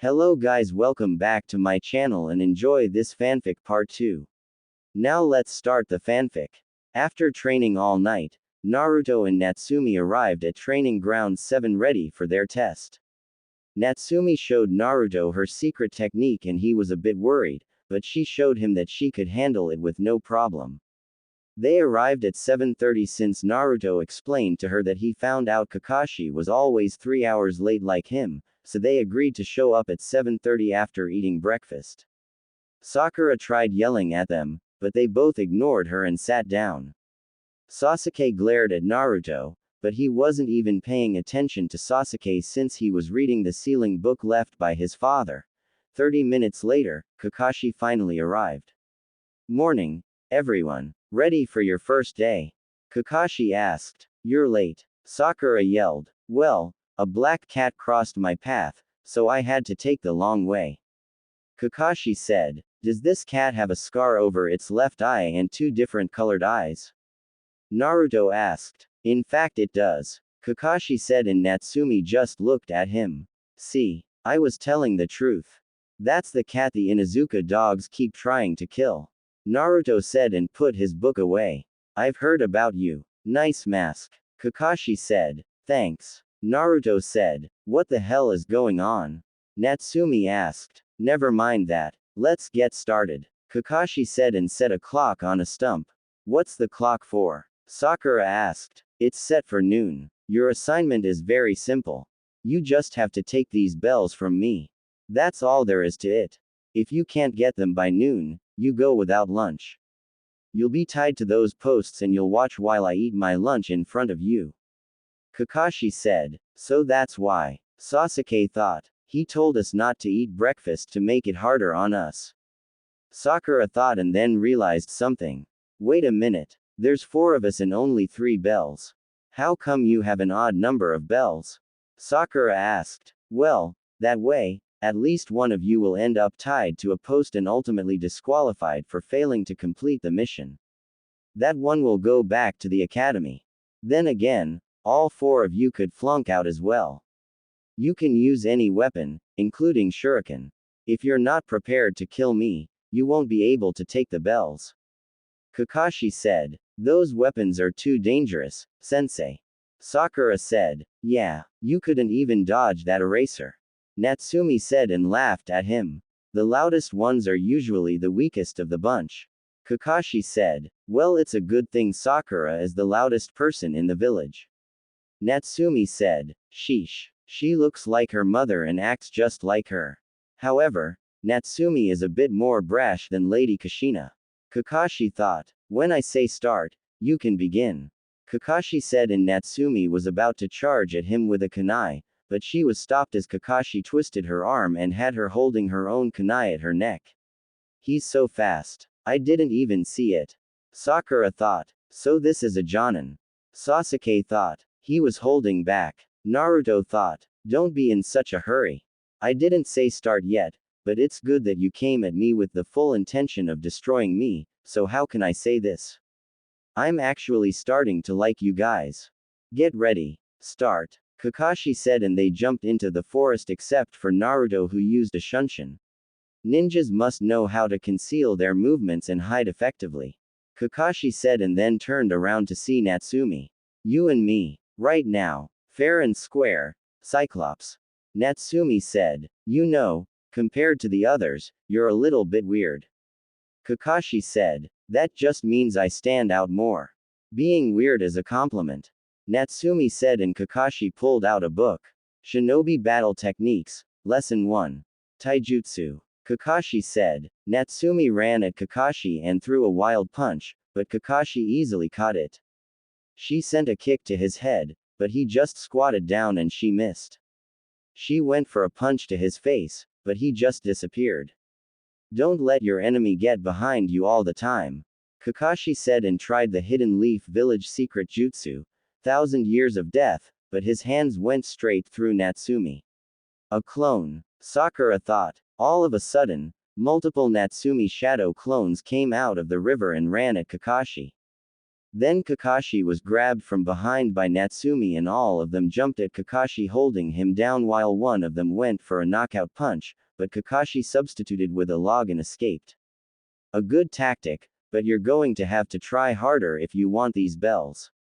Hello guys, welcome back to my channel and enjoy this fanfic part 2. Now let's start the fanfic. After training all night, Naruto and Natsumi arrived at training ground 7 ready for their test. Natsumi showed Naruto her secret technique and he was a bit worried, but she showed him that she could handle it with no problem. They arrived at 7:30 since Naruto explained to her that he found out Kakashi was always 3 hours late like him, so they agreed to show up at 7:30 after eating breakfast. Sakura tried yelling at them, but they both ignored her and sat down. Sasuke glared at Naruto, but he wasn't even paying attention to Sasuke since he was reading the sealing book left by his father. 30 minutes later, Kakashi finally arrived. Morning, everyone. Ready for your first day? Kakashi asked. You're late. Sakura yelled. Well, a black cat crossed my path, so I had to take the long way. Kakashi said. Does this cat have a scar over its left eye and 2 different colored eyes? Naruto asked. In fact it does. Kakashi said and Natsumi just looked at him. See, I was telling the truth. That's the cat the Inuzuka dogs keep trying to kill. Naruto said and put his book away. I've heard about you. Nice mask. Kakashi said. Thanks. Naruto said. What the hell is going on? Natsumi asked. Never mind that. Let's get started. Kakashi said and set a clock on a stump. What's the clock for? Sakura asked. It's set for noon. Your assignment is very simple. You just have to take these bells from me. That's all there is to it. If you can't get them by noon, you go without lunch. You'll be tied to those posts and you'll watch while I eat my lunch in front of you. Kakashi said. So that's why. Sasuke thought. He told us not to eat breakfast to make it harder on us. Sakura thought and then realized something. Wait a minute. There's 4 of us and only 3 bells. How come you have an odd number of bells? Sakura asked. Well, that way, at least one of you will end up tied to a post and ultimately disqualified for failing to complete the mission. That one will go back to the academy. Then again, all 4 of you could flunk out as well. You can use any weapon, including shuriken. If you're not prepared to kill me, you won't be able to take the bells. Kakashi said. Those weapons are too dangerous, sensei. Sakura said. Yeah, you couldn't even dodge that eraser. Natsumi said and laughed at him. The loudest ones are usually the weakest of the bunch. Kakashi said. Well, it's a good thing Sakura is the loudest person in the village. Natsumi said. Sheesh. She looks like her mother and acts just like her. However, Natsumi is a bit more brash than Lady Kushina. Kakashi thought. When I say start, you can begin. Kakashi said and Natsumi was about to charge at him with a kunai, but she was stopped as Kakashi twisted her arm and had her holding her own kunai at her neck. He's so fast. I didn't even see it. Sakura thought. So this is a Jonin. Sasuke thought. He was holding back. Naruto thought. Don't be in such a hurry. I didn't say start yet, but it's good that you came at me with the full intention of destroying me, so how can I say this? I'm actually starting to like you guys. Get ready. Start. Kakashi said and they jumped into the forest except for Naruto who used a shunshin. Ninjas must know how to conceal their movements and hide effectively. Kakashi said and then turned around to see Natsumi. You and me. Right now. Fair and square. Cyclops. Natsumi said. You know, compared to the others, you're a little bit weird. Kakashi said. That just means I stand out more. Being weird is a compliment. Natsumi said and Kakashi pulled out a book. Shinobi Battle Techniques, Lesson 1. Taijutsu. Kakashi said. Natsumi ran at Kakashi and threw a wild punch, but Kakashi easily caught it. She sent a kick to his head, but he just squatted down and she missed. She went for a punch to his face, but he just disappeared. Don't let your enemy get behind you all the time. Kakashi said and tried the Hidden Leaf Village secret jutsu, 1,000 Years of Death, but his hands went straight through Natsumi. A clone. Sakura thought. All of a sudden, multiple Natsumi shadow clones came out of the river and ran at Kakashi. Then Kakashi was grabbed from behind by Natsumi and all of them jumped at Kakashi holding him down while one of them went for a knockout punch, but Kakashi substituted with a log and escaped. A good tactic, but you're going to have to try harder if you want these bells.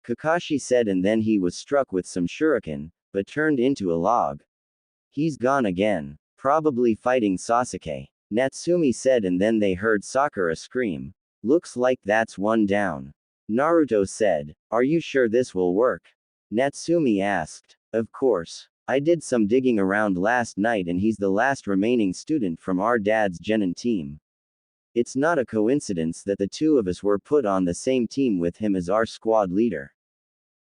Kakashi said and then he was struck with some shuriken, but turned into a log. He's gone again. Probably fighting Sasuke. Natsumi said and then they heard Sakura scream. Looks like that's one down. Naruto said, "Are you sure this will work?" Natsumi asked. "Of course. I did some digging around last night and he's the last remaining student from our dad's genin team. It's not a coincidence that the two of us were put on the same team with him as our squad leader.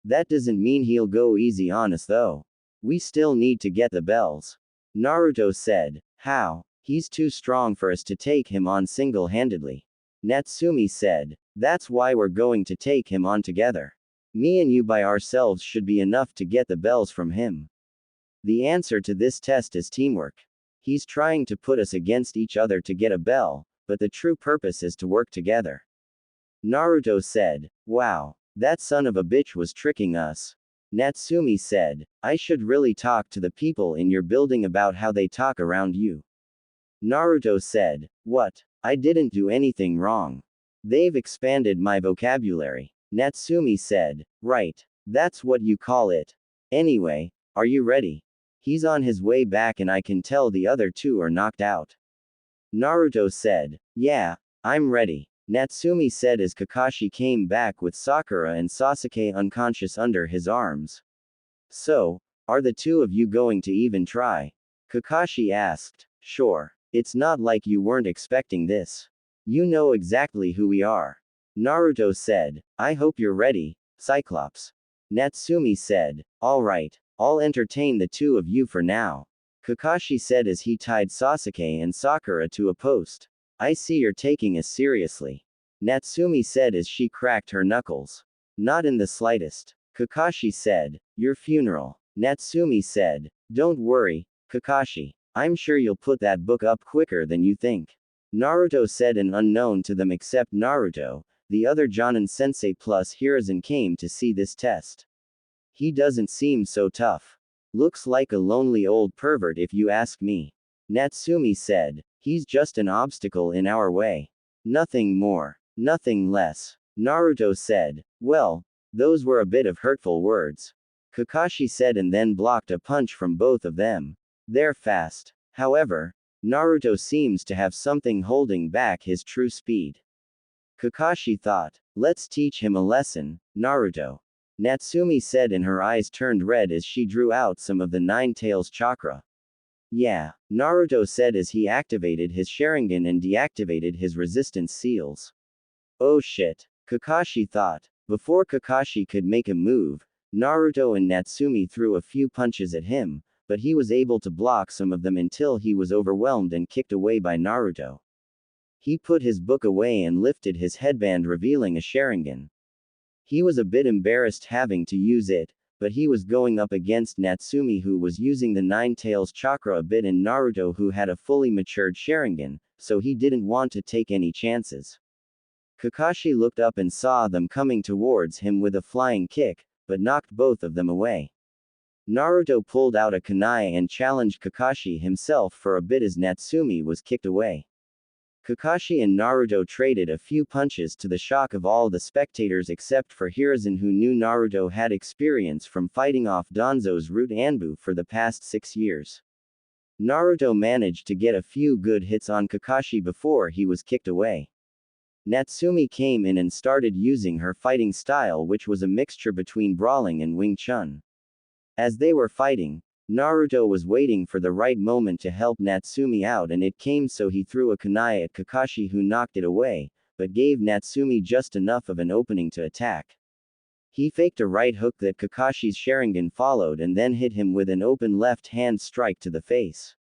That doesn't mean he'll go easy on us though. We still need to get the bells." Naruto said. "How? He's too strong for us to take him on single-handedly." Natsumi said. "That's why we're going to take him on together. Me and you by ourselves should be enough to get the bells from him. The answer to this test is teamwork. He's trying to put us against each other to get a bell, but the true purpose is to work together." Naruto said. "Wow. That son of a bitch was tricking us." Natsumi said. "I should really talk to the people in your building about how they talk around you." Naruto said. "What? I didn't do anything wrong. They've expanded my vocabulary." Natsumi said. "Right. That's what you call it. Anyway, are you ready? He's on his way back and I can tell the other two are knocked out." Naruto said. "Yeah, I'm ready." Natsumi said as Kakashi came back with Sakura and Sasuke unconscious under his arms. "So, are the two of you going to even try?" Kakashi asked. "Sure. It's not like you weren't expecting this. You know exactly who we are." Naruto said. "I hope you're ready, Cyclops." Natsumi said. "All right, I'll entertain the two of you for now." Kakashi said as he tied Sasuke and Sakura to a post. "I see you're taking us seriously." Natsumi said as she cracked her knuckles. "Not in the slightest." Kakashi said. "Your funeral." Natsumi said. "Don't worry, Kakashi. I'm sure you'll put that book up quicker than you think." Naruto said, and unknown to them except Naruto, the other Jonin sensei plus Hiruzen came to see this test. "He doesn't seem so tough. Looks like a lonely old pervert if you ask me." Natsumi said. "He's just an obstacle in our way. Nothing more. Nothing less." Naruto said. "Well, those were a bit of hurtful words." Kakashi said and then blocked a punch from both of them. "They're fast. However, Naruto seems to have something holding back his true speed." Kakashi thought. "Let's teach him a lesson, Naruto." Natsumi said and her eyes turned red as she drew out some of the Nine Tails chakra. "Yeah," Naruto said as he activated his Sharingan and deactivated his resistance seals. "Oh shit," Kakashi thought. Before Kakashi could make a move, Naruto and Natsumi threw a few punches at him, but he was able to block some of them until he was overwhelmed and kicked away by Naruto. He put his book away and lifted his headband revealing a Sharingan. He was a bit embarrassed having to use it, but he was going up against Natsumi who was using the Nine Tails chakra a bit and Naruto who had a fully matured Sharingan, so he didn't want to take any chances. Kakashi looked up and saw them coming towards him with a flying kick, but knocked both of them away. Naruto pulled out a kunai and challenged Kakashi himself for a bit as Natsumi was kicked away. Kakashi and Naruto traded a few punches to the shock of all the spectators except for Hiruzen who knew Naruto had experience from fighting off Danzo's root Anbu for the past 6 years. Naruto managed to get a few good hits on Kakashi before he was kicked away. Natsumi came in and started using her fighting style which was a mixture between brawling and Wing Chun. As they were fighting, Naruto was waiting for the right moment to help Natsumi out and it came so he threw a kunai at Kakashi who knocked it away, but gave Natsumi just enough of an opening to attack. He faked a right hook that Kakashi's Sharingan followed and then hit him with an open left hand strike to the face.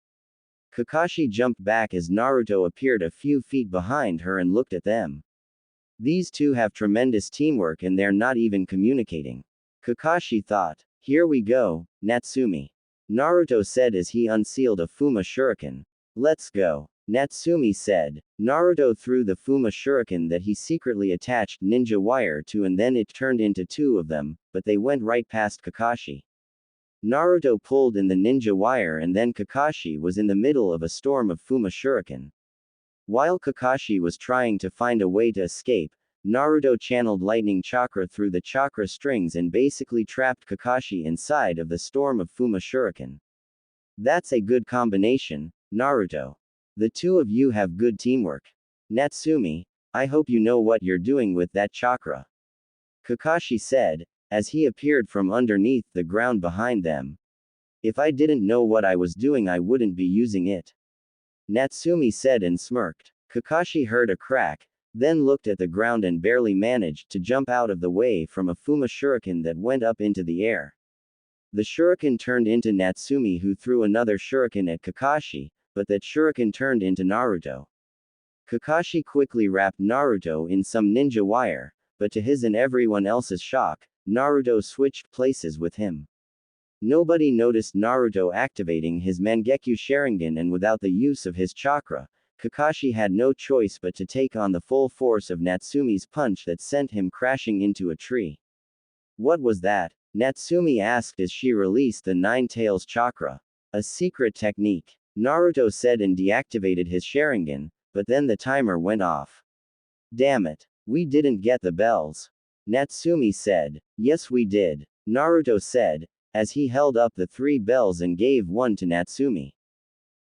Kakashi jumped back as Naruto appeared a few feet behind her and looked at them. These two have tremendous teamwork and they're not even communicating. Kakashi thought. "Here we go, Natsumi." Naruto said as he unsealed a Fuma Shuriken. "Let's go." Natsumi said. Naruto threw the Fuma shuriken that he secretly attached ninja wire to and then it turned into two of them, but they went right past Kakashi. Naruto pulled in the ninja wire and then Kakashi was in the middle of a storm of Fuma shuriken. While Kakashi was trying to find a way to escape, Naruto channeled lightning chakra through the chakra strings and basically trapped Kakashi inside of the storm of Fuma shuriken. That's a good combination, Naruto. The two of you have good teamwork. Natsumi, I hope you know what you're doing with that chakra. Kakashi said, as he appeared from underneath the ground behind them. If I didn't know what I was doing, I wouldn't be using it. Natsumi said and smirked. Kakashi heard a crack, then looked at the ground and barely managed to jump out of the way from a Fuma shuriken that went up into the air. The shuriken turned into Natsumi, who threw another shuriken at Kakashi, but that shuriken turned into Naruto. Kakashi quickly wrapped Naruto in some ninja wire, but to his and everyone else's shock, Naruto switched places with him. Nobody noticed Naruto activating his Mangekyo Sharingan, and without the use of his chakra, Kakashi had no choice but to take on the full force of Natsumi's punch that sent him crashing into a tree. What was that? Natsumi asked as she released the Nine Tails chakra. A secret technique, Naruto said and deactivated his Sharingan, but then the timer went off. Damn it. We didn't get the bells. Natsumi said. Yes we did, Naruto said, as he held up the 3 bells and gave one to Natsumi.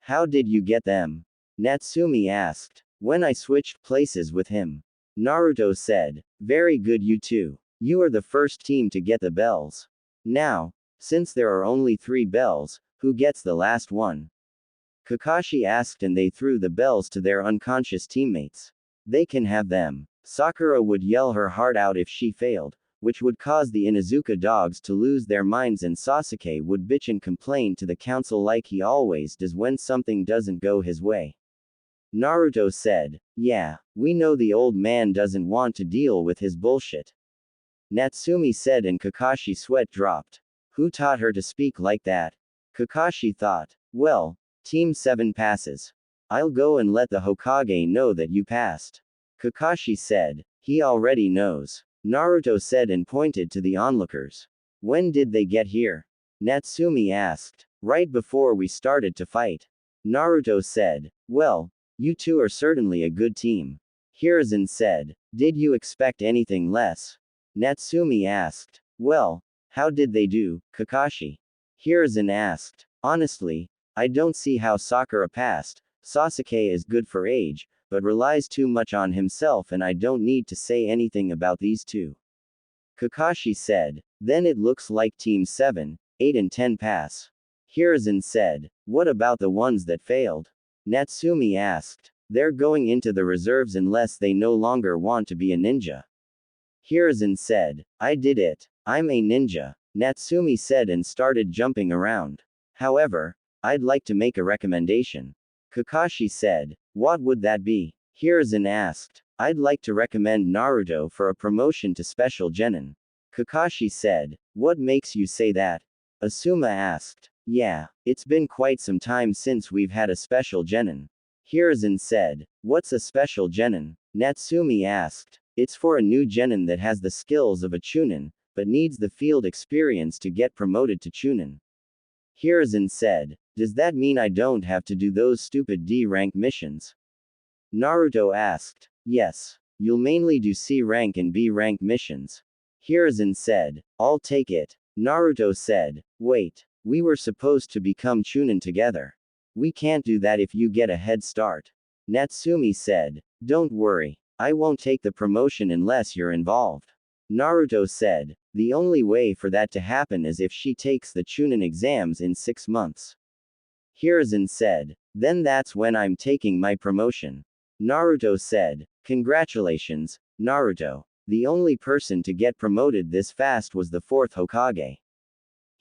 How did you get them? Natsumi asked. When I switched places with him. Naruto said. Very good, you two. You are the first team to get the bells. Now, since there are only 3 bells, who gets the last one? Kakashi asked and they threw the bells to their unconscious teammates. They can have them. Sakura would yell her heart out if she failed, which would cause the Inuzuka dogs to lose their minds, and Sasuke would bitch and complain to the council like he always does when something doesn't go his way. Naruto said. Yeah, we know the old man doesn't want to deal with his bullshit. Natsumi said and Kakashi's sweat dropped. Who taught her to speak like that? Kakashi thought. Well, Team 7 passes. I'll go and let the Hokage know that you passed. Kakashi said. He already knows. Naruto said and pointed to the onlookers. When did they get here? Natsumi asked. Right before we started to fight. Naruto said. Well, you two are certainly a good team. Hiruzen said. Did you expect anything less? Natsumi asked. Well, how did they do, Kakashi? Hiruzen asked. Honestly, I don't see how Sakura passed. Sasuke is good for age, but relies too much on himself, and I don't need to say anything about these two. Kakashi said. Then it looks like Team 7, 8 and 10 pass. Hiruzen said. What about the ones that failed? Natsumi asked. They're going into the reserves unless they no longer want to be a ninja. Hiruzen said. I did it. I'm a ninja. Natsumi said and started jumping around. However, I'd like to make a recommendation. Kakashi said. What would that be? Hiruzen asked. I'd like to recommend Naruto for a promotion to Special Genin. Kakashi said. What makes you say that? Asuma asked. Yeah, it's been quite some time since we've had a Special Genin. Hiruzen said. What's a Special Genin? Natsumi asked. It's for a new Genin that has the skills of a Chunin, but needs the field experience to get promoted to Chunin. Hiruzen said. Does that mean I don't have to do those stupid D-rank missions? Naruto asked. Yes. You'll mainly do C-rank and B-rank missions. Hiruzen said. I'll take it. Naruto said. Wait. We were supposed to become Chunin together. We can't do that if you get a head start. Natsumi said. Don't worry. I won't take the promotion unless you're involved. Naruto said. The only way for that to happen is if she takes the Chunin exams in 6 months. Hiruzen said. Then that's when I'm taking my promotion. Naruto said. Congratulations, Naruto. The only person to get promoted this fast was the 4th Hokage.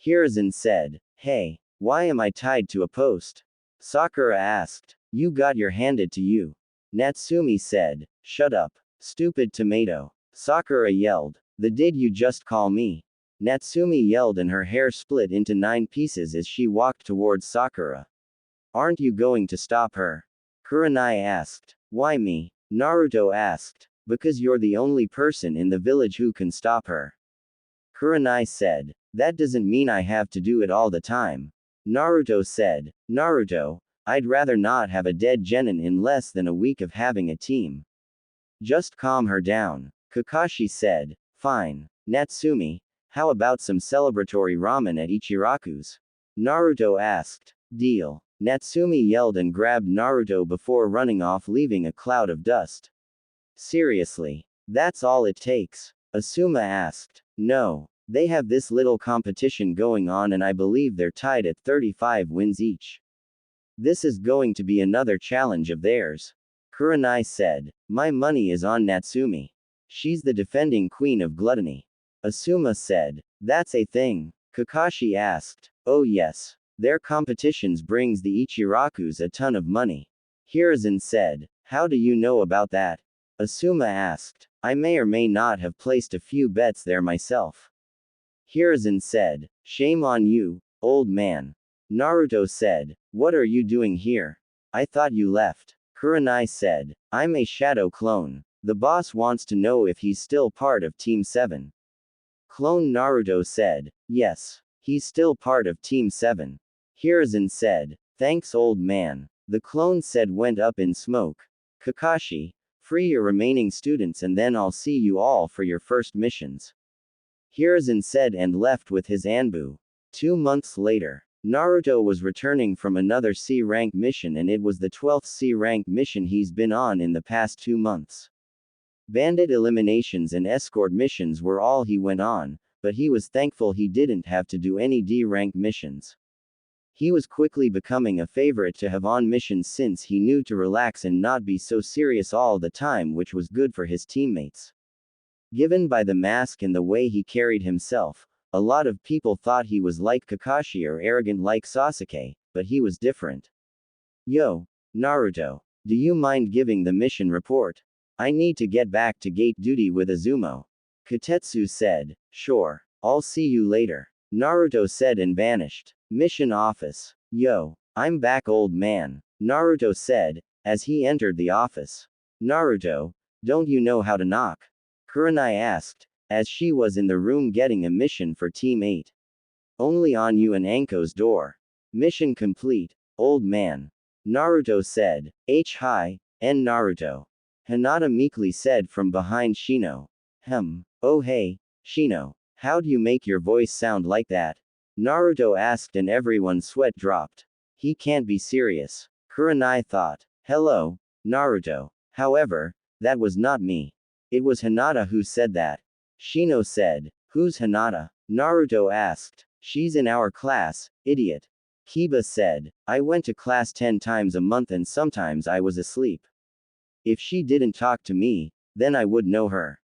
Hiruzen said. Hey, why am I tied to a post? Sakura asked. You got your handed to you. Natsumi said. Shut up, stupid tomato. Sakura yelled. The did you just call me? Natsumi yelled and her hair split into 9 pieces as she walked towards Sakura. Aren't you going to stop her? Kurenai asked. Why me? Naruto asked. Because you're the only person in the village who can stop her. Kurenai said. That doesn't mean I have to do it all the time. Naruto said. Naruto, I'd rather not have a dead genin in less than a week of having a team. Just calm her down. Kakashi said. Fine. Natsumi, how about some celebratory ramen at Ichiraku's? Naruto asked. Deal. Natsumi yelled and grabbed Naruto before running off, leaving a cloud of dust. Seriously? That's all it takes? Asuma asked. No. They have this little competition going on and I believe they're tied at 35 wins each. This is going to be another challenge of theirs. Kurenai said. My money is on Natsumi. She's the defending queen of gluttony. Asuma said. That's a thing. Kakashi asked. Oh yes. Their competitions brings the Ichirakus a ton of money. Hiruzen said. How do you know about that? Asuma asked. I may or may not have placed a few bets there myself. Hiruzen said. Shame on you, old man. Naruto said. What are you doing here? I thought you left. Kurenai said. I'm a shadow clone. The boss wants to know if he's still part of Team 7. Clone Naruto said. Yes. He's still part of Team 7. Hiruzen said. Thanks old man. The clone said went up in smoke. Kakashi, free your remaining students and then I'll see you all for your first missions. Hiruzen said and left with his Anbu. 2 months later, Naruto was returning from another C-rank mission and it was the 12th C-rank mission he's been on in the past 2 months. Bandit eliminations and escort missions were all he went on, but he was thankful he didn't have to do any D-rank missions. He was quickly becoming a favorite to have on missions since he knew to relax and not be so serious all the time, which was good for his teammates. Given by the mask and the way he carried himself, a lot of people thought he was like Kakashi or arrogant like Sasuke, but he was different. Yo, Naruto, do you mind giving the mission report? I need to get back to gate duty with Izumo. Kotetsu said. Sure. I'll see you later. Naruto said and vanished. Mission office. Yo, I'm back old man. Naruto said, as he entered the office. Naruto, don't you know how to knock? Kurenai asked, as she was in the room getting a mission for Team 8. Only on you and Anko's door. Mission complete, old man. Naruto said. Hi, N Naruto. Hinata meekly said from behind Shino. Oh hey, Shino. How'd you make your voice sound like that? Naruto asked and everyone's sweat dropped. He can't be serious. Kurenai thought. Hello, Naruto. However, that was not me. It was Hinata who said that. Shino said. Who's Hinata? Naruto asked. She's in our class, idiot. Kiba said. I went to class 10 times a month and sometimes I was asleep. If she didn't talk to me, then I would know her.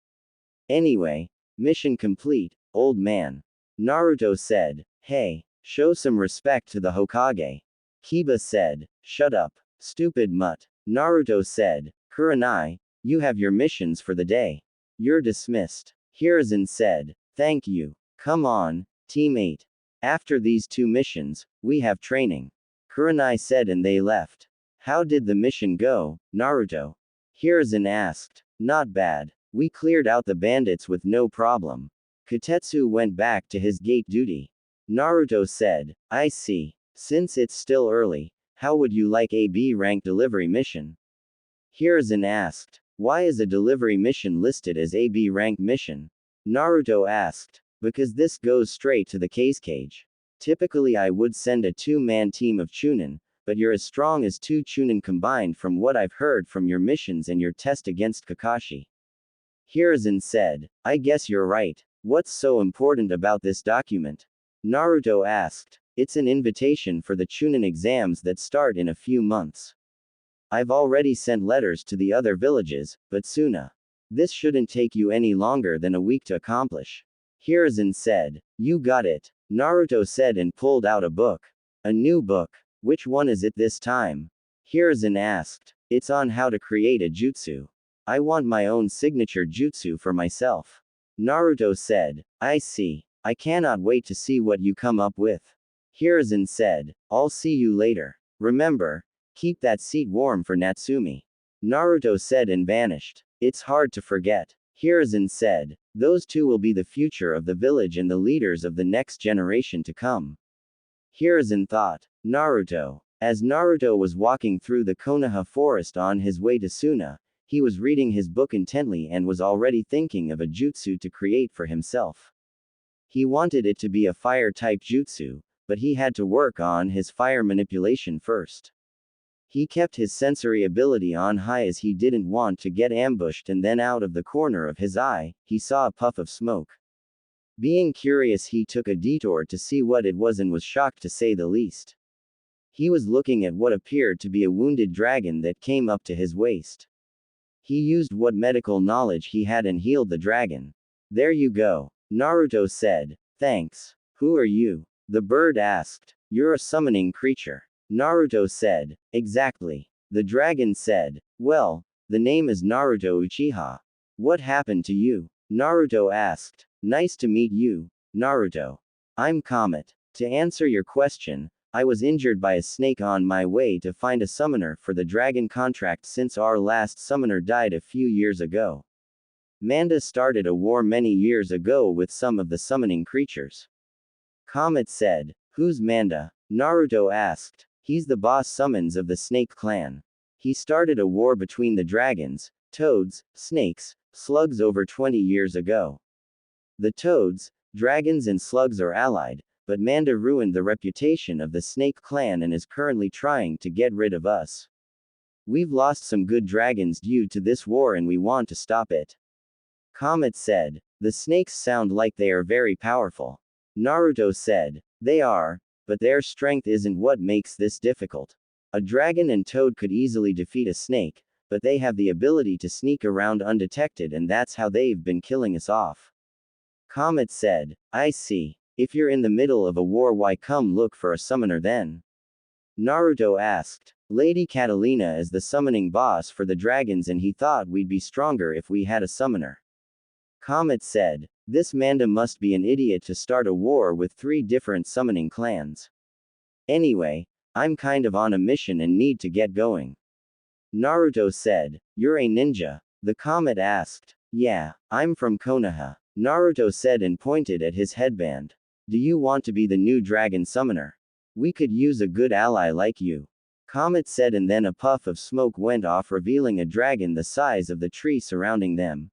Anyway, mission complete, old man. Naruto said. Hey, show some respect to the Hokage. Kiba said. Shut up, stupid mutt. Naruto said. Kurenai, you have your missions for the day. You're dismissed. Hiruzen said. Thank you. Come on, Team 8. After these 2 missions, we have training. Kurenai said and they left. How did the mission go, Naruto? Hiruzen asked. Not bad. We cleared out the bandits with no problem. Kotetsu went back to his gate duty. Naruto said. I see. Since it's still early, how would you like a B-rank delivery mission? Hiruzen asked. Why is a delivery mission listed as a B-rank mission? Naruto asked. Because this goes straight to the case cage. Typically I would send a 2-man team of Chunin, but you're as strong as 2 Chunin combined from what I've heard from your missions and your test against Kakashi. Hiruzen said. I guess you're right. What's so important about this document? Naruto asked. It's an invitation for the Chunin exams that start in a few months. I've already sent letters to the other villages, but sooner. This shouldn't take you any longer than a week to accomplish. Hiruzen said. You got it. Naruto said and pulled out a book. A new book. Which one is it this time? Hiruzen asked. It's on how to create a jutsu. I want my own signature jutsu for myself. Naruto said. I see. I cannot wait to see what you come up with. Hiruzen said. I'll see you later. Remember, Keep that seat warm for Natsumi. Naruto said and vanished. It's hard to forget. Hiruzen said, those two will be the future of the village and the leaders of the next generation to come. Hiruzen thought. Naruto. As Naruto was walking through the Konoha forest on his way to Suna, he was reading his book intently and was already thinking of a jutsu to create for himself. He wanted it to be a fire-type jutsu, but he had to work on his fire manipulation first. He kept his sensory ability on high as he didn't want to get ambushed, and then out of the corner of his eye, he saw a puff of smoke. Being curious, he took a detour to see what it was and was shocked to say the least. He was looking at what appeared to be a wounded dragon that came up to his waist. He used what medical knowledge he had and healed the dragon. There you go. Naruto said. Thanks. Who are you? The bird asked. You're a summoning creature. Naruto said. Exactly. The dragon said. Well, the name is Naruto Uchiha. What happened to you? Naruto asked. Nice to meet you, Naruto. I'm Comet. To answer your question, I was injured by a snake on my way to find a summoner for the dragon contract since our last summoner died a few years ago. Manda started a war many years ago with some of the summoning creatures. Comet said. Who's Manda? Naruto asked. He's the boss summons of the Snake Clan. He started a war between the dragons, toads, snakes, slugs over 20 years ago. The toads, dragons and slugs are allied, but Manda ruined the reputation of the Snake Clan and is currently trying to get rid of us. We've lost some good dragons due to this war and we want to stop it. Comet said. The snakes sound like they are very powerful. Naruto said. They are, but their strength isn't what makes this difficult. A dragon and toad could easily defeat a snake, but they have the ability to sneak around undetected, and that's how they've been killing us off. Comet said. I see. If you're in the middle of a war, why come look for a summoner then? Naruto asked. Lady Catalina is the summoning boss for the dragons and he thought we'd be stronger if we had a summoner. Comet said. This Manda must be an idiot to start a war with 3 different summoning clans. Anyway, I'm kind of on a mission and need to get going. Naruto said. You're a ninja? The Comet asked. Yeah, I'm from Konoha. Naruto said and pointed at his headband. Do you want to be the new dragon summoner? We could use a good ally like you. Comet said, and then a puff of smoke went off, revealing a dragon the size of the tree surrounding them.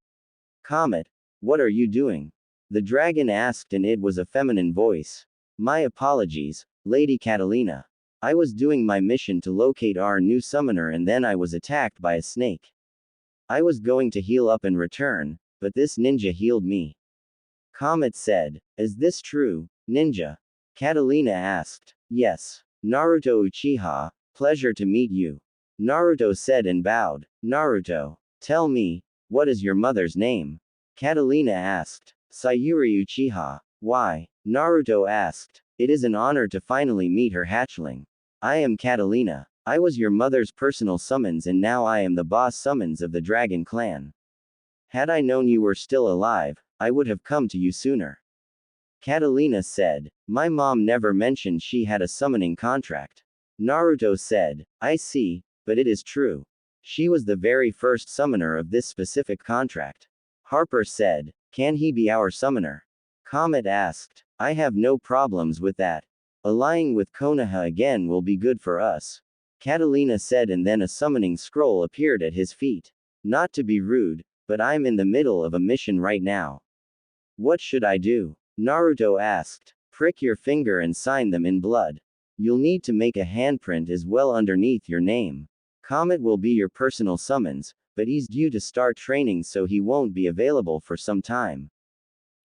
Comet, what are you doing? The dragon asked, and it was a feminine voice. My apologies, Lady Catalina. I was doing my mission to locate our new summoner and then I was attacked by a snake. I was going to heal up and return, but this ninja healed me. Comet said. Is this true, ninja? Catalina asked. Yes. Naruto Uchiha, pleasure to meet you. Naruto said and bowed. Naruto, tell me, what is your mother's name? Catalina asked. Sayuri Uchiha. Why? Naruto asked. It is an honor to finally meet her hatchling. I am Catalina. I was your mother's personal summons and now I am the boss summons of the Dragon Clan. Had I known you were still alive, I would have come to you sooner. Catalina said. My mom never mentioned she had a summoning contract. Naruto said. I see, but it is true. She was the very first summoner of this specific contract. Harper said. Can he be our summoner? Comet asked. I have no problems with that. Allying with Konoha again will be good for us. Catalina said, and then a summoning scroll appeared at his feet. Not to be rude, but I'm in the middle of a mission right now. What should I do? Naruto asked. Prick your finger and sign them in blood. You'll need to make a handprint as well underneath your name. Comet will be your personal summons, but he's due to start training so he won't be available for some time.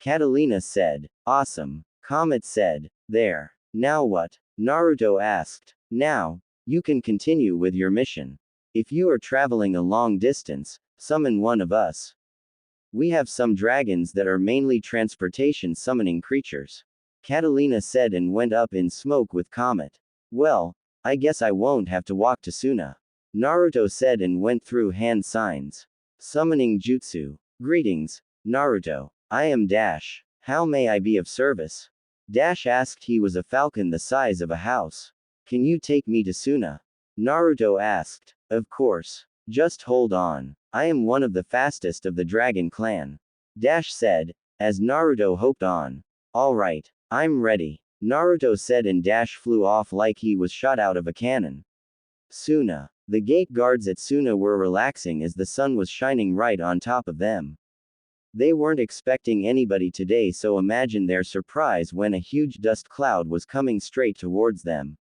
Catalina said. Awesome. Comet said. There. Now what? Naruto asked. Now, you can continue with your mission. If you are traveling a long distance, summon one of us. We have some dragons that are mainly transportation summoning creatures. Catalina said and went up in smoke with Comet. Well, I guess I won't have to walk to Suna. Naruto said and went through hand signs. Summoning Jutsu. Greetings, Naruto. I am Dash. How may I be of service? Dash asked. He was a falcon the size of a house. Can you take me to Suna? Naruto asked. Of course. Just hold on. I am one of the fastest of the Dragon Clan. Dash said, as Naruto hopped on. Alright, I'm ready. Naruto said and Dash flew off like he was shot out of a cannon. Suna. The gate guards at Suna were relaxing as the sun was shining right on top of them. They weren't expecting anybody today, so imagine their surprise when a huge dust cloud was coming straight towards them.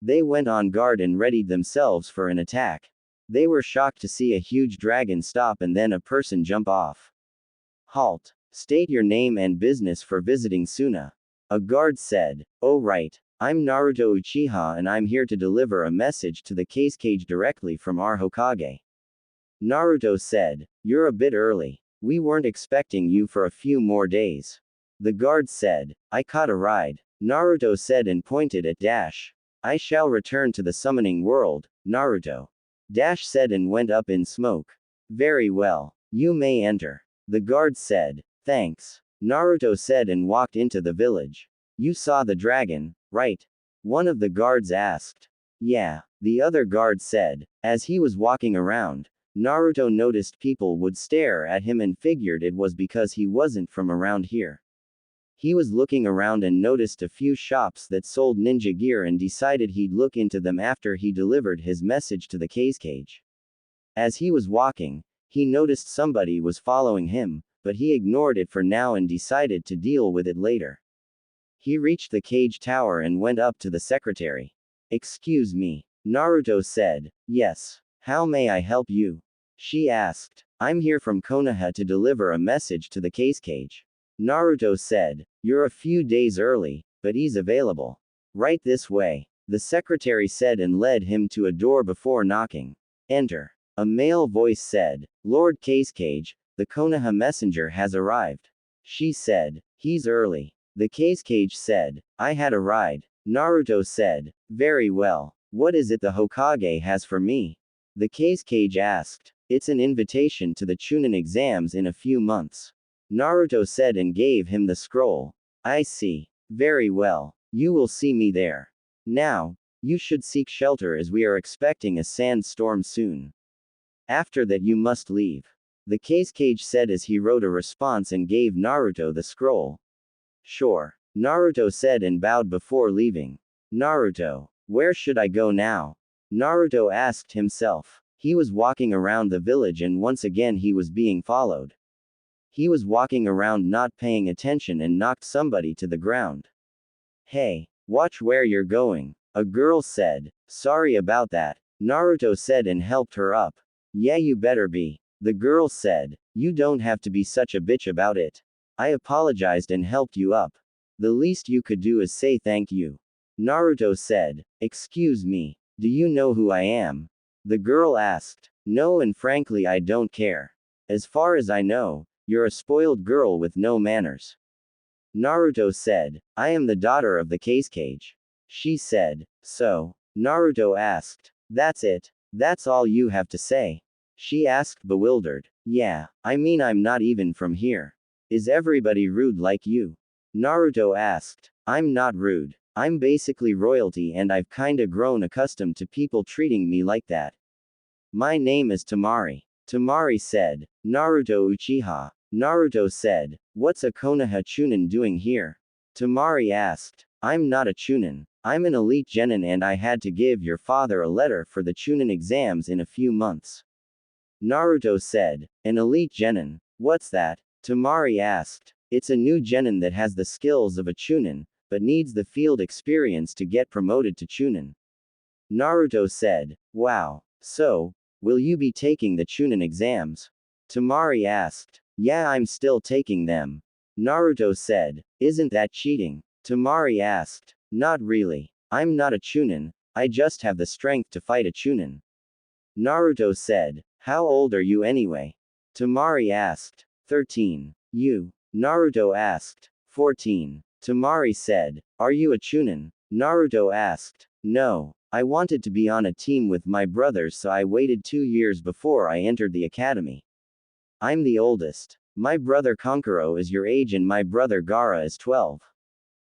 They went on guard and readied themselves for an attack. They were shocked to see a huge dragon stop and then a person jump off. Halt. State your name and business for visiting Suna. A guard said. Oh right. I'm Naruto Uchiha and I'm here to deliver a message to the cage directly from our Hokage. Naruto said. You're a bit early. We weren't expecting you for a few more days. The guard said. I caught a ride. Naruto said and pointed at Dash. I shall return to the summoning world, Naruto. Dash said and went up in smoke. Very well. You may enter. The guard said. Thanks. Naruto said and walked into the village. You saw the dragon, right? One of the guards asked. Yeah, the other guard said. As he was walking around, Naruto noticed people would stare at him and figured it was because he wasn't from around here. He was looking around and noticed a few shops that sold ninja gear and decided he'd look into them after he delivered his message to the cage. As he was walking, he noticed somebody was following him, but he ignored it for now and decided to deal with it later. He reached the cage tower and went up to the secretary. Excuse me. Naruto said. Yes. How may I help you? She asked. I'm here from Konoha to deliver a message to the cage. Naruto said. You're a few days early, but he's available. Right this way. The secretary said and led him to a door before knocking. Enter. A male voice said. Lord Cage, the Konoha messenger has arrived. She said. He's early. The cage said. I had a ride. Naruto said. Very well. What is it the Hokage has for me? The cage asked. It's an invitation to the Chunin exams in a few months. Naruto said and gave him the scroll. I see. Very well. You will see me there. Now, you should seek shelter as we are expecting a sandstorm soon. After that you must leave. The cage said as he wrote a response and gave Naruto the scroll. Sure. Naruto said and bowed before leaving. Naruto, where should I go now? Naruto asked himself. He was walking around the village and once again he was being followed. He was walking around not paying attention and knocked somebody to the ground. Hey, watch where you're going, a girl said. Sorry about that, Naruto said and helped her up. Yeah, you better be. The girl said. You don't have to be such a bitch about it. I apologized and helped you up. The least you could do is say thank you. Naruto said. Excuse me, do you know who I am? The girl asked. No, and frankly I don't care. As far as I know, you're a spoiled girl with no manners. Naruto said. I am the daughter of the cage. She said. So? Naruto asked. That's it? That's all you have to say? She asked bewildered. Yeah, I mean I'm not even from here. Is everybody rude like you? Naruto asked. I'm not rude. I'm basically royalty and I've kinda grown accustomed to people treating me like that. My name is Temari. Temari said. Naruto Uchiha. Naruto said. What's a Konoha Chunin doing here? Temari asked. I'm not a Chunin. I'm an elite genin and I had to give your father a letter for the Chunin exams in a few months. Naruto said. An elite genin? What's that? Temari asked. It's a new genin that has the skills of a Chunin, but needs the field experience to get promoted to Chunin. Naruto said. Wow. So, will you be taking the Chunin exams? Temari asked. Yeah, I'm still taking them. Naruto said. Isn't that cheating? Temari asked. Not really. I'm not a Chunin, I just have the strength to fight a Chunin. Naruto said. How old are you anyway? Temari asked. 13. You? Naruto asked. 14. Temari said. Are you a Chunin? Naruto asked. No. I wanted to be on a team with my brothers so I waited 2 years before I entered the academy. I'm the oldest. My brother Kankuro is your age and my brother Gaara is 12.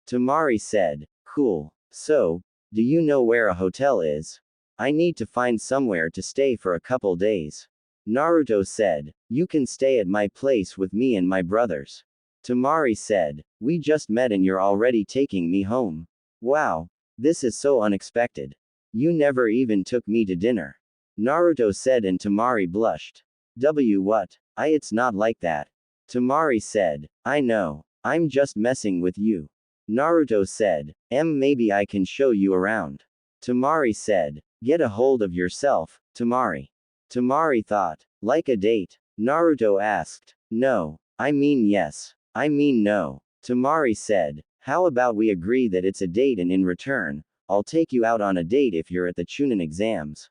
Temari said. Cool. So, do you know where a hotel is? I need to find somewhere to stay for a couple days. Naruto said, you can stay at my place with me and my brothers. Temari said, we just met and you're already taking me home. Wow. This is so unexpected. You never even took me to dinner. Naruto said and Temari blushed. What? It's not like that. Temari said, I know. I'm just messing with you. Naruto said, maybe I can show you around. Temari said, get a hold of yourself, Temari. Temari thought, like a date? Naruto asked, no. I mean yes. I mean no. Temari said, how about we agree that it's a date and in return, I'll take you out on a date if you're at the Chunin exams.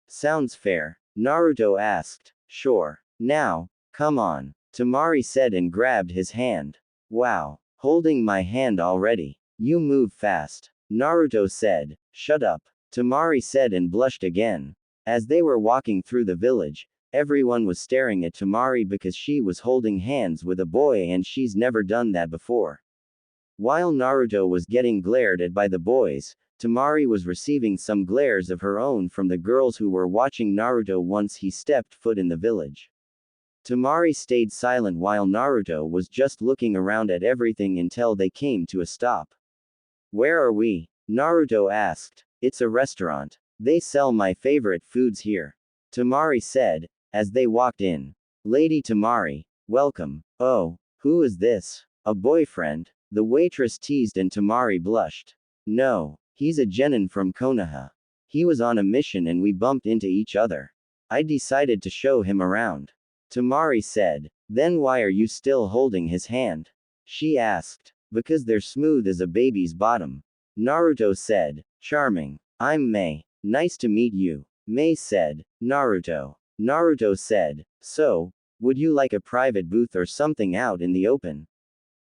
Sounds fair. Naruto asked, sure. Now, come on. Temari said and grabbed his hand. Wow. Holding my hand already. You move fast. Naruto said, shut up. Temari said and blushed again. As they were walking through the village, everyone was staring at Temari because she was holding hands with a boy and she's never done that before. While Naruto was getting glared at by the boys, Temari was receiving some glares of her own from the girls who were watching Naruto once he stepped foot in the village. Temari stayed silent while Naruto was just looking around at everything until they came to a stop. Where are we? Naruto asked. It's a restaurant. They sell my favorite foods here. Temari said, as they walked in. Lady Temari, welcome. Oh, who is this? A boyfriend? The waitress teased and Temari blushed. No, he's a genin from Konoha. He was on a mission and we bumped into each other. I decided to show him around. Temari said, then why are you still holding his hand? She asked. Because they're smooth as a baby's bottom. Naruto said, charming. I'm Mei. Nice to meet you. Mei said, Naruto. Naruto said, so, would you like a private booth or something out in the open?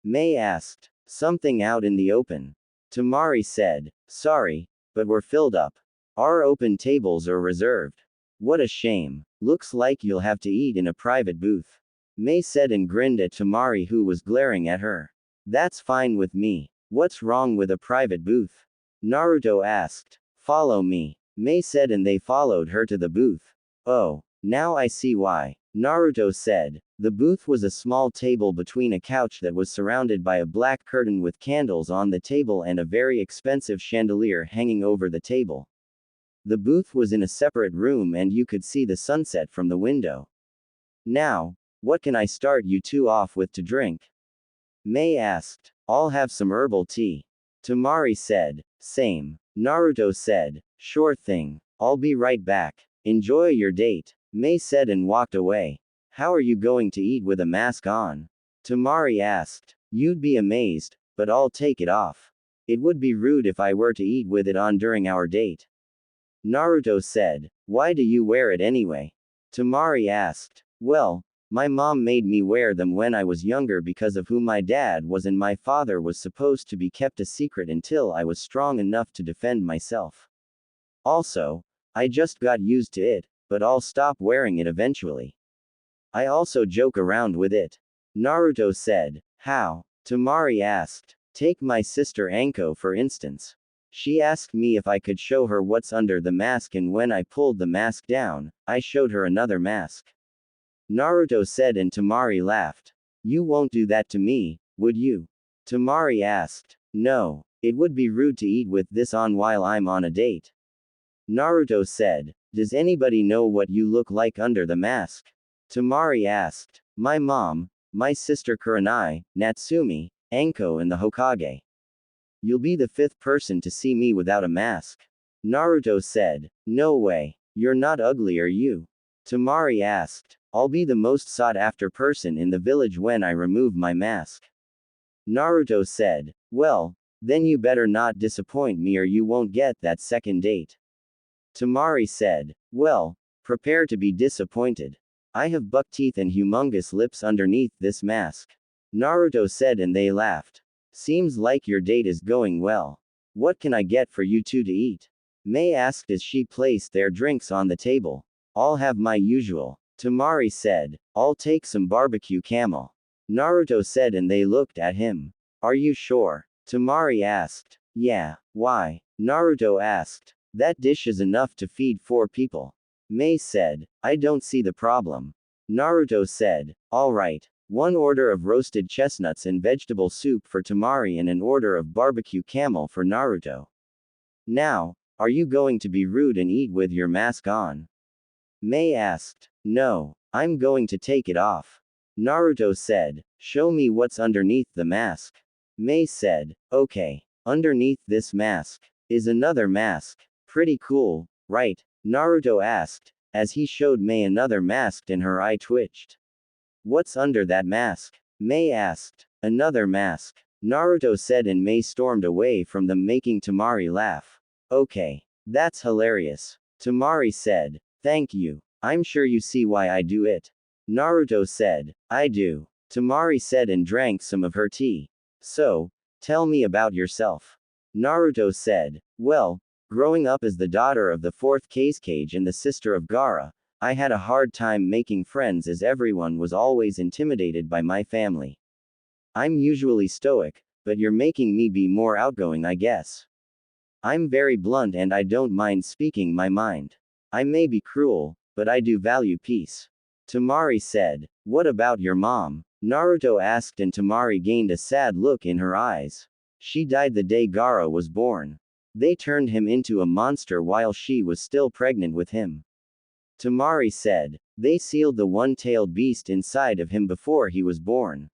Mei asked, something out in the open. Temari said, sorry, but we're filled up. Our open tables are reserved. What a shame. Looks like you'll have to eat in a private booth. Mei said and grinned at Temari who was glaring at her. That's fine with me. What's wrong with a private booth? Naruto asked. Follow me. Mei said and they followed her to the booth. Oh, now I see why. Naruto said. The booth was a small table between a couch that was surrounded by a black curtain with candles on the table and a very expensive chandelier hanging over the table. The booth was in a separate room and you could see the sunset from the window. Now, what can I start you two off with to drink? Mei asked. I'll have some herbal tea. Temari said. Same. Naruto said. Sure thing. I'll be right back. Enjoy your date. Mei said and walked away. How are you going to eat with a mask on? Temari asked. You'd be amazed, but I'll take it off. It would be rude if I were to eat with it on during our date. Naruto said. Why do you wear it anyway? Temari asked. Well, my mom made me wear them when I was younger because of who my dad was and my father was supposed to be kept a secret until I was strong enough to defend myself. Also, I just got used to it, but I'll stop wearing it eventually. I also joke around with it. Naruto said. How? Temari asked. Take my sister Anko for instance. She asked me if I could show her what's under the mask and when I pulled the mask down, I showed her another mask. Naruto said and Temari laughed. You won't do that to me, would you? Temari asked. No, it would be rude to eat with this on while I'm on a date. Naruto said. Does anybody know what you look like under the mask? Temari asked. My mom, my sister Kurenai, Natsumi, Anko and the Hokage. You'll be the fifth person to see me without a mask. Naruto said. No way. You're not ugly are you? Temari asked. I'll be the most sought after person in the village when I remove my mask. Naruto said. Well, then you better not disappoint me or you won't get that second date. Temari said. Well, prepare to be disappointed. I have buck teeth and humongous lips underneath this mask. Naruto said and they laughed. Seems like your date is going well. What can I get for you two to eat? Mei asked as she placed their drinks on the table. I'll have my usual. Temari said. I'll take some barbecue camel. Naruto said and they looked at him. Are you sure? Temari asked. Yeah, why? Naruto asked. That dish is enough to feed 4 people. Mei said, I don't see the problem. Naruto said, alright. 1 order of roasted chestnuts and vegetable soup for Temari and an order of barbecue camel for Naruto. Now, are you going to be rude and eat with your mask on? Mei asked. No, I'm going to take it off. Naruto said, show me what's underneath the mask. Mei said, okay. Underneath this mask is another mask. Pretty cool, right? Naruto asked, as he showed Mei another mask and her eye twitched. What's under that mask? Mei asked. Another mask. Naruto said and Mei stormed away from them, making Temari laugh. Okay. That's hilarious. Temari said, thank you. I'm sure you see why I do it. Naruto said, I do. Temari said and drank some of her tea. So, tell me about yourself. Naruto said, well, growing up as the daughter of the 4th Kazekage and the sister of Gaara, I had a hard time making friends as everyone was always intimidated by my family. I'm usually stoic, but you're making me be more outgoing, I guess. I'm very blunt and I don't mind speaking my mind. I may be cruel, but I do value peace. Temari said, what about your mom? Naruto asked and Temari gained a sad look in her eyes. She died the day Gaara was born. They turned him into a monster while she was still pregnant with him. Temari said, they sealed the one-tailed beast inside of him before he was born.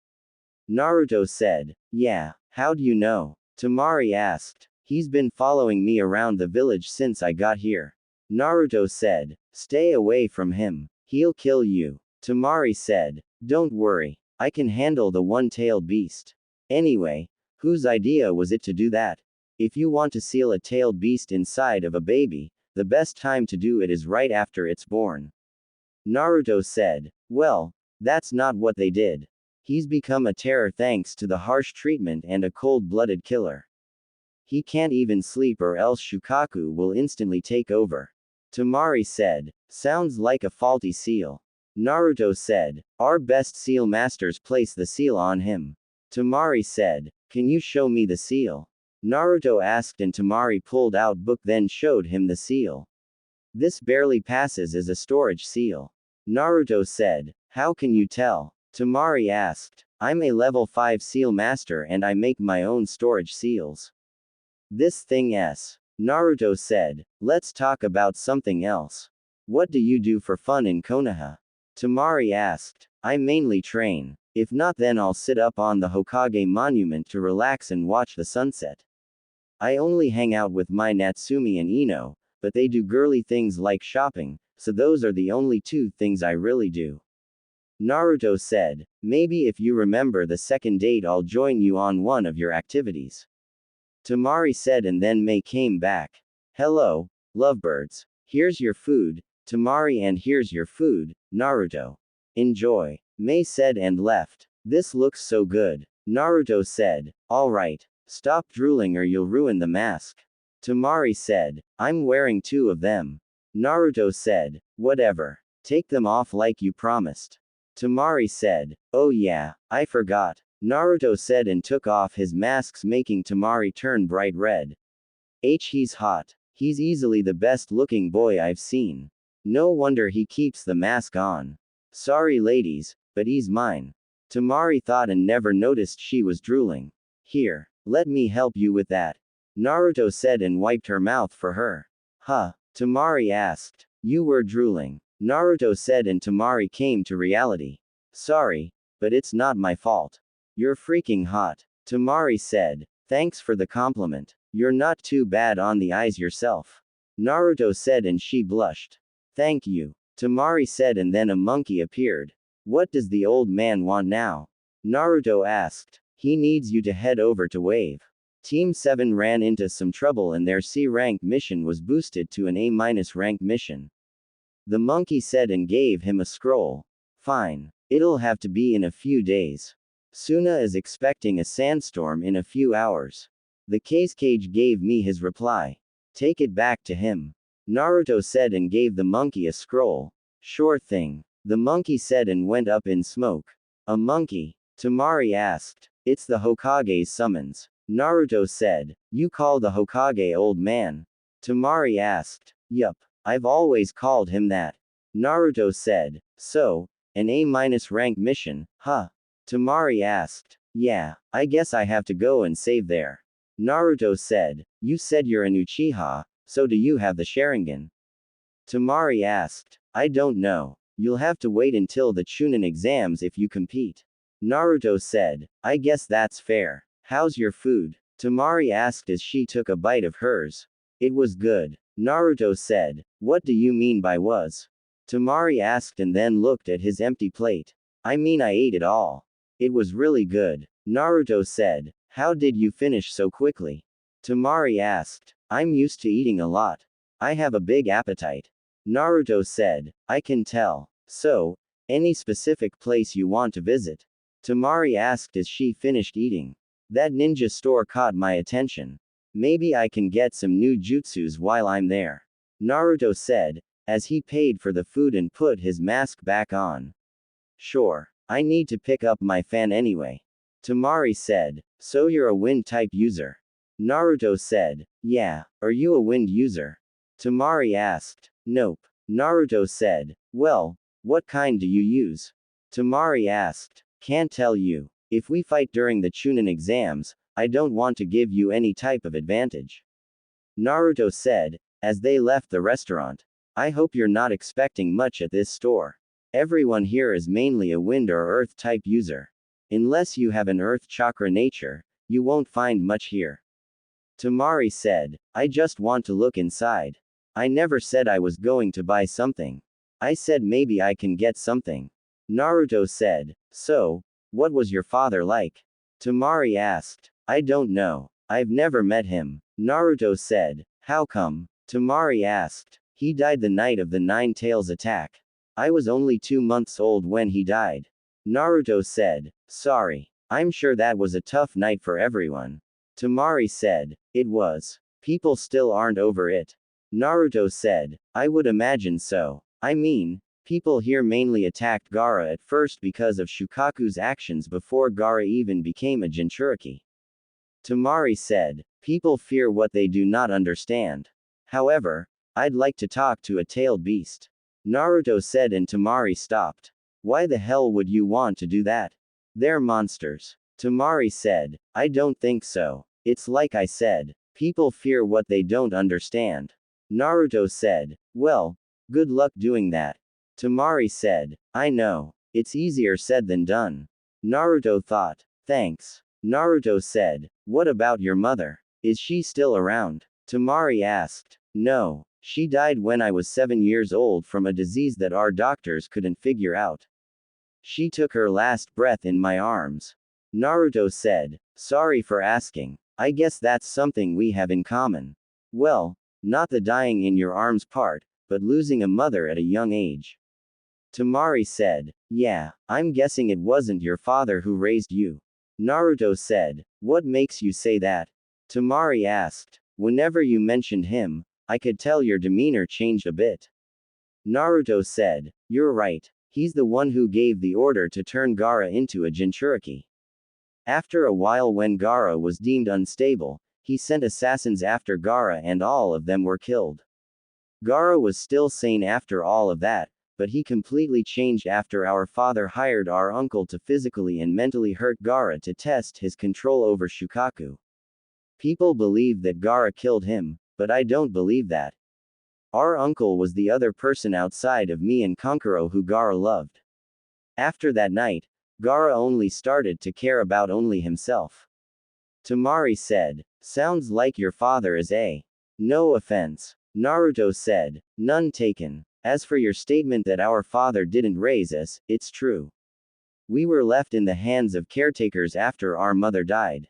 Naruto said, yeah, how do you know? Temari asked. He's been following me around the village since I got here. Naruto said, stay away from him. He'll kill you. Temari said, don't worry. I can handle the one-tailed beast. Anyway, whose idea was it to do that? If you want to seal a tailed beast inside of a baby, the best time to do it is right after it's born. Naruto said, well, that's not what they did. He's become a terror thanks to the harsh treatment and a cold-blooded killer. He can't even sleep or else Shukaku will instantly take over. Temari said, sounds like a faulty seal. Naruto said, our best seal masters place the seal on him. Temari said, can you show me the seal? Naruto asked and Temari pulled out book then showed him the seal. This barely passes as a storage seal. Naruto said, how can you tell? Temari asked, I'm a level 5 seal master and I make my own storage seals. This thing s. Naruto said, let's talk about something else. What do you do for fun in Konoha? Temari asked, I mainly train. If not then I'll sit up on the Hokage monument to relax and watch the sunset. I only hang out with my Natsumi and Ino, but they do girly things like shopping, so those are the only 2 things I really do. Naruto said, maybe if you remember the second date I'll join you on one of your activities. Temari said and then Mei came back. Hello, lovebirds. Here's your food, Temari and here's your food, Naruto. Enjoy. Mei said and left. This looks so good. Naruto said, alright. Stop drooling or you'll ruin the mask. Temari said, I'm wearing 2 of them. Naruto said, whatever. Take them off like you promised. Temari said, oh yeah, I forgot. Naruto said and took off his masks making Temari turn bright red. He's hot. He's easily the best looking boy I've seen. No wonder he keeps the mask on. Sorry ladies, but he's mine. Temari thought and never noticed she was drooling. Here, let me help you with that. Naruto said and wiped her mouth for her. Huh? Temari asked. You were drooling. Naruto said and Temari came to reality. Sorry, but it's not my fault. You're freaking hot. Temari said. Thanks for the compliment. You're not too bad on the eyes yourself. Naruto said and she blushed. Thank you. Temari said and then a monkey appeared. What does the old man want now? Naruto asked. He needs you to head over to Wave. Team 7 ran into some trouble and their C-rank mission was boosted to an A- rank mission. The monkey said and gave him a scroll. Fine. It'll have to be in a few days. Suna is expecting a sandstorm in a few hours. The Kazekage gave me his reply. Take it back to him. Naruto said and gave the monkey a scroll. Sure thing. The monkey said and went up in smoke. A monkey? Temari asked. It's the Hokage's summons. Naruto said. You call the Hokage old man. Temari asked. Yup. I've always called him that. Naruto said. So, an A- rank mission, huh? Temari asked. Yeah, I guess I have to go and save there. Naruto said. You said you're an Uchiha, so do you have the Sharingan? Temari asked. I don't know. You'll have to wait until the Chunin exams if you compete. Naruto said. I guess that's fair. How's your food? Temari asked as she took a bite of hers. It was good. Naruto said. What do you mean by was? Temari asked and then looked at his empty plate. I mean, I ate it all. It was really good. Naruto said. How did you finish so quickly? Temari asked. I'm used to eating a lot. I have a big appetite. Naruto said. I can tell. So, any specific place you want to visit? Temari asked as she finished eating. That ninja store caught my attention. Maybe I can get some new jutsus while I'm there. Naruto said, as he paid for the food and put his mask back on. Sure. I need to pick up my fan anyway. Temari said, so you're a wind type user? Naruto said, yeah, are you a wind user? Temari asked. Nope. Naruto said, well, what kind do you use? Temari asked. Can't tell you. If we fight during the Chunin exams, I don't want to give you any type of advantage. Naruto said, as they left the restaurant. I hope you're not expecting much at this store. Everyone here is mainly a wind or earth type user. Unless you have an earth chakra nature, you won't find much here. Temari said, I just want to look inside. I never said I was going to buy something. I said maybe I can get something. Naruto said, so, what was your father like? Temari asked. I don't know. I've never met him. Naruto said. How come? Temari asked. He died the night of the Nine Tails attack. I was only 2 months old when he died. Naruto said. Sorry. I'm sure that was a tough night for everyone. Temari said. It was. People still aren't over it. Naruto said. I would imagine so. I mean, people here mainly attacked Gaara at first because of Shukaku's actions before Gaara even became a Jinchuriki. Temari said, people fear what they do not understand. However, I'd like to talk to a tailed beast. Naruto said and Temari stopped. Why the hell would you want to do that? They're monsters. Temari said, I don't think so. It's like I said, people fear what they don't understand. Naruto said, well, good luck doing that. Temari said, I know. It's easier said than done. Naruto thought. Thanks. Naruto said, what about your mother? Is she still around? Temari asked. No. She died when I was 7 years old from a disease that our doctors couldn't figure out. She took her last breath in my arms. Naruto said, sorry for asking. I guess that's something we have in common. Well, not the dying in your arms part, but losing a mother at a young age. Temari said, yeah, I'm guessing it wasn't your father who raised you. Naruto said, what makes you say that? Temari asked, whenever you mentioned him, I could tell your demeanor changed a bit. Naruto said, you're right, he's the one who gave the order to turn Gaara into a Jinchuriki. After a while when Gaara was deemed unstable, he sent assassins after Gaara and all of them were killed. Gaara was still sane after all of that, but he completely changed after our father hired our uncle to physically and mentally hurt Gaara to test his control over Shukaku. People believe that Gaara killed him, but I don't believe that. Our uncle was the other person outside of me and Kankuro who Gaara loved. After that night, Gaara only started to care about only himself. Temari said, sounds like your father is a. No offense. Naruto said, none taken. As for your statement that our father didn't raise us, it's true. We were left in the hands of caretakers after our mother died.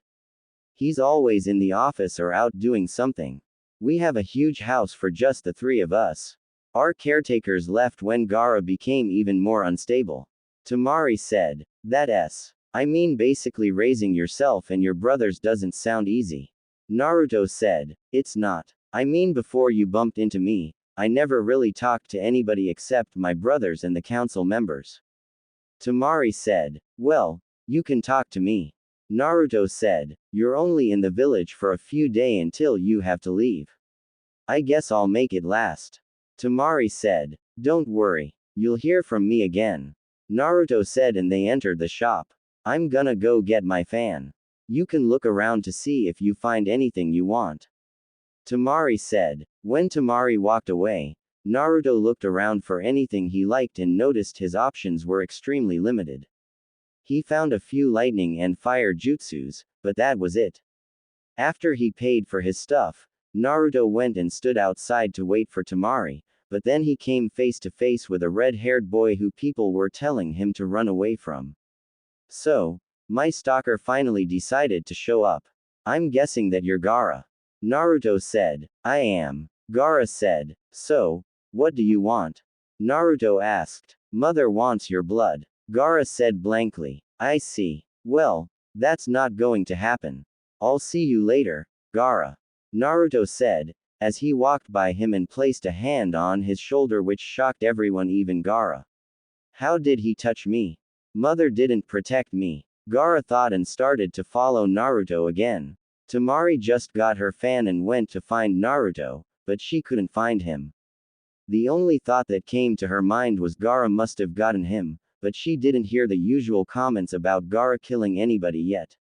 He's always in the office or out doing something. We have a huge house for just the 3 of us. Our caretakers left when Gaara became even more unstable. Temari said, I mean basically raising yourself and your brothers doesn't sound easy. Naruto said, it's not. I mean before you bumped into me, I never really talked to anybody except my brothers and the council members. Temari said, well, you can talk to me. Naruto said, you're only in the village for a few days until you have to leave. I guess I'll make it last. Temari said. Don't worry. You'll hear from me again. Naruto said, and they entered the shop. I'm gonna go get my fan. You can look around to see if you find anything you want. Temari said. When Temari walked away, Naruto looked around for anything he liked and noticed his options were extremely limited. He found a few lightning and fire jutsus, but that was it. After he paid for his stuff, Naruto went and stood outside to wait for Temari, but then he came face to face with a red-haired boy who people were telling him to run away from. So, my stalker finally decided to show up. I'm guessing that you're Gaara. Naruto said. I am. Gaara said. So, what do you want? Naruto asked. Mother wants your blood. Gaara said blankly. I see. Well, that's not going to happen. I'll see you later, Gaara. Naruto said, as he walked by him and placed a hand on his shoulder, which shocked everyone, even Gaara. How did he touch me? Mother didn't protect me. Gaara thought and started to follow Naruto again. Temari just got her fan and went to find Naruto, but she couldn't find him. The only thought that came to her mind was Gaara must have gotten him, but she didn't hear the usual comments about Gaara killing anybody yet.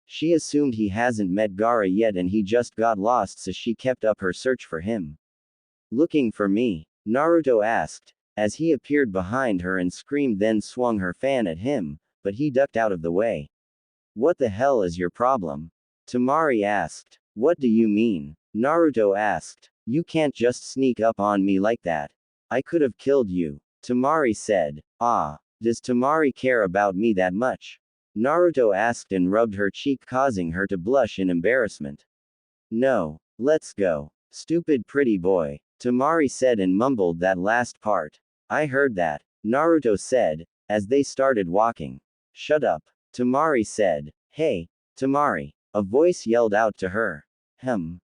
She assumed he hasn't met Gaara yet and he just got lost, so she kept up her search for him. Looking for me? Naruto asked, as he appeared behind her and screamed, then swung her fan at him, but he ducked out of the way. What the hell is your problem? Temari asked. What do you mean? Naruto asked. You can't just sneak up on me like that. I could have killed you. Temari said. Ah, does Temari care about me that much? Naruto asked and rubbed her cheek, causing her to blush in embarrassment. No. Let's go. Stupid pretty boy. Temari said and mumbled that last part. I heard that. Naruto said, as they started walking. Shut up. Temari said. Hey, Temari. A voice yelled out to her.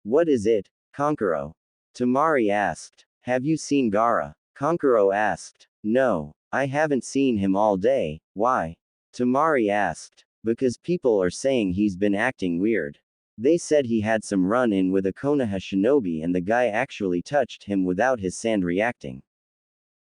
What is it, Kankuro? Temari asked. Have you seen Gaara? Kankuro asked. No, I haven't seen him all day. Why? Temari asked. Because people are saying he's been acting weird. They said he had some run-in with a Konoha shinobi and the guy actually touched him without his sand reacting.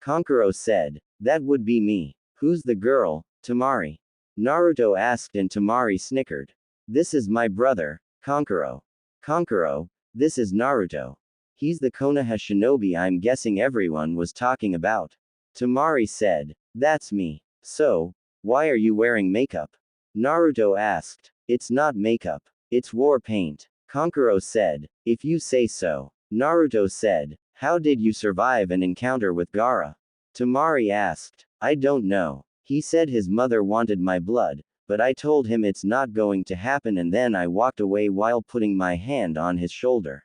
Kankuro said. That would be me. Who's the girl, Temari? Naruto asked and Temari snickered. This is my brother, Kankuro. Kankuro, this is Naruto. He's the Konoha shinobi I'm guessing everyone was talking about. Temari said. That's me. So, why are you wearing makeup? Naruto asked. It's not makeup. It's war paint. Kankuro said. If you say so. Naruto said. How did you survive an encounter with Gaara? Temari asked. I don't know. He said his mother wanted my blood, but I told him it's not going to happen and then I walked away while putting my hand on his shoulder.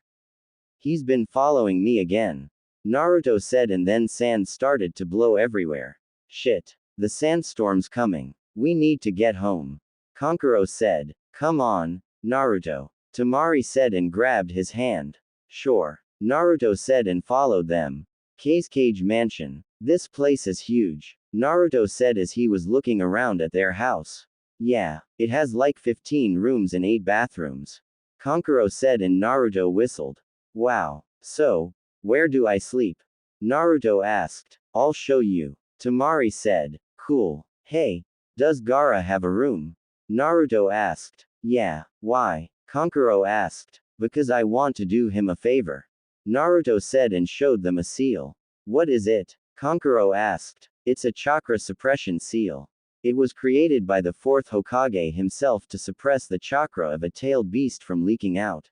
He's been following me again. Naruto said, and then sand started to blow everywhere. Shit. The sandstorm's coming. We need to get home. Kankuro said. Come on, Naruto. Temari said and grabbed his hand. Sure. Naruto said and followed them. Cage Mansion. This place is huge. Naruto said as he was looking around at their house. Yeah, it has like 15 rooms and 8 bathrooms. Kankuro said and Naruto whistled. Wow. So, where do I sleep? Naruto asked. I'll show you. Temari said. Cool. Hey, does Gaara have a room? Naruto asked. Yeah, why? Kankuro asked. Because I want to do him a favor. Naruto said and showed them a seal. What is it? Kankuro asked. It's a chakra suppression seal. It was created by the 4th Hokage himself to suppress the chakra of a tailed beast from leaking out.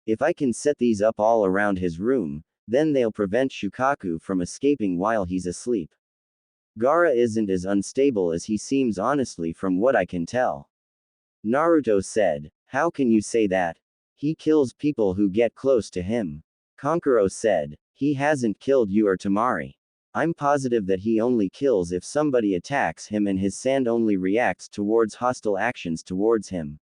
If I can set these up all around his room, then they'll prevent Shukaku from escaping while he's asleep. Gaara isn't as unstable as he seems, honestly, from what I can tell. Naruto said. How can you say that? He kills people who get close to him. Kankuro said. He hasn't killed you or Temari. I'm positive that he only kills if somebody attacks him and his sand only reacts towards hostile actions towards him.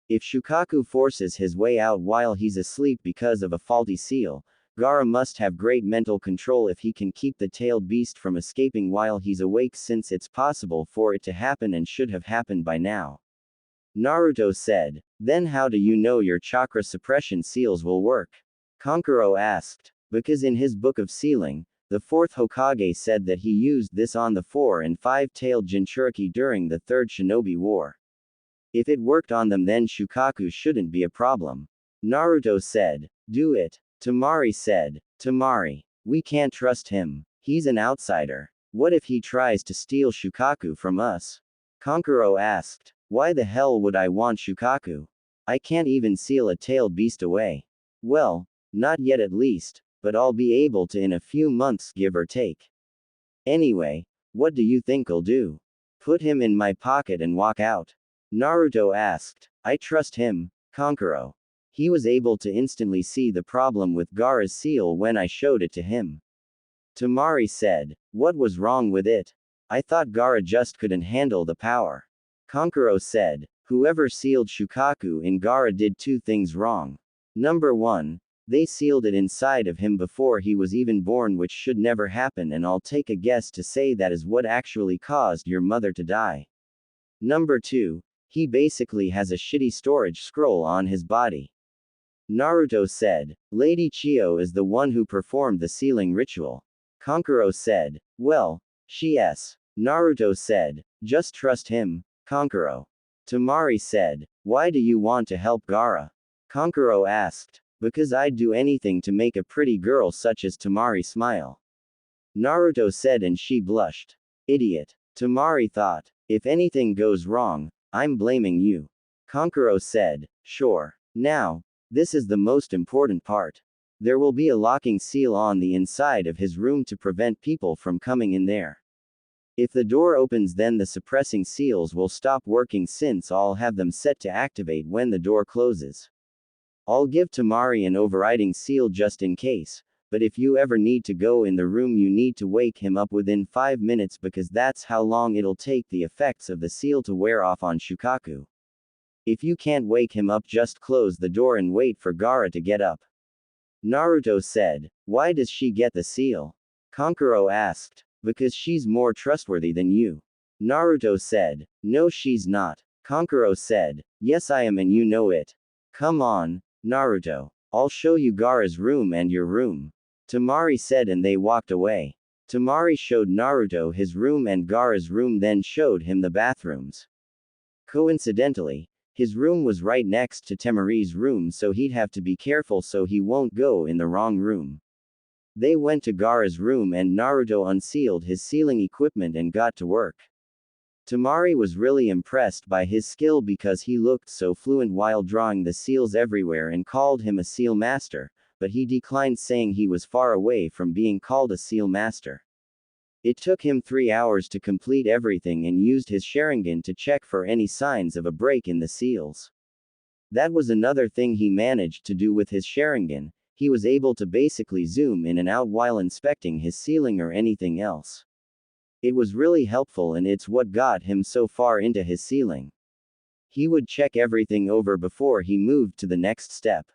If Shukaku forces his way out while he's asleep because of a faulty seal, Gaara must have great mental control if he can keep the tailed beast from escaping while he's awake, since it's possible for it to happen and should have happened by now. Naruto said. Then how do you know your chakra suppression seals will work? Kankuro asked. Because in his book of sealing, the fourth Hokage said that he used this on the 4 and 5-tailed Jinchuriki during the Third Shinobi War. If it worked on them, then Shukaku shouldn't be a problem. Naruto said. Do it. Temari said. Temari. We can't trust him. He's an outsider. What if he tries to steal Shukaku from us? Kankuro asked. Why the hell would I want Shukaku? I can't even seal a tailed beast away. Well, not yet at least, but I'll be able to in a few months, give or take. Anyway, what do you think I'll do? Put him in my pocket and walk out? Naruto asked. I trust him, Kankuro. He was able to instantly see the problem with Gaara's seal when I showed it to him. Temari said. What was wrong with it? I thought Gaara just couldn't handle the power. Kankuro said. Whoever sealed Shukaku in Gaara did two things wrong. Number 1. They sealed it inside of him before he was even born, which should never happen, and I'll take a guess to say that is what actually caused your mother to die. Number 2. He basically has a shitty storage scroll on his body. Naruto said. Lady Chiyo is the one who performed the sealing ritual. Kankuro said. Well, yes. Naruto said. Just trust him, Kankuro. Temari said. Why do you want to help Gaara? Kankuro asked. Because I'd do anything to make a pretty girl such as Temari smile. Naruto said, and she blushed. Idiot. Temari thought. If anything goes wrong, I'm blaming you. Kankuro said. Sure. Now, this is the most important part. There will be a locking seal on the inside of his room to prevent people from coming in there. If the door opens, then the suppressing seals will stop working, since I'll have them set to activate when the door closes. I'll give Temari an overriding seal just in case, but if you ever need to go in the room, you need to wake him up within 5 minutes, because that's how long it'll take the effects of the seal to wear off on Shukaku. If you can't wake him up, just close the door and wait for Gaara to get up. Naruto said. Why does she get the seal? Kankuro asked. Because she's more trustworthy than you. Naruto said. No, she's not. Kankuro said. Yes, I am, and you know it. Come on, Naruto. I'll show you Gaara's room and your room. Temari said, and they walked away. Temari showed Naruto his room and Gaara's room, then showed him the bathrooms. Coincidentally, his room was right next to Temari's room, so he'd have to be careful so he won't go in the wrong room. They went to Gaara's room and Naruto unsealed his sealing equipment and got to work. Temari was really impressed by his skill because he looked so fluent while drawing the seals everywhere, and called him a seal master, but he declined, saying he was far away from being called a seal master. It took him 3 hours to complete everything, and used his Sharingan to check for any signs of a break in the seals. That was another thing he managed to do with his Sharingan. He was able to basically zoom in and out while inspecting his sealing or anything else. It was really helpful, and it's what got him so far into his sealing. He would check everything over before he moved to the next step.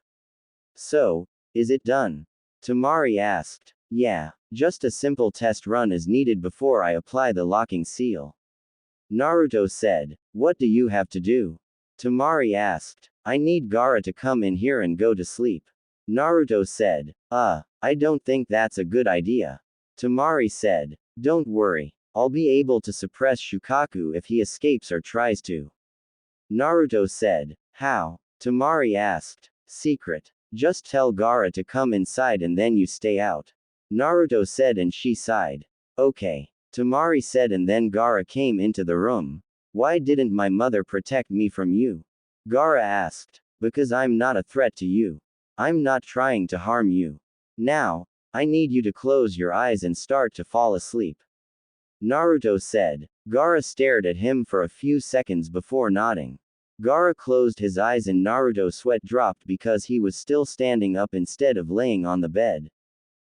So, is it done? Temari asked. Yeah, just a simple test run is needed before I apply the locking seal. Naruto said. What do you have to do? Temari asked. I need Gaara to come in here and go to sleep. Naruto said. I don't think that's a good idea. Temari said. Don't worry. I'll be able to suppress Shukaku if he escapes or tries to. Naruto said. How? Temari asked. Secret. Just tell Gaara to come inside and then you stay out. Naruto said, and she sighed. Okay. Temari said, and then Gaara came into the room. Why didn't my mother protect me from you? Gaara asked. Because I'm not a threat to you. I'm not trying to harm you. Now, I need you to close your eyes and start to fall asleep. Naruto said. Gaara stared at him for a few seconds before nodding. Gaara closed his eyes and Naruto's sweat dropped because he was still standing up instead of laying on the bed.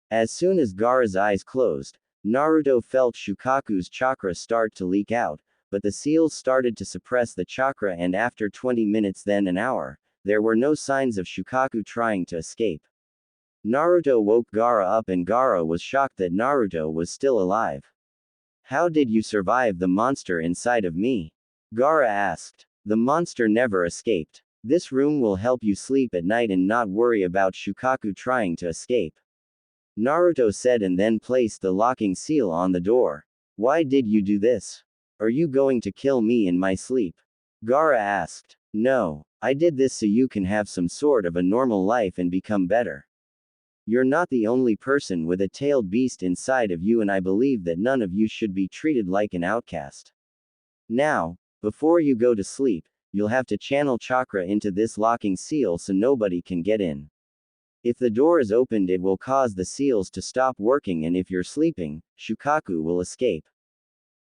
As soon as Gaara's eyes closed, Naruto felt Shukaku's chakra start to leak out, but the seals started to suppress the chakra, and after 20 minutes, then an hour, there were no signs of Shukaku trying to escape. Naruto woke Gaara up, and Gaara was shocked that Naruto was still alive. How did you survive the monster inside of me? Gaara asked. The monster never escaped. This room will help you sleep at night and not worry about Shukaku trying to escape. Naruto said and then placed the locking seal on the door. Why did you do this? Are you going to kill me in my sleep? Gaara asked. No, I did this so you can have some sort of a normal life and become better. You're not the only person with a tailed beast inside of you, and I believe that none of you should be treated like an outcast. Now, before you go to sleep, you'll have to channel chakra into this locking seal so nobody can get in. If the door is opened, it will cause the seals to stop working, and if you're sleeping, Shukaku will escape.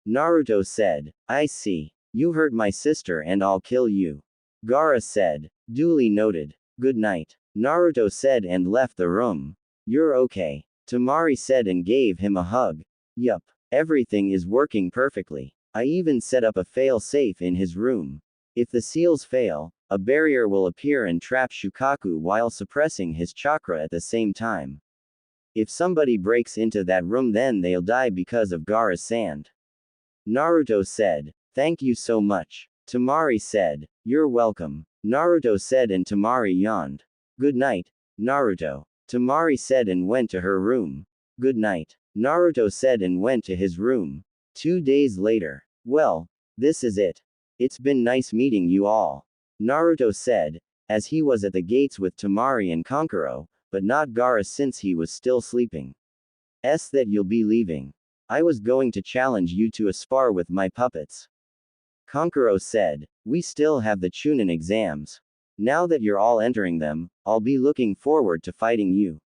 Naruto said, I see. You hurt my sister and I'll kill you. Gaara said, duly noted. Good night. Naruto said and left the room. You're okay. Temari said and gave him a hug. Yup. Everything is working perfectly. I even set up a fail-safe in his room. If the seals fail, a barrier will appear and trap Shukaku while suppressing his chakra at the same time. If somebody breaks into that room, then they'll die because of Gaara's sand. Naruto said, thank you so much. Temari said, you're welcome. Naruto said and Temari yawned. Good night, Naruto. Temari said and went to her room. Good night. Naruto said and went to his room. 2 days later. Well, this is it. It's been nice meeting you all. Naruto said, as he was at the gates with Temari and Kankuro, but not Gaara since he was still sleeping. That you'll be leaving. I was going to challenge you to a spar with my puppets. Kankuro said, we still have the Chunin exams. Now that you're all entering them, I'll be looking forward to fighting you.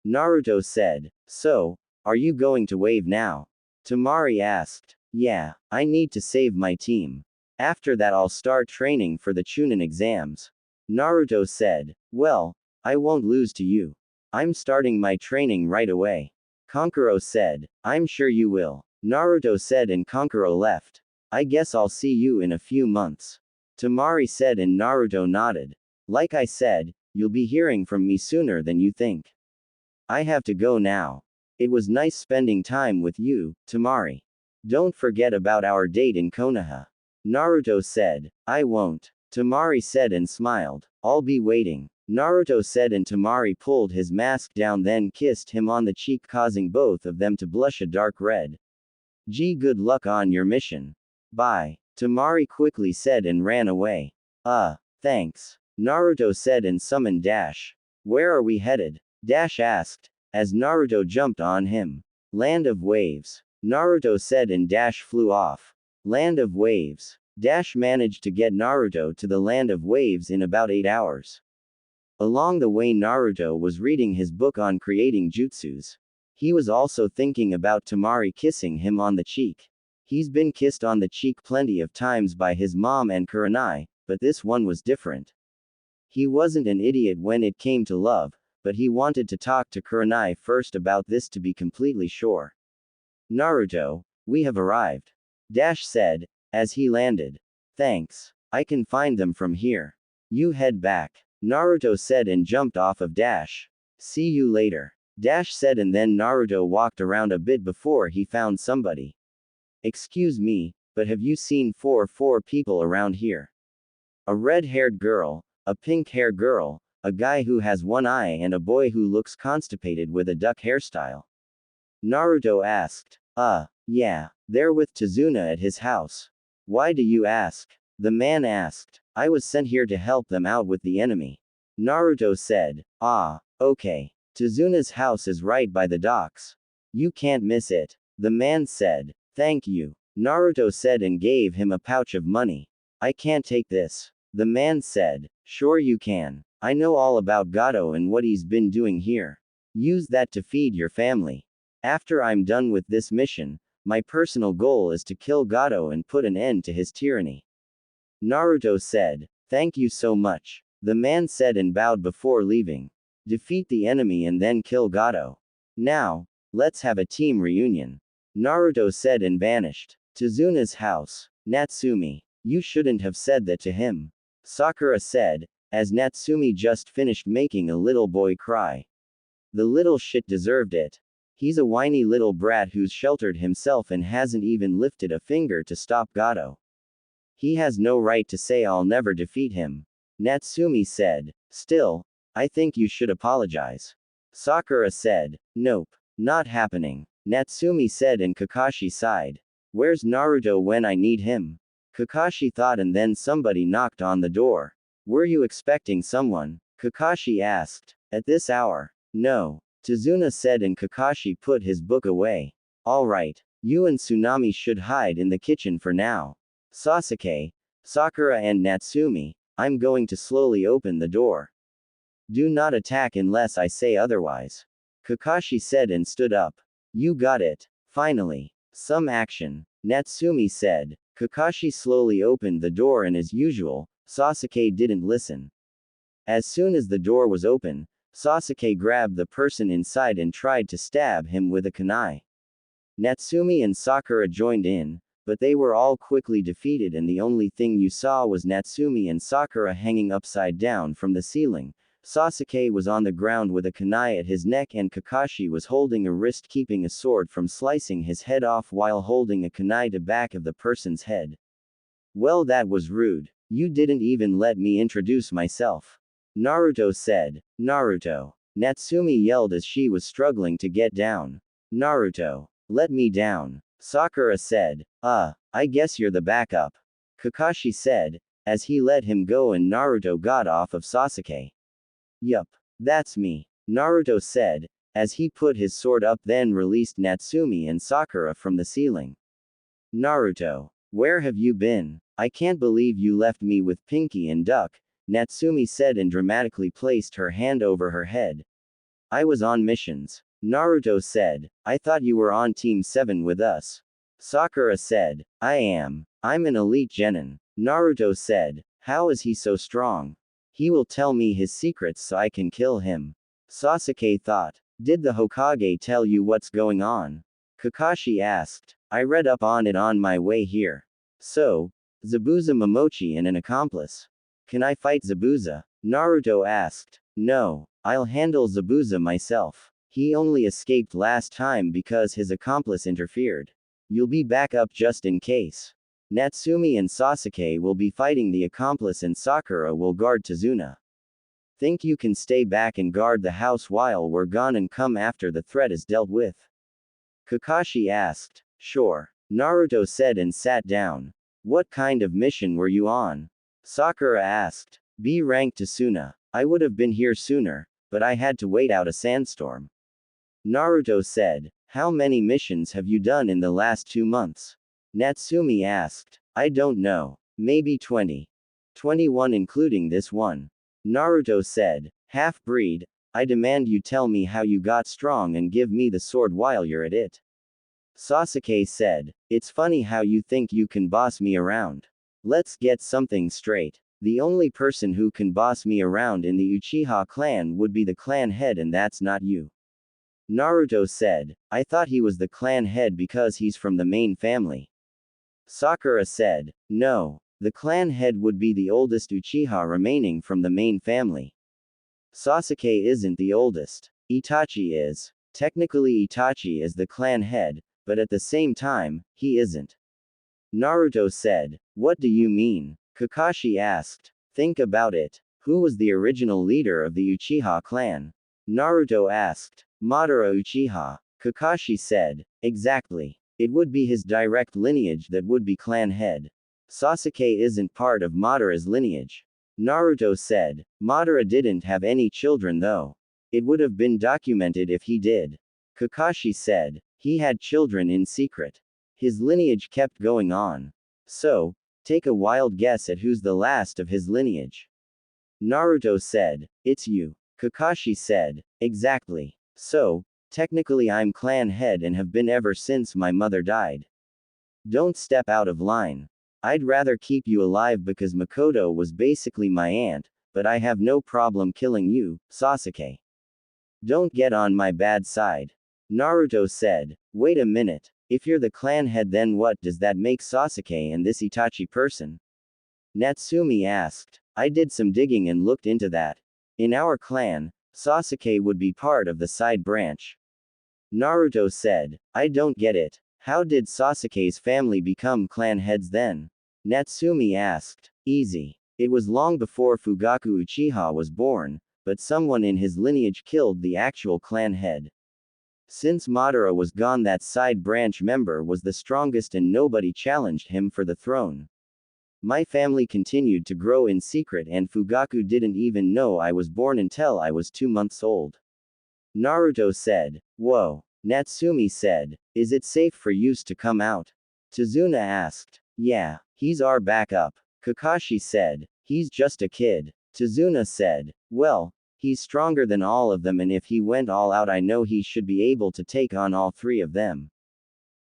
Naruto said, so, are you going to wave now? Temari asked. Yeah, I need to save my team. After that I'll start training for the Chunin exams. Naruto said, well, I won't lose to you. I'm starting my training right away. Kankuro said, I'm sure you will. Naruto said and Kankuro left. I guess I'll see you in a few months. Temari said and Naruto nodded. Like I said, you'll be hearing from me sooner than you think. I have to go now. It was nice spending time with you, Temari. Don't forget about our date in Konoha. Naruto said, I won't. Temari said and smiled. I'll be waiting. Naruto said and Temari pulled his mask down, then kissed him on the cheek, causing both of them to blush a dark red. Gee, good luck on your mission. Bye. Temari quickly said and ran away. Thanks. Naruto said and summoned Dash. Where are we headed? Dash asked, as Naruto jumped on him. Land of Waves. Naruto said and Dash flew off. Land of Waves. Dash managed to get Naruto to the Land of Waves in about 8 hours. Along the way, Naruto was reading his book on creating jutsus. He was also thinking about Temari kissing him on the cheek. He's been kissed on the cheek plenty of times by his mom and Kurenai, but this one was different. He wasn't an idiot when it came to love, but he wanted to talk to Kurenai first about this to be completely sure. Naruto, we have arrived. Dash said, as he landed. Thanks. I can find them from here. You head back. Naruto said and jumped off of Dash. See you later. Dash said and then Naruto walked around a bit before he found somebody. Excuse me, but have you seen four people around here? A red-haired girl, a pink-haired girl, a guy who has one eye, and a boy who looks constipated with a duck hairstyle. Naruto asked. Yeah, they're with Tazuna at his house. Why do you ask? The man asked. I was sent here to help them out with the enemy. Naruto said. Okay. Tazuna's house is right by the docks. You can't miss it. The man said. Thank you. Naruto said and gave him a pouch of money. I can't take this. The man said. Sure you can. I know all about Gato and what he's been doing here. Use that to feed your family. After I'm done with this mission, my personal goal is to kill Gato and put an end to his tyranny. Naruto said. Thank you so much. The man said and bowed before leaving. Defeat the enemy and then kill Gato. Now, let's have a team reunion. Naruto said and vanished. Tazuna's house. Natsumi. You shouldn't have said that to him. Sakura said, as Natsumi just finished making a little boy cry. The little shit deserved it. He's a whiny little brat who's sheltered himself and hasn't even lifted a finger to stop Gato. He has no right to say I'll never defeat him. Natsumi said. Still, I think you should apologize. Sakura said. Nope. Not happening. Natsumi said and Kakashi sighed. Where's Naruto when I need him? Kakashi thought and then somebody knocked on the door. Were you expecting someone? Kakashi asked. At this hour? No. Tazuna said and Kakashi put his book away. Alright. You and Tsunami should hide in the kitchen for now. Sasuke, Sakura and Natsumi, I'm going to slowly open the door. Do not attack unless I say otherwise. Kakashi said and stood up. You got it. Finally. Some action. Natsumi said. Kakashi slowly opened the door and as usual, Sasuke didn't listen. As soon as the door was open, Sasuke grabbed the person inside and tried to stab him with a kunai. Natsumi and Sakura joined in, but they were all quickly defeated and the only thing you saw was Natsumi and Sakura hanging upside down from the ceiling. Sasuke was on the ground with a kunai at his neck and Kakashi was holding a wrist keeping a sword from slicing his head off while holding a kunai to back of the person's head. Well, that was rude. You didn't even let me introduce myself. Naruto said. Naruto. Natsumi yelled as she was struggling to get down. Naruto. Let me down. Sakura said. I guess you're the backup. Kakashi said, as he let him go and Naruto got off of Sasuke. Yup. That's me. Naruto said, as he put his sword up then released Natsumi and Sakura from the ceiling. Naruto. Where have you been? I can't believe you left me with Pinky and Duck, Natsumi said and dramatically placed her hand over her head. I was on missions. Naruto said, I thought you were on Team 7 with us. Sakura said, I am. I'm an elite genin. Naruto said, how is he so strong? He will tell me his secrets so I can kill him. Sasuke thought, did the Hokage tell you what's going on? Kakashi asked, I read up on it on my way here. So, Zabuza Momochi and an accomplice. Can I fight Zabuza? Naruto asked. No, I'll handle Zabuza myself. He only escaped last time because his accomplice interfered. You'll be back up just in case. Natsumi and Sasuke will be fighting the accomplice and Sakura will guard Tazuna. Think you can stay back and guard the house while we're gone and come after the threat is dealt with? Kakashi asked. Sure. Naruto said and sat down. What kind of mission were you on? Sakura asked. B rank Tasuna. I would have been here sooner, but I had to wait out a sandstorm. Naruto said, how many missions have you done in the last 2 months? Natsumi asked. I don't know. Maybe 20. 21 including this one. Naruto said, half-breed, I demand you tell me how you got strong and give me the sword while you're at it. Sasuke said, it's funny how you think you can boss me around. Let's get something straight. The only person who can boss me around in the Uchiha clan would be the clan head and that's not you. Naruto said, I thought he was the clan head because he's from the main family. Sakura said, no, the clan head would be the oldest Uchiha remaining from the main family. Sasuke isn't the oldest. Itachi is. Technically Itachi is the clan head, but at the same time, he isn't. Naruto said, what do you mean? Kakashi asked. Think about it. Who was the original leader of the Uchiha clan? Naruto asked. Madara Uchiha. Kakashi said, exactly. It would be his direct lineage that would be clan head. Sasuke isn't part of Madara's lineage. Naruto said, Madara didn't have any children though. It would have been documented if he did. Kakashi said, he had children in secret. His lineage kept going on. So, take a wild guess at who's the last of his lineage. Naruto said, it's you. Kakashi said, exactly. So, technically I'm clan head and have been ever since my mother died. Don't step out of line. I'd rather keep you alive because Makoto was basically my aunt, but I have no problem killing you, Sasuke. Don't get on my bad side. Naruto said, wait a minute, if you're the clan head then what does that make Sasuke and this Itachi person? Natsumi asked. I did some digging and looked into that. In our clan, Sasuke would be part of the side branch. Naruto said, I don't get it. How did Sasuke's family become clan heads then? Natsumi asked. Easy. It was long before Fugaku Uchiha was born, but someone in his lineage killed the actual clan head. Since Madara was gone, that side branch member was the strongest and nobody challenged him for the throne. My family continued to grow in secret and Fugaku didn't even know I was born until I was 2 months old. Naruto said. Whoa. Natsumi said. Is it safe for Yus to come out? Tazuna asked. Yeah, he's our backup. Kakashi said. He's just a kid. Tazuna said. Well, he's stronger than all of them and if he went all out I know he should be able to take on all 3 of them.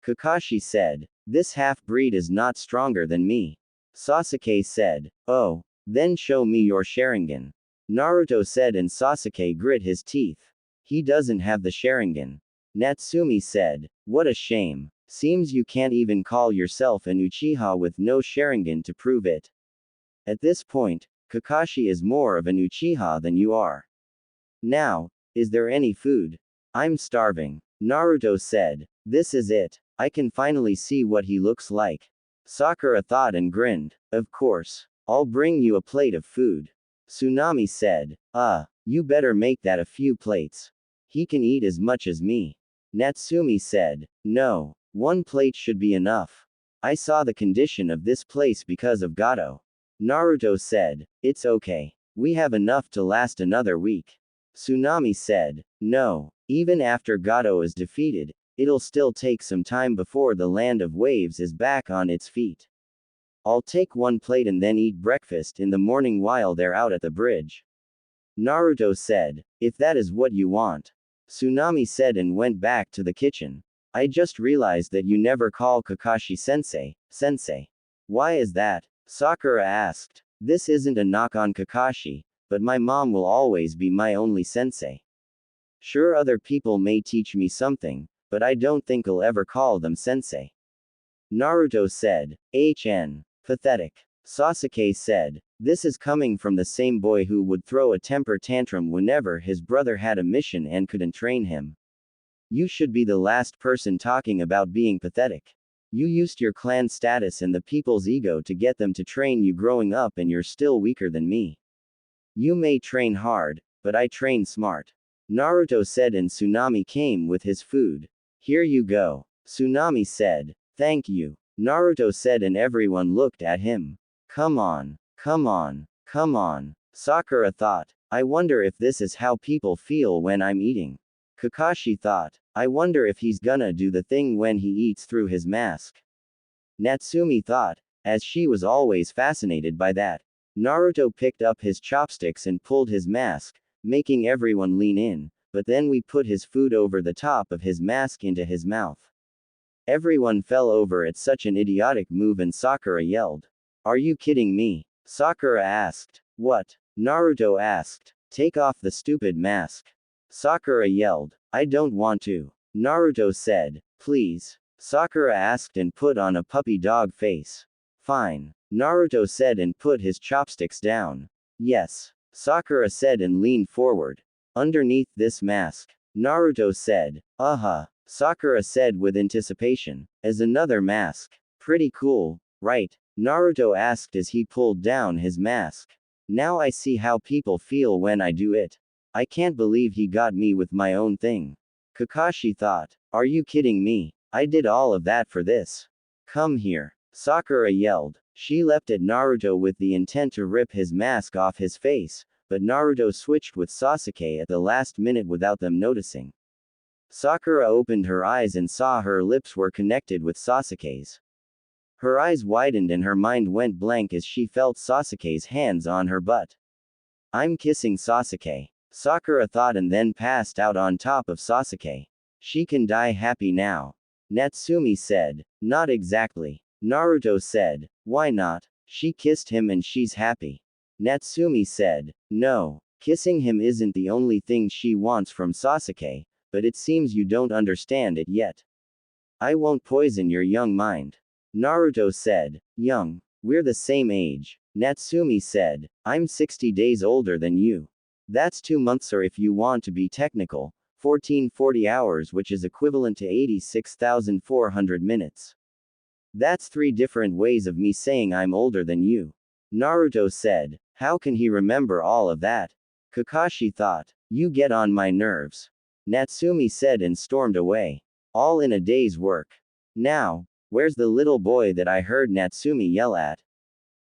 Kakashi said. This half-breed is not stronger than me. Sasuke said. Oh, then show me your Sharingan. Naruto said and Sasuke grit his teeth. He doesn't have the Sharingan. Natsumi said. What a shame. Seems you can't even call yourself an Uchiha with no Sharingan to prove it. At this point, Kakashi is more of an Uchiha than you are. Now, is there any food? I'm starving. Naruto said. This is it. I can finally see what he looks like. Sakura thought and grinned. Of course. I'll bring you a plate of food. Tsunami said. You better make that a few plates. He can eat as much as me. Natsumi said. No. 1 plate should be enough. I saw the condition of this place because of Gato. Naruto said. It's okay. We have enough to last another week. Tsunami said. No. Even after Gato is defeated, it'll still take some time before the land of waves is back on its feet. I'll take 1 plate and then eat breakfast in the morning while they're out at the bridge. Naruto said. If that is what you want. Tsunami said and went back to the kitchen. I just realized that you never call Kakashi sensei, sensei. Why is that? Sakura asked. This isn't a knock on Kakashi, but my mom will always be my only sensei. Sure, other people may teach me something, but I don't think I'll ever call them sensei. Naruto said. Pathetic. Sasuke said. This is coming from the same boy who would throw a temper tantrum whenever his brother had a mission and couldn't train him. You should be the last person talking about being pathetic. You used your clan status and the people's ego to get them to train you growing up and you're still weaker than me. You may train hard, but I train smart. Naruto said and Tsunami came with his food. Here you go. Tsunami said. Thank you. Naruto said and everyone looked at him. Come on. Come on. Come on. Sakura thought. I wonder if this is how people feel when I'm eating. Kakashi thought. I wonder if he's gonna do the thing when he eats through his mask. Natsumi thought, as she was always fascinated by that. Naruto picked up his chopsticks and pulled his mask, making everyone lean in, but then we put his food over the top of his mask into his mouth. Everyone fell over at such an idiotic move and Sakura yelled. Are you kidding me? Sakura asked. What? Naruto asked. Take off the stupid mask. Sakura yelled. I don't want to. Naruto said. Please. Sakura asked and put on a puppy dog face. Fine. Naruto said and put his chopsticks down. Yes. Sakura said and leaned forward. Underneath this mask. Naruto said. Sakura said with anticipation. As another mask. Pretty cool, right? Naruto asked as he pulled down his mask. Now I see how people feel when I do it. I can't believe he got me with my own thing. Kakashi thought. Are you kidding me? I did all of that for this. Come here. Sakura yelled. She leapt at Naruto with the intent to rip his mask off his face, but Naruto switched with Sasuke at the last minute without them noticing. Sakura opened her eyes and saw her lips were connected with Sasuke's. Her eyes widened and her mind went blank as she felt Sasuke's hands on her butt. I'm kissing Sasuke. Sakura thought and then passed out on top of Sasuke. She can die happy now. Natsumi said. Not exactly. Naruto said. Why not? She kissed him and she's happy. Natsumi said. No, kissing him isn't the only thing she wants from Sasuke, but it seems you don't understand it yet. I won't poison your young mind. Naruto said. Young? We're the same age. Natsumi said. I'm 60 days older than you. That's 2 months, or if you want to be technical, 1440 hours, which is equivalent to 86,400 minutes. That's 3 different ways of me saying I'm older than you. Naruto said. How can he remember all of that? Kakashi thought. You get on my nerves. Natsumi said and stormed away. All in a day's work. Now, where's the little boy that I heard Natsumi yell at?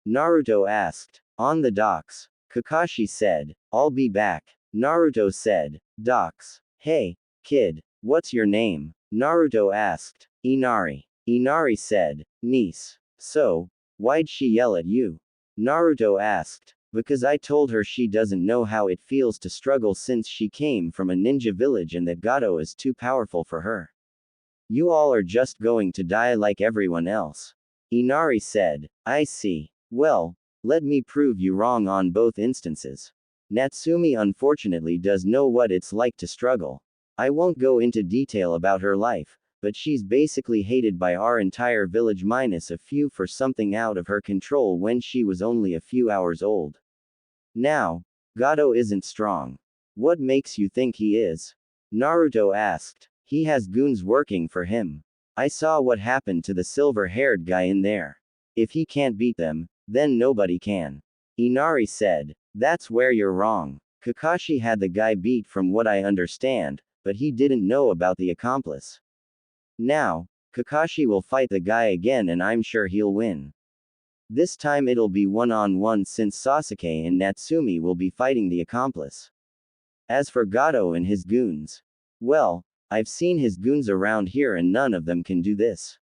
Naruto asked. On the docks. Kakashi said. I'll be back. Naruto said. Docks. Hey, kid, what's your name? Naruto asked. Inari. Inari said. Niece. So, why'd she yell at you? Naruto asked. Because I told her she doesn't know how it feels to struggle since she came from a ninja village and that Gato is too powerful for her. You all are just going to die like everyone else. Inari said. I see. Well, let me prove you wrong on both instances. Natsumi unfortunately does know what it's like to struggle. I won't go into detail about her life, but she's basically hated by our entire village minus a few for something out of her control when she was only a few hours old. Now, Gato isn't strong. What makes you think he is? Naruto asked. He has goons working for him. I saw what happened to the silver-haired guy in there. If he can't beat them, then nobody can. Inari said. That's where you're wrong. Kakashi had the guy beat from what I understand, but he didn't know about the accomplice. Now, Kakashi will fight the guy again and I'm sure he'll win. This time it'll be one-on-one since Sasuke and Natsumi will be fighting the accomplice. As for Gato and his goons, well, I've seen his goons around here and none of them can do this.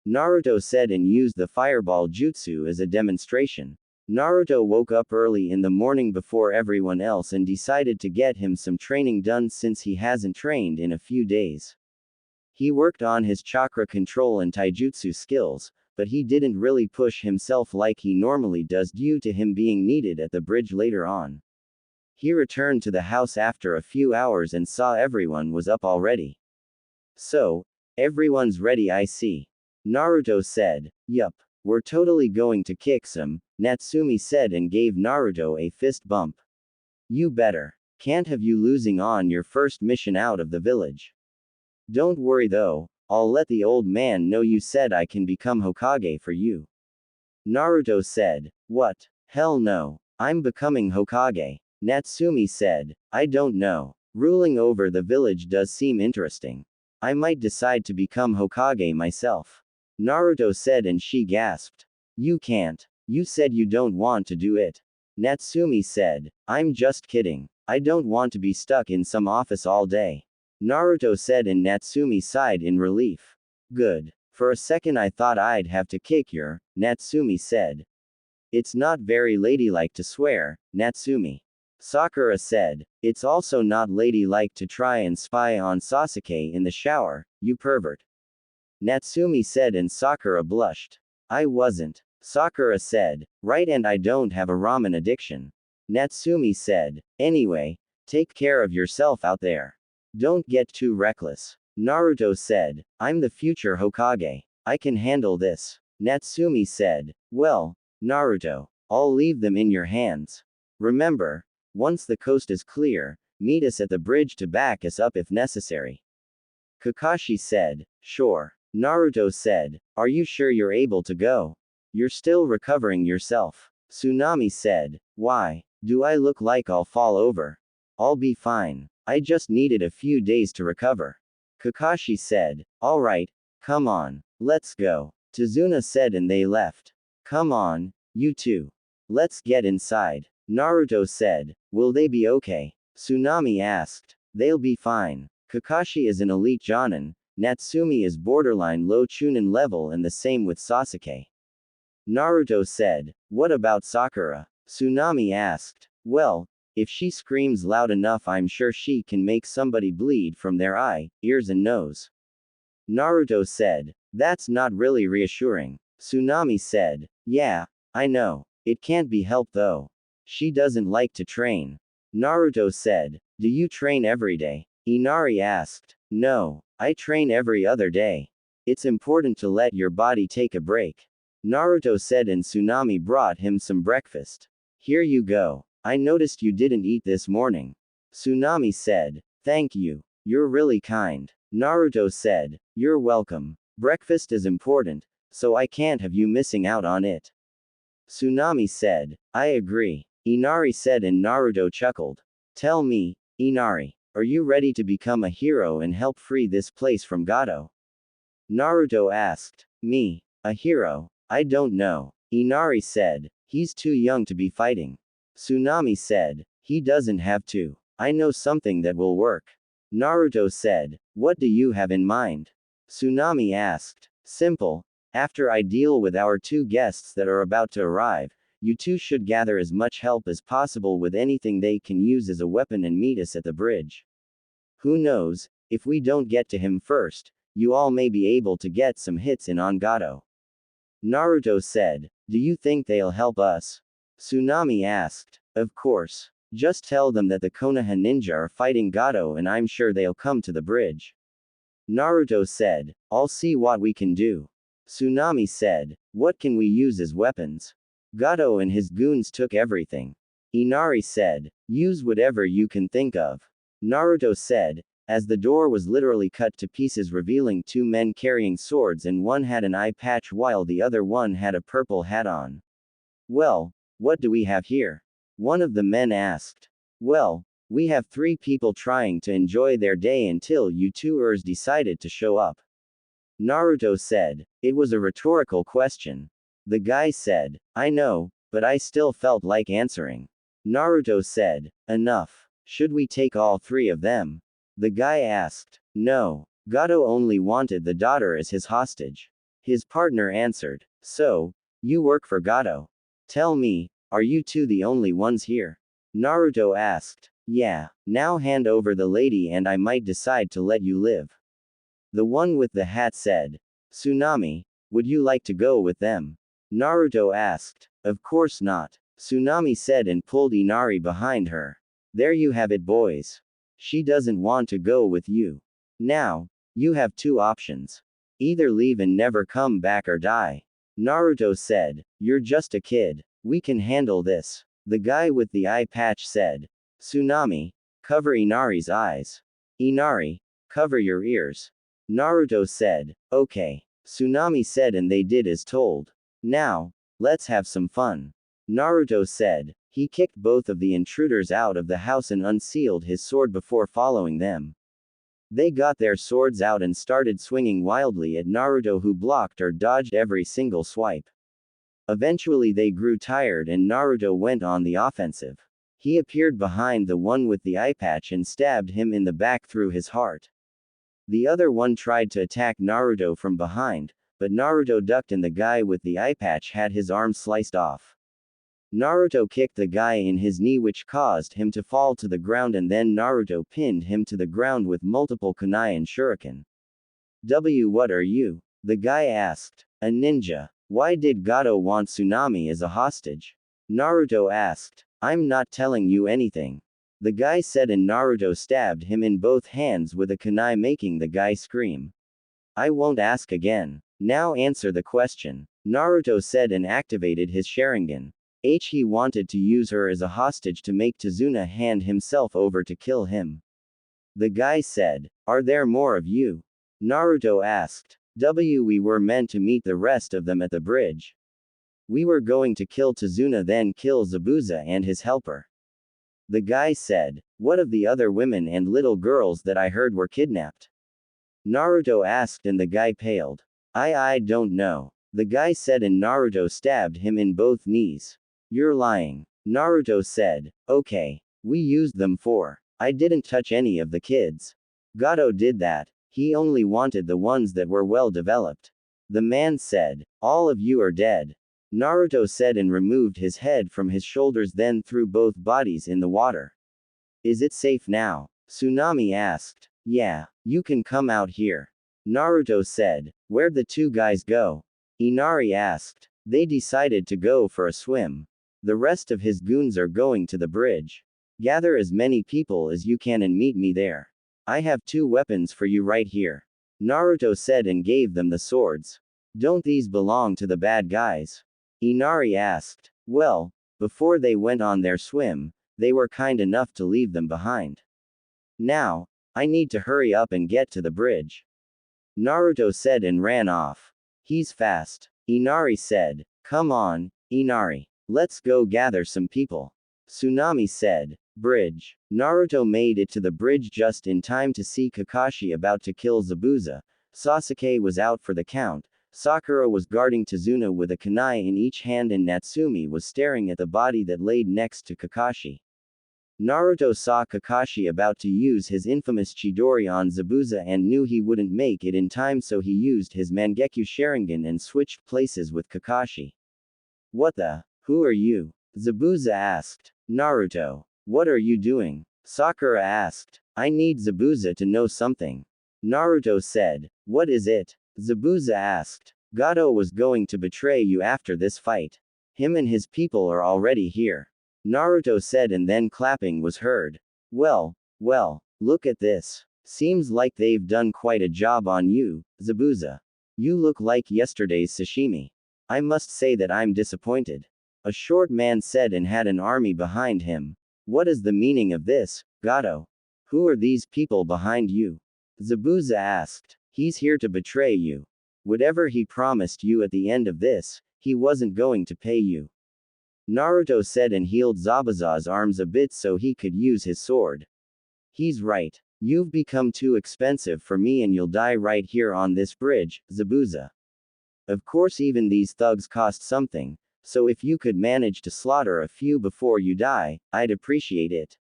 Naruto said and used the fireball jutsu as a demonstration. Naruto woke up early in the morning before everyone else and decided to get him some training done since he hasn't trained in a few days. He worked on his chakra control and taijutsu skills, but he didn't really push himself like he normally does due to him being needed at the bridge later on. He returned to the house after a few hours and saw everyone was up already. So, everyone's ready I see. Naruto said. Yup. We're totally going to kick some, Natsumi said and gave Naruto a fist bump. You better. Can't have you losing on your first mission out of the village. Don't worry though, I'll let the old man know you said I can become Hokage for you. Naruto said. What? Hell no. I'm becoming Hokage. Natsumi said. I don't know. Ruling over the village does seem interesting. I might decide to become Hokage myself. Naruto said and she gasped. You can't. You said you don't want to do it. Natsumi said. I'm just kidding. I don't want to be stuck in some office all day. Naruto said and Natsumi sighed in relief. Good. For a second I thought I'd have to kick your, Natsumi said. It's not very ladylike to swear, Natsumi. Sakura said. It's also not ladylike to try and spy on Sasuke in the shower, you pervert. Natsumi said and Sakura blushed. I wasn't. Sakura said. Right, and I don't have a ramen addiction. Natsumi said. Anyway, take care of yourself out there. Don't get too reckless. Naruto said. I'm the future Hokage. I can handle this. Natsumi said. Well, Naruto, I'll leave them in your hands. Remember, once the coast is clear, meet us at the bridge to back us up if necessary. Kakashi said. Sure. Naruto said. Are you sure you're able to go? You're still recovering yourself. Tsunami said. Why? Do I look like I'll fall over? I'll be fine. I just needed a few days to recover. Kakashi said. Alright, come on. Let's go. Tazuna said and they left. Come on, you two. Let's get inside. Naruto said. Will they be okay? Tsunami asked. They'll be fine. Kakashi is an elite Jonin. Natsumi is borderline low Chunin level and the same with Sasuke. Naruto said. What about Sakura? Tsunami asked. Well, if she screams loud enough I'm sure she can make somebody bleed from their eye, ears and nose. Naruto said. That's not really reassuring. Tsunami said. Yeah, I know. It can't be helped though. She doesn't like to train. Naruto said. Do you train every day? Inari asked. No, I train every other day. It's important to let your body take a break. Naruto said and Tsunami brought him some breakfast. Here you go. I noticed you didn't eat this morning. Tsunami said. Thank you. You're really kind. Naruto said. You're welcome. Breakfast is important, so I can't have you missing out on it. Tsunami said. I agree. Inari said and Naruto chuckled. Tell me, Inari, are you ready to become a hero and help free this place from Gato? Naruto asked. Me? A hero? I don't know. Inari said. He's too young to be fighting. Tsunami said. He doesn't have to. I know something that will work. Naruto said. What do you have in mind? Tsunami asked. Simple. After I deal with our two guests that are about to arrive, you two should gather as much help as possible with anything they can use as a weapon and meet us at the bridge. Who knows, if we don't get to him first, you all may be able to get some hits in on Gato. Naruto said. Do you think they'll help us? Tsunami asked. Of course. Just tell them that the Konoha ninja are fighting Gato and I'm sure they'll come to the bridge. Naruto said. I'll see what we can do. Tsunami said. What can we use as weapons? Gato and his goons took everything. Inari said. Use whatever you can think of. Naruto said, as the door was literally cut to pieces revealing two men carrying swords and one had an eye patch while the other one had a purple hat on. Well, what do we have here? One of the men asked. Well, we have three people trying to enjoy their day until you two decided to show up. Naruto said. It was a rhetorical question. The guy said. I know, but I still felt like answering. Naruto said. Enough. Should we take all three of them? The guy asked. No. Gato only wanted the daughter as his hostage. His partner answered. So, you work for Gato. Tell me, are you two the only ones here? Naruto asked. Yeah. Now hand over the lady and I might decide to let you live. The one with the hat said. Tsunami, would you like to go with them? Naruto asked. Of course not. Tsunami said and pulled Inari behind her. There you have it, boys. She doesn't want to go with you. Now, you have two options. Either leave and never come back or die. Naruto said. You're just a kid. We can handle this. The guy with the eye patch said. Tsunami, cover Inari's eyes. Inari, cover your ears. Naruto said. Okay. Tsunami said and they did as told. Now, let's have some fun. Naruto said. He kicked both of the intruders out of the house and unsealed his sword before following them. They got their swords out and started swinging wildly at Naruto, who blocked or dodged every single swipe. Eventually they grew tired and Naruto went on the offensive. He appeared behind the one with the eye patch and stabbed him in the back through his heart. The other one tried to attack Naruto from behind, but Naruto ducked and the guy with the eye patch had his arm sliced off. Naruto kicked the guy in his knee, which caused him to fall to the ground, and then Naruto pinned him to the ground with multiple kunai and shuriken. What are you? The guy asked. A ninja. Why did Gato want Tsunami as a hostage? Naruto asked. I'm not telling you anything. The guy said and Naruto stabbed him in both hands with a kunai, making the guy scream. I won't ask again. Now answer the question. Naruto said and activated his Sharingan. He wanted to use her as a hostage to make Tazuna hand himself over to kill him. The guy said. Are there more of you? Naruto asked. We were meant to meet the rest of them at the bridge. We were going to kill Tazuna, then kill Zabuza and his helper. The guy said. What of the other women and little girls that I heard were kidnapped? Naruto asked and the guy paled. I don't know. The guy said and Naruto stabbed him in both knees. You're lying. Naruto said. Okay. We used them for. I didn't touch any of the kids. Gato did that. He only wanted the ones that were well developed. The man said. All of you are dead. Naruto said and removed his head from his shoulders, then threw both bodies in the water. Is it safe now? Tsunami asked. Yeah, you can come out here. Naruto said. Where'd the two guys go? Inari asked. They decided to go for a swim. The rest of his goons are going to the bridge. Gather as many people as you can and meet me there. I have two weapons for you right here. Naruto said and gave them the swords. Don't these belong to the bad guys? Inari asked. Well, before they went on their swim, they were kind enough to leave them behind. Now, I need to hurry up and get to the bridge. Naruto said and ran off. He's fast. Inari said. Come on, Inari. Let's go gather some people. Tsunami said. Bridge. Naruto made it to the bridge just in time to see Kakashi about to kill Zabuza. Sasuke was out for the count. Sakura was guarding Tazuna with a kunai in each hand and Natsumi was staring at the body that laid next to Kakashi. Naruto saw Kakashi about to use his infamous Chidori on Zabuza and knew he wouldn't make it in time, so he used his Mangekyo Sharingan and switched places with Kakashi. What the? Who are you? Zabuza asked. Naruto. What are you doing? Sakura asked. I need Zabuza to know something. Naruto said. What is it? Zabuza asked. Gato was going to betray you after this fight. Him and his people are already here. Naruto said, and then clapping was heard. Well, look at this. Seems like they've done quite a job on you, Zabuza. You look like yesterday's sashimi. I must say that I'm disappointed. A short man said and had an army behind him. What is the meaning of this, Gato? Who are these people behind you? Zabuza asked. He's here to betray you. Whatever he promised you at the end of this, he wasn't going to pay you. Naruto said and healed Zabuza's arms a bit so he could use his sword. He's right. You've become too expensive for me and you'll die right here on this bridge, Zabuza. Of course even these thugs cost something, so if you could manage to slaughter a few before you die, I'd appreciate it.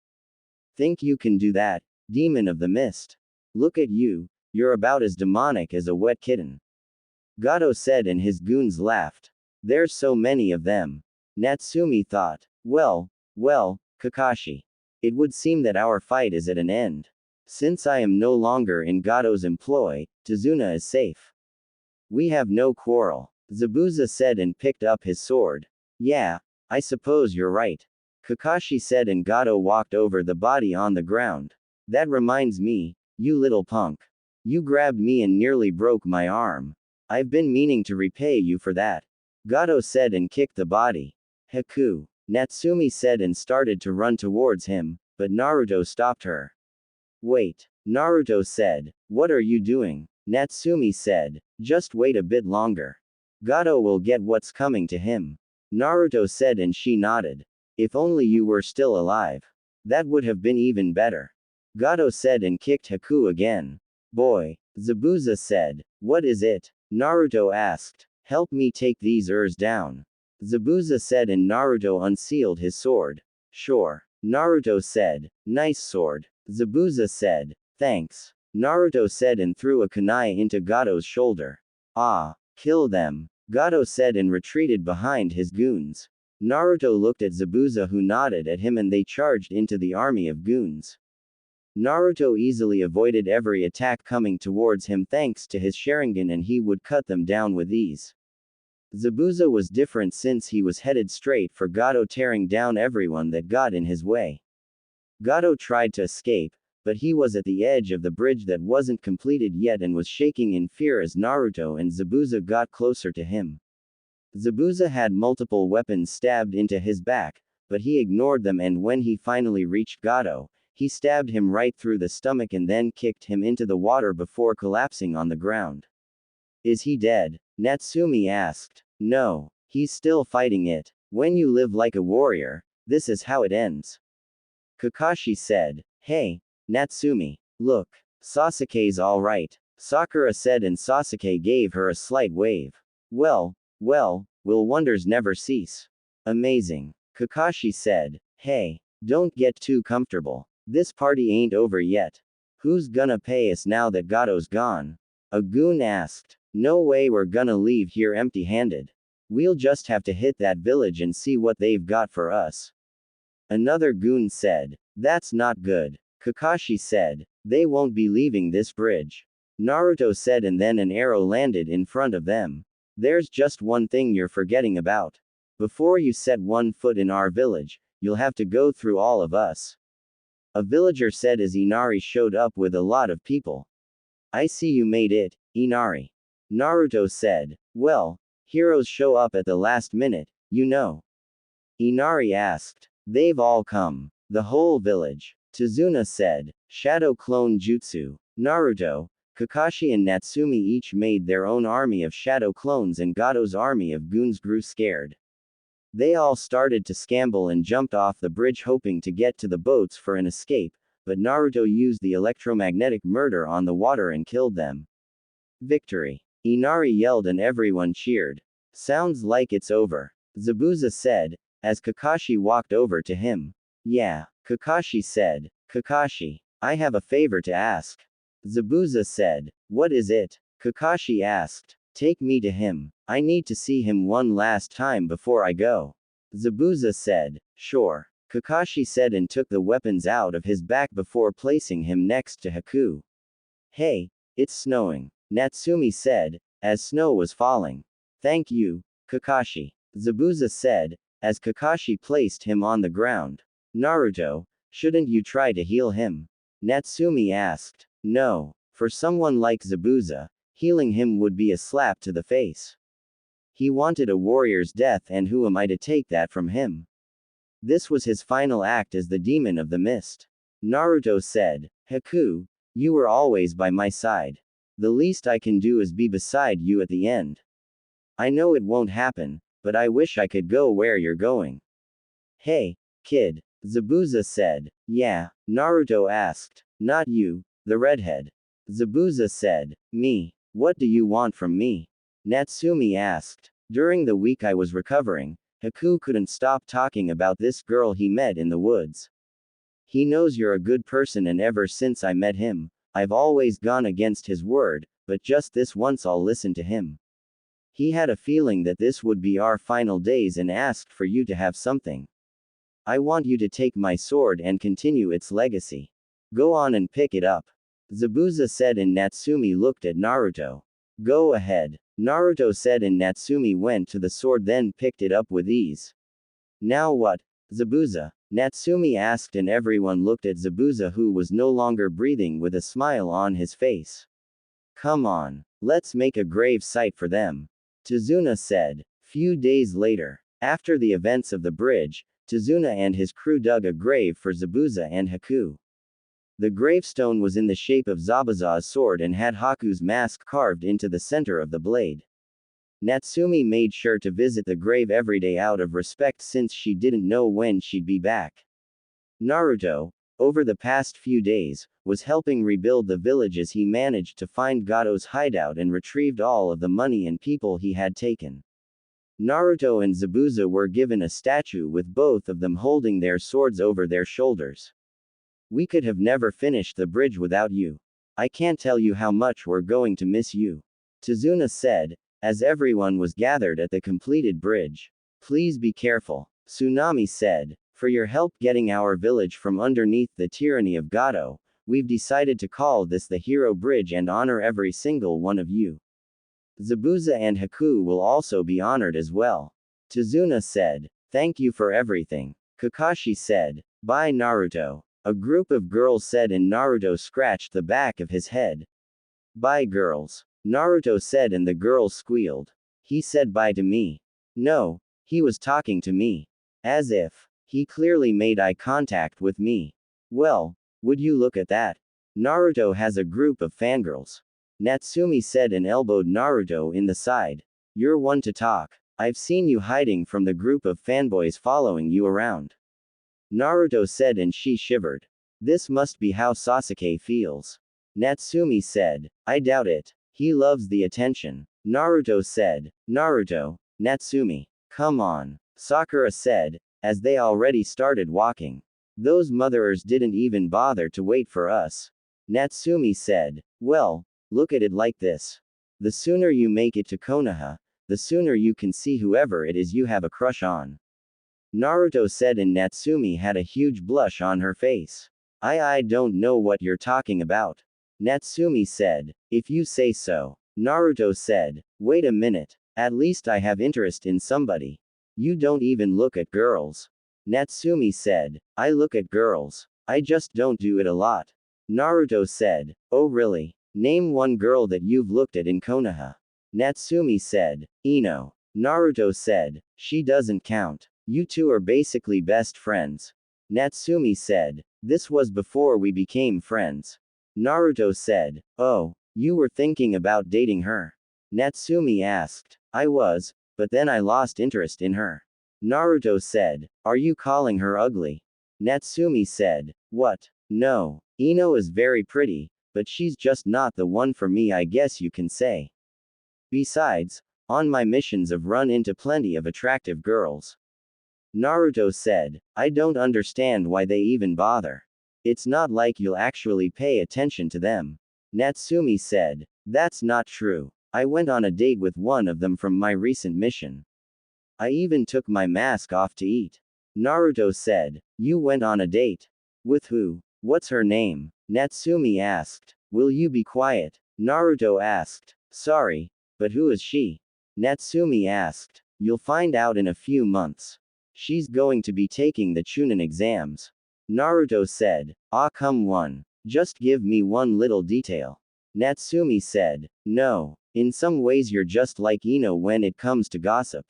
Think you can do that, demon of the mist? Look at you, you're about as demonic as a wet kitten. Gato said and his goons laughed. There's so many of them. Natsumi thought. Well, Kakashi. It would seem that our fight is at an end. Since I am no longer in Gato's employ, Tazuna is safe. We have no quarrel. Zabuza said and picked up his sword. Yeah, I suppose you're right. Kakashi said and Gato walked over the body on the ground. That reminds me, you little punk. You grabbed me and nearly broke my arm. I've been meaning to repay you for that. Gato said and kicked the body. Haku. Natsumi said and started to run towards him, but Naruto stopped her. Wait. Naruto said. What are you doing? Natsumi said. Just wait a bit longer. Gato will get what's coming to him. Naruto said and she nodded. If only you were still alive. That would have been even better. Gato said and kicked Haku again. Boy. Zabuza said. What is it? Naruto asked. Help me take these down. Zabuza said and Naruto unsealed his sword. Sure. Naruto said. Nice sword. Zabuza said. Thanks. Naruto said and threw a kunai into Gato's shoulder. Ah. Kill them. Gato said and retreated behind his goons. Naruto looked at Zabuza who nodded at him and they charged into the army of goons. Naruto easily avoided every attack coming towards him thanks to his Sharingan and he would cut them down with ease. Zabuza was different since he was headed straight for Gato, tearing down everyone that got in his way. Gato tried to escape, but he was at the edge of the bridge that wasn't completed yet and was shaking in fear as Naruto and Zabuza got closer to him. Zabuza had multiple weapons stabbed into his back, but he ignored them and when he finally reached Gato, he stabbed him right through the stomach and then kicked him into the water before collapsing on the ground. Is he dead? Natsumi asked. No. He's still fighting it. When you live like a warrior, this is how it ends. Kakashi said. Hey, Natsumi. Look. Sasuke's alright. Sakura said and Sasuke gave her a slight wave. Well, will wonders never cease? Amazing. Kakashi said. Hey, don't get too comfortable. This party ain't over yet. Who's gonna pay us now that Gato's gone? A goon asked. No way we're gonna leave here empty-handed. We'll just have to hit that village and see what they've got for us. Another goon said. That's not good. Kakashi said. They won't be leaving this bridge. Naruto said and then an arrow landed in front of them. There's just one thing you're forgetting about. Before you set one foot in our village, you'll have to go through all of us. A villager said as Inari showed up with a lot of people. I see you made it, Inari. Naruto said. Well, heroes show up at the last minute, you know. Inari asked. They've all come. The whole village. Tazuna said. Shadow clone jutsu. Naruto, Kakashi and Natsumi each made their own army of shadow clones and Gato's army of goons grew scared. They all started to scramble and jumped off the bridge hoping to get to the boats for an escape, but Naruto used the electromagnetic murder on the water and killed them. Victory! Inari yelled and everyone cheered. Sounds like it's over, Zabuza said, as Kakashi walked over to him. Yeah, Kakashi said. Kakashi, I have a favor to ask. Zabuza said. What is it? Kakashi asked. Take me to him. I need to see him one last time before I go. Zabuza said. Sure. Kakashi said and took the weapons out of his back before placing him next to Haku. Hey, it's snowing, Natsumi said, as snow was falling. Thank you, Kakashi, Zabuza said, as Kakashi placed him on the ground. Naruto, shouldn't you try to heal him? Natsumi asked. No, for someone like Zabuza, healing him would be a slap to the face. He wanted a warrior's death, and who am I to take that from him? This was his final act as the demon of the mist. Naruto said. Haku, you were always by my side. The least I can do is be beside you at the end. I know it won't happen, but I wish I could go where you're going. Hey, kid, Zabuza said. Yeah, Naruto asked. Not you, the redhead. Zabuza said. Me. What do you want from me? Natsumi asked. During the week I was recovering, Haku couldn't stop talking about this girl he met in the woods. He knows you're a good person, and ever since I met him, I've always gone against his word, but just this once I'll listen to him. He had a feeling that this would be our final days and asked for you to have something. I want you to take my sword and continue its legacy. Go on and pick it up. Zabuza said, and Natsumi looked at Naruto. Go ahead, Naruto said, and Natsumi went to the sword then picked it up with ease. Now what, Zabuza? Natsumi asked, and everyone looked at Zabuza, who was no longer breathing, with a smile on his face. Come on, let's make a grave site for them, Tazuna said. Few days later, after the events of the bridge, Tazuna and his crew dug a grave for Zabuza and Haku. The gravestone was in the shape of Zabuza's sword and had Haku's mask carved into the center of the blade. Natsumi made sure to visit the grave every day out of respect, since she didn't know when she'd be back. Naruto, over the past few days, was helping rebuild the village as he managed to find Gato's hideout and retrieved all of the money and people he had taken. Naruto and Zabuza were given a statue with both of them holding their swords over their shoulders. We could have never finished the bridge without you. I can't tell you how much we're going to miss you, Tazuna said, as everyone was gathered at the completed bridge. Please be careful, Tsunami said. For your help getting our village from underneath the tyranny of Gato, we've decided to call this the Hero Bridge and honor every single one of you. Zabuza and Haku will also be honored as well, Tazuna said. Thank you for everything, Kakashi said. Bye, Naruto, a group of girls said, and Naruto scratched the back of his head. Bye, girls, Naruto said, and the girls squealed. He said bye to me. No, he was talking to me. As if. He clearly made eye contact with me. Well, would you look at that? Naruto has a group of fangirls, Natsumi said, and elbowed Naruto in the side. You're one to talk. I've seen you hiding from the group of fanboys following you around, Naruto said, and she shivered. This must be how Sasuke feels, Natsumi said. I doubt it. He loves the attention, Naruto said. Naruto, Natsumi, come on, Sakura said, as they already started walking. Those motherers didn't even bother to wait for us, Natsumi said. Well, look at it like this. The sooner you make it to Konoha, the sooner you can see whoever it is you have a crush on, Naruto said, and Natsumi had a huge blush on her face. I don't know what you're talking about, Natsumi said. If you say so, Naruto said. Wait a minute. At least I have interest in somebody. You don't even look at girls, Natsumi said. I look at girls. I just don't do it a lot, Naruto said. Oh really? Name one girl that you've looked at in Konoha, Natsumi said. Ino, Naruto said. She doesn't count. You two are basically best friends, Natsumi said. This was before we became friends, Naruto said. Oh, you were thinking about dating her? Natsumi asked. I was, but then I lost interest in her, Naruto said, "Are you calling her ugly?" Natsumi said, "What? No. Ino is very pretty, but she's just not the one for me, I guess you can say. Besides, on my missions I've run into plenty of attractive girls." Naruto said, "I don't understand why they even bother. It's not like you'll actually pay attention to them." Natsumi said, "That's not true. I went on a date with one of them from my recent mission. I even took my mask off to eat." Naruto said, "You went on a date? With who? What's her name?" Natsumi asked. "Will you be quiet?" Naruto asked. "Sorry, but who is she?" Natsumi asked. "You'll find out in a few months. She's going to be taking the Chunin exams." Naruto said, "Ah, come on. Just give me one little detail." Natsumi said, "No. In some ways you're just like Ino when it comes to gossip.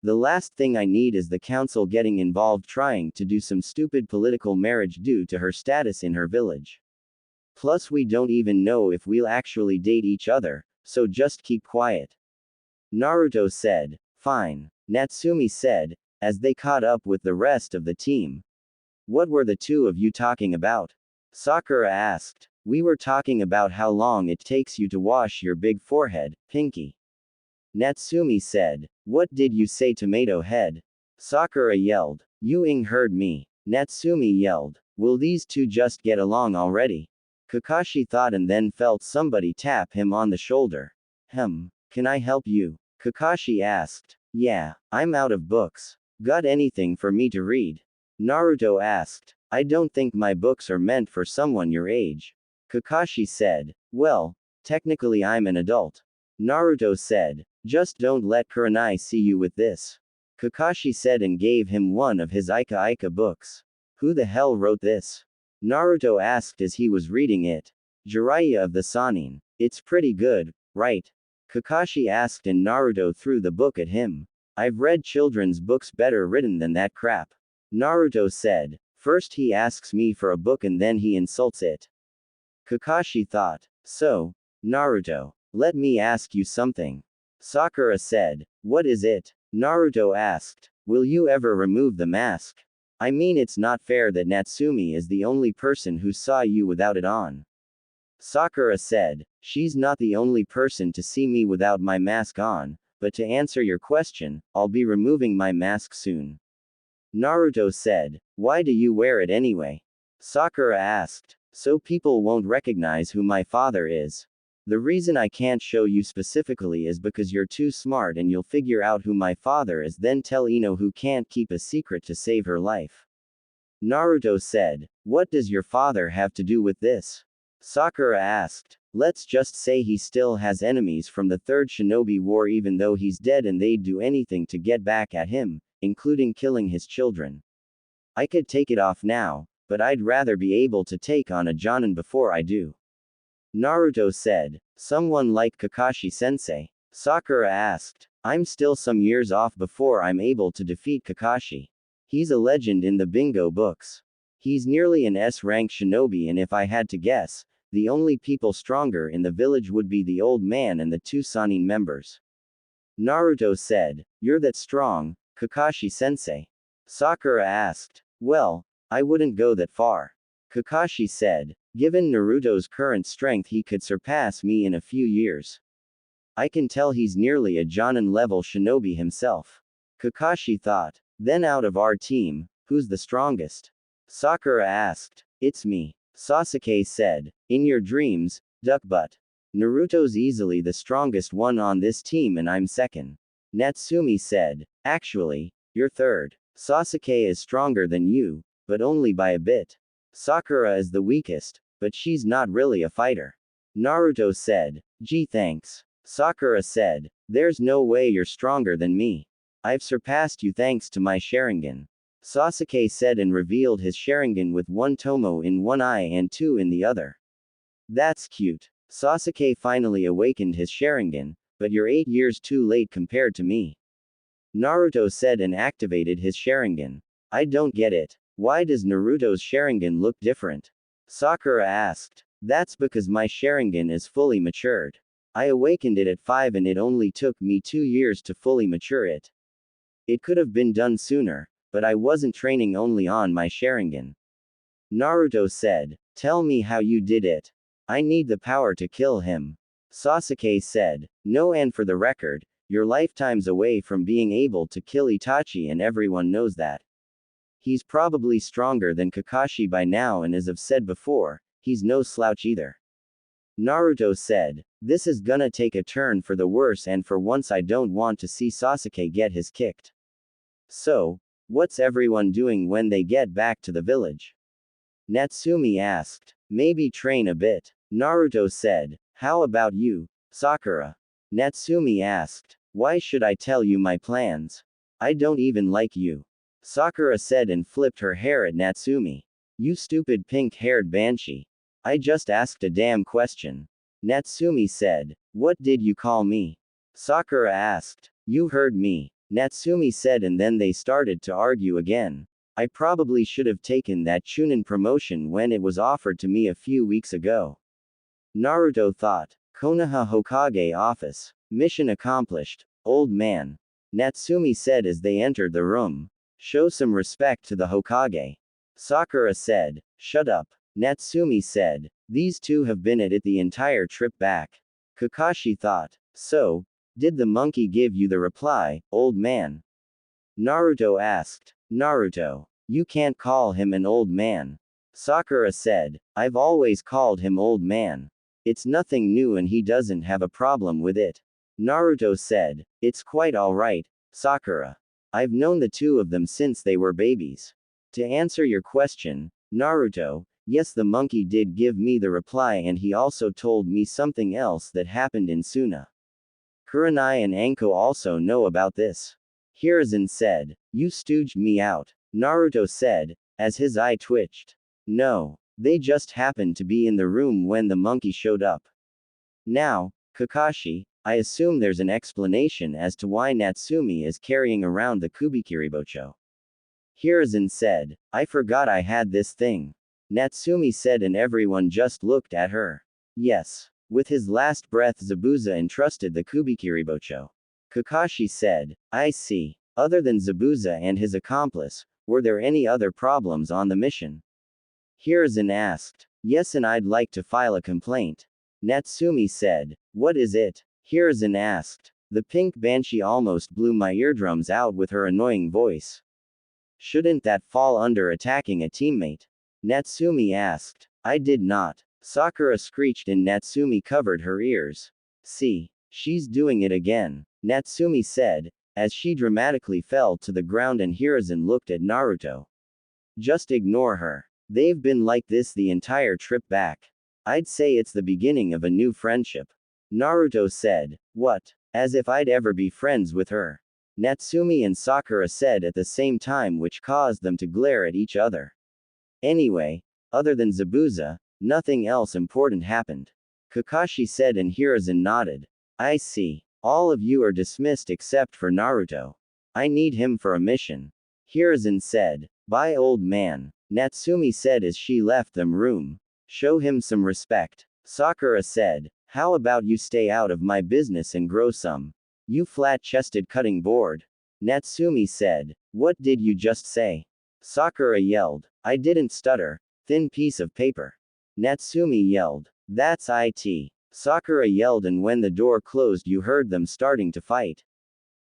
The last thing I need is the council getting involved trying to do some stupid political marriage due to her status in her village. Plus we don't even know if we'll actually date each other, so just keep quiet." Naruto said, "Fine." Natsumi said, as they caught up with the rest of the team. "What were the two of you talking about?" Sakura asked. "We were talking about how long it takes you to wash your big forehead, Pinky." Natsumi said, "What did you say, tomato head?" Sakura yelled. "You heard me." Natsumi yelled, "Will these two just get along already?" Kakashi thought and then felt somebody tap him on the shoulder. Can I help you?" Kakashi asked. "Yeah, I'm out of books. Got anything for me to read?" Naruto asked. "I don't think my books are meant for someone your age." Kakashi said, "Well, technically I'm an adult." Naruto said, "Just don't let Kurenai see you with this." Kakashi said and gave him one of his Ika Ika books. "Who the hell wrote this?" Naruto asked as he was reading it. "Jiraiya of the Sannin. It's pretty good, right?" Kakashi asked and Naruto threw the book at him. "I've read children's books better written than that crap." Naruto said, "First he asks me for a book and then he insults it." Kakashi thought. "So, Naruto, let me ask you something." Sakura said, "What is it?" Naruto asked, "Will you ever remove the mask? I mean, it's not fair that Natsumi is the only person who saw you without it on." Sakura said, "She's not the only person to see me without my mask on, but to answer your question, I'll be removing my mask soon." Naruto said, "Why do you wear it anyway?" Sakura asked. "So people won't recognize who my father is. The reason I can't show you specifically is because you're too smart and you'll figure out who my father is, then tell Ino who can't keep a secret to save her life." Naruto said, "What does your father have to do with this?" Sakura asked. "Let's just say he still has enemies from the Third Shinobi War even though he's dead and they'd do anything to get back at him, including killing his children. I could take it off now, but I'd rather be able to take on a Jonin before I do." Naruto said, "Someone like Kakashi-sensei?" Sakura asked. "I'm still some years off before I'm able to defeat Kakashi. He's a legend in the bingo books. He's nearly an S-rank shinobi and if I had to guess, the only people stronger in the village would be the old man and the two Sannin members." Naruto said, "You're that strong, Kakashi-sensei?" Sakura asked. "Well, I wouldn't go that far." Kakashi said, "Given Naruto's current strength he could surpass me in a few years. I can tell he's nearly a Jonin-level shinobi himself." Kakashi thought. "Then out of our team, who's the strongest?" Sakura asked. "It's me." Sasuke said. "In your dreams, duck butt. Naruto's easily the strongest one on this team and I'm second." Natsumi said. "Actually, you're third. Sasuke is stronger than you, but only by a bit. Sakura is the weakest, but she's not really a fighter." Naruto said. "Gee, thanks." Sakura said. "There's no way you're stronger than me. I've surpassed you thanks to my Sharingan." Sasuke said and revealed his Sharingan with one tomo in one eye and two in the other. "That's cute." Sasuke finally awakened his Sharingan, "but you're 8 years too late compared to me." Naruto said and activated his Sharingan. "I don't get it. Why does Naruto's Sharingan look different?" Sakura asked. "That's because my Sharingan is fully matured. I awakened it at 5 and it only took me 2 years to fully mature it." It could have been done sooner, but I wasn't training only on my Sharingan. Naruto said, tell me how you did it. I need the power to kill him. Sasuke said, no, and for the record, you're lifetimes away from being able to kill Itachi and everyone knows that. He's probably stronger than Kakashi by now and as I've said before, he's no slouch either. Naruto said, this is gonna take a turn for the worse and for once I don't want to see Sasuke get his kicked. So, what's everyone doing when they get back to the village? Natsumi asked. Maybe train a bit. Naruto said, how about you, Sakura? Natsumi asked, why should I tell you my plans? I don't even like you. Sakura said and flipped her hair at Natsumi. You stupid pink-haired banshee. I just asked a damn question. Natsumi said, what did you call me? Sakura asked. You heard me. Natsumi said and then they started to argue again. I probably should have taken that Chunin promotion when it was offered to me a few weeks ago. Naruto thought. Konoha Hokage office. Mission accomplished, old man. Natsumi said as they entered the room. Show some respect to the Hokage. Sakura said, shut up. Natsumi said, these two have been at it the entire trip back. Kakashi thought. So, did the monkey give you the reply, old man? Naruto asked. Naruto, you can't call him an old man. Sakura said, I've always called him old man. It's nothing new and he doesn't have a problem with it. Naruto said, it's quite alright, Sakura. I've known the two of them since they were babies. To answer your question, Naruto, yes, the monkey did give me the reply and he also told me something else that happened in Suna. Kurenai and Anko also know about this. Hiruzen said, you stooged me out. Naruto said, as his eye twitched. No, they just happened to be in the room when the monkey showed up. Now, Kakashi, I assume there's an explanation as to why Natsumi is carrying around the Kubikiribocho. Hiruzen said, I forgot I had this thing. Natsumi said and everyone just looked at her. Yes. With his last breath Zabuza entrusted the Kubikiribocho. Kakashi said, I see. Other than Zabuza and his accomplice, were there any other problems on the mission? Hiruzen asked. Yes, and I'd like to file a complaint. Natsumi said, what is it? Hiruzen asked. The pink banshee almost blew my eardrums out with her annoying voice. Shouldn't that fall under attacking a teammate? Natsumi asked. I did not. Sakura screeched and Natsumi covered her ears. See, she's doing it again, Natsumi said, as she dramatically fell to the ground and Hiruzen looked at Naruto. Just ignore her. They've been like this the entire trip back. I'd say it's the beginning of a new friendship. Naruto said, what? As if I'd ever be friends with her. Natsumi and Sakura said at the same time, which caused them to glare at each other. Anyway, other than Zabuza, nothing else important happened. Kakashi said and Hiruzen nodded. I see. All of you are dismissed except for Naruto. I need him for a mission. Hiruzen said. Bye, old man. Natsumi said as she left the room. Show him some respect. Sakura said. How about you stay out of my business and grow some? You flat-chested cutting board. Natsumi said. What did you just say? Sakura yelled. I didn't stutter. Thin piece of paper. Natsumi yelled. That's it. Sakura yelled and when the door closed you heard them starting to fight.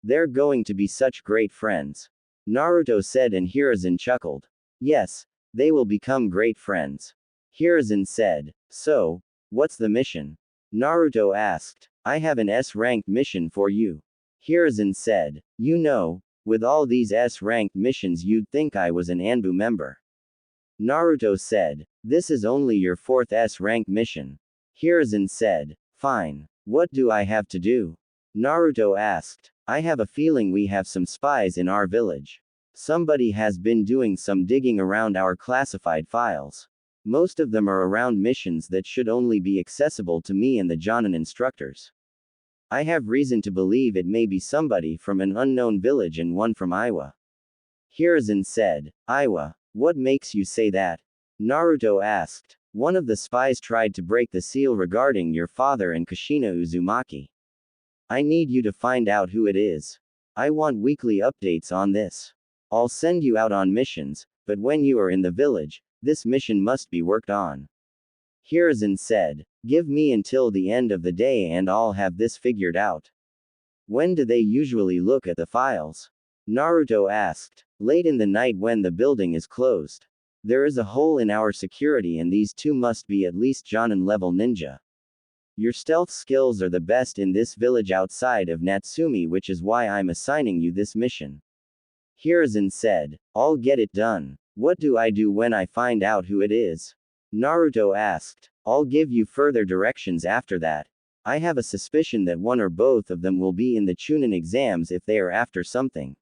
They're going to be such great friends. Naruto said and Hiruzen chuckled. Yes, they will become great friends. Hiruzen said. So, what's the mission? Naruto asked. I have an S-ranked mission for you. Hiruzen said. You know, with all these S-ranked missions you'd think I was an Anbu member. Naruto said. This is only your 4th S-ranked mission. Hiruzen said. Fine. What do I have to do? Naruto asked. I have a feeling we have some spies in our village. Somebody has been doing some digging around our classified files. Most of them are around missions that should only be accessible to me and the Jonin instructors. I have reason to believe it may be somebody from an unknown village and one from Iwa. Hiruzen said. Iwa, what makes you say that? Naruto asked. One of the spies tried to break the seal regarding your father and Kushina Uzumaki. I need you to find out who it is. I want weekly updates on this. I'll send you out on missions, but when you are in the village, this mission must be worked on. Hiruzen said, give me until the end of the day and I'll have this figured out. When do they usually look at the files? Naruto asked. Late in the night when the building is closed. There is a hole in our security and these two must be at least Jonin level ninja. Your stealth skills are the best in this village outside of Natsumi, which is why I'm assigning you this mission. Hiruzen said, I'll get it done. What do I do when I find out who it is? Naruto asked. I'll give you further directions after that. I have a suspicion that one or both of them will be in the Chunin exams if they are after something.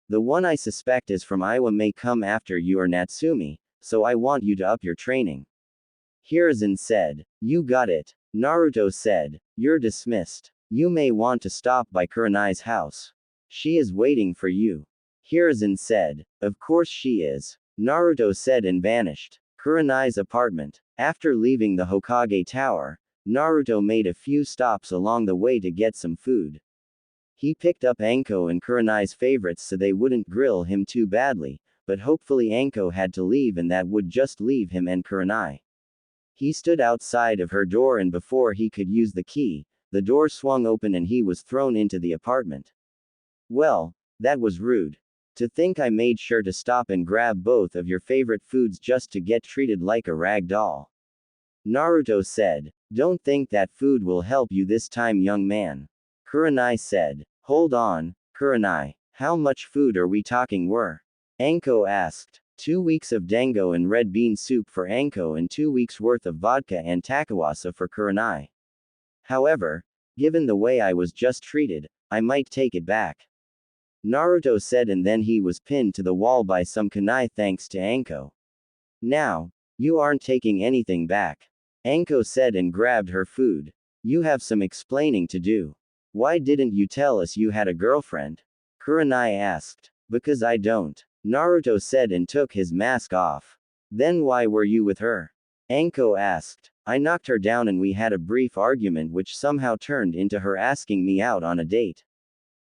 The one I suspect is from Iwa may come after you or Natsumi, so I want you to up your training. Hiruzen said, you got it. Naruto said, you're dismissed. You may want to stop by Kurenai's house. She is waiting for you. Hiruzen said, of course she is. Naruto said and vanished. Kurenai's apartment. After leaving the Hokage Tower, Naruto made a few stops along the way to get some food. He picked up Anko and Kurenai's favorites so they wouldn't grill him too badly, but hopefully Anko had to leave and that would just leave him and Kurenai. He stood outside of her door and before he could use the key, the door swung open and he was thrown into the apartment. Well, that was rude. To think I made sure to stop and grab both of your favorite foods just to get treated like a rag doll. Naruto said, don't think that food will help you this time, young man. Kurenai said, hold on, Kurenai, how much food are we talking were? Anko asked. 2 weeks of dango and red bean soup for Anko and 2 weeks worth of vodka and takawasa for Kurenai. However, given the way I was just treated, I might take it back. Naruto said and then he was pinned to the wall by some kunai thanks to Anko. Now, you aren't taking anything back. Anko said and grabbed her food. You have some explaining to do. Why didn't you tell us you had a girlfriend? Kurenai asked. Because I don't. Naruto said and took his mask off. Then why were you with her? Anko asked. I knocked her down and we had a brief argument which somehow turned into her asking me out on a date.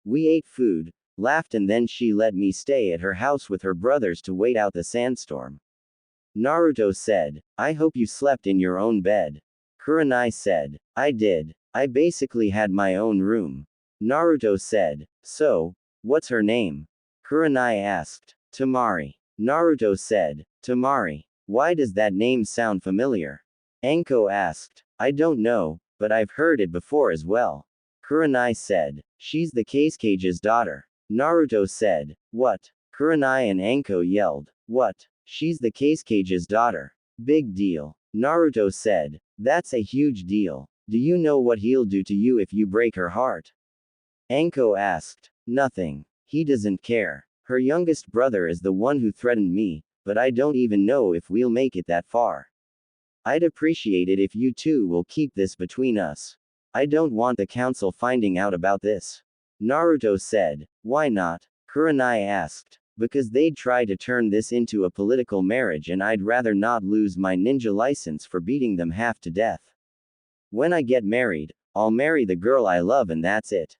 We ate food, laughed and then she let me stay at her house with her brothers to wait out the sandstorm. Naruto said, I hope you slept in your own bed. Kurenai said, I did. I basically had my own room. Naruto said, so, what's her name? Kurenai asked. Temari. Naruto said, Temari. Why does that name sound familiar? Anko asked. I don't know, but I've heard it before as well. Kurenai said, she's the Kage's daughter. Naruto said, what? Kurenai and Anko yelled, what? She's the Kage's daughter. Big deal. Naruto said, that's a huge deal. Do you know what he'll do to you if you break her heart? Anko asked. Nothing. He doesn't care. Her youngest brother is the one who threatened me, but I don't even know if we'll make it that far. I'd appreciate it if you two will keep this between us. I don't want the council finding out about this. Naruto said, why not? Kurenai asked. Because they'd try to turn this into a political marriage and I'd rather not lose my ninja license for beating them half to death. When I get married, I'll marry the girl I love and that's it.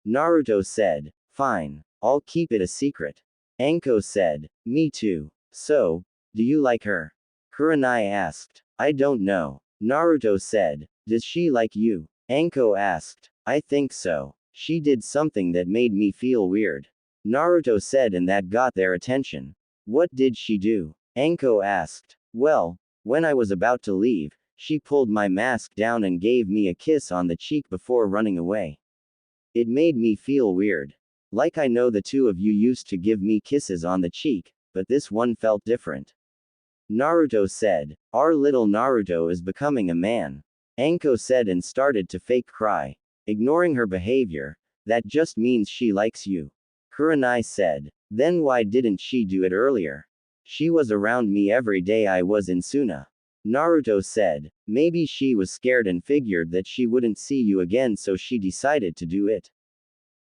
Naruto said, fine. I'll keep it a secret. Anko said, me too. So, do you like her? Kurenai asked. I don't know. Naruto said, does she like you? Anko asked. I think so. She did something that made me feel weird. Naruto said and that got their attention. What did she do? Anko asked. Well, when I was about to leave, she pulled my mask down and gave me a kiss on the cheek before running away. It made me feel weird. Like I know the two of you used to give me kisses on the cheek, but this one felt different. Naruto said, our little Naruto is becoming a man. Anko said and started to fake cry. Ignoring her behavior, that just means she likes you. Kurenai said, then why didn't she do it earlier? She was around me every day I was in Suna. Naruto said, maybe she was scared and figured that she wouldn't see you again so she decided to do it.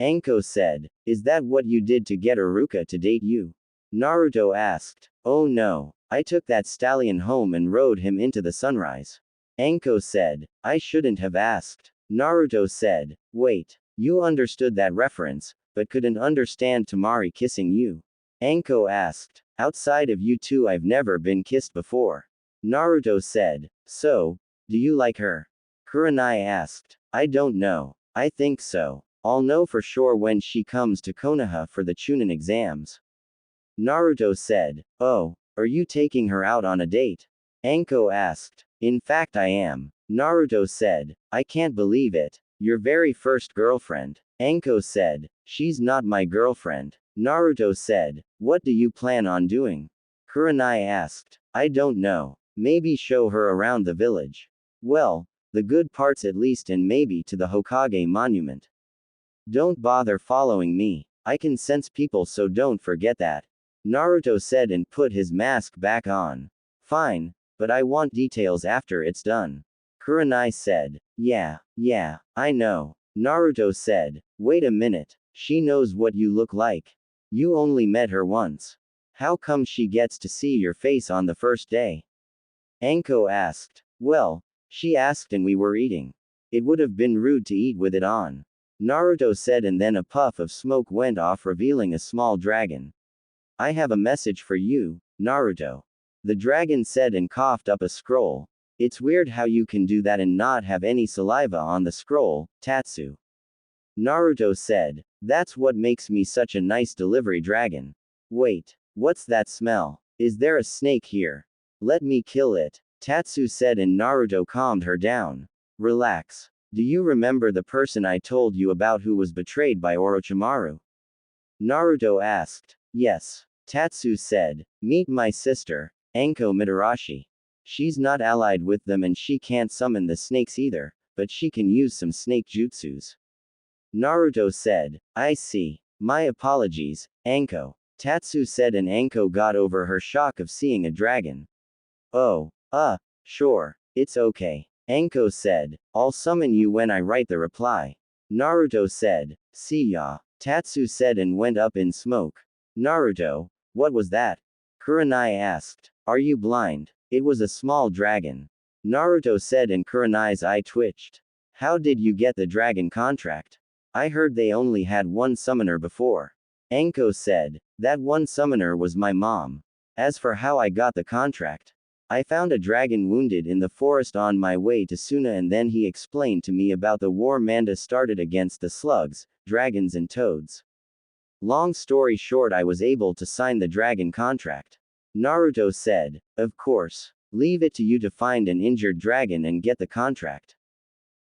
Anko said, is that what you did to get Iruka to date you? Naruto asked. Oh no, I took that stallion home and rode him into the sunrise. Anko said, I shouldn't have asked. Naruto said, wait, you understood that reference, but couldn't understand Temari kissing you. Anko asked. Outside of you two, I've never been kissed before. Naruto said. So, do you like her? Kurenai asked. I don't know. I think so. I'll know for sure when she comes to Konoha for the Chunin exams. Naruto said. Oh, are you taking her out on a date? Anko asked. In fact, I am. Naruto said. I can't believe it. Your very first girlfriend. Anko said. She's not my girlfriend. Naruto said. What do you plan on doing? Kurenai asked. I don't know. Maybe show her around the village. Well, the good parts at least, and maybe to the Hokage monument. Don't bother following me. I can sense people, so don't forget that. Naruto said and put his mask back on. Fine, but I want details after it's done. Kurenai said. Yeah, I know. Naruto said. Wait a minute. She knows what you look like. You only met her once. How come she gets to see your face on the first day? Anko asked. Well, she asked and we were eating. It would have been rude to eat with it on. Naruto said, and then a puff of smoke went off, revealing a small dragon. I have a message for you, Naruto. The dragon said and coughed up a scroll. It's weird how you can do that and not have any saliva on the scroll, Tatsu. Naruto said. That's what makes me such a nice delivery dragon. Wait, what's that smell? Is there a snake here? Let me kill it, Tatsu said, and Naruto calmed her down. Relax. Do you remember the person I told you about who was betrayed by Orochimaru? Naruto asked. Yes. Tatsu said. Meet my sister, Anko Mitarashi. She's not allied with them and she can't summon the snakes either, but she can use some snake jutsus. Naruto said. I see. My apologies, Anko. Tatsu said, and Anko got over her shock of seeing a dragon. Oh, sure. It's okay. Anko said. I'll summon you when I write the reply. Naruto said. See ya. Tatsu said and went up in smoke. Naruto, what was that? Kurenai asked. Are you blind? It was a small dragon. Naruto said, and Kurenai's eye twitched. How did you get the dragon contract? I heard they only had one summoner before. Anko said. That one summoner was my mom. As for how I got the contract, I found a dragon wounded in the forest on my way to Suna, and then he explained to me about the war Manda started against the slugs, dragons and toads. Long story short, I was able to sign the dragon contract. Naruto said. Of course. Leave it to you to find an injured dragon and get the contract.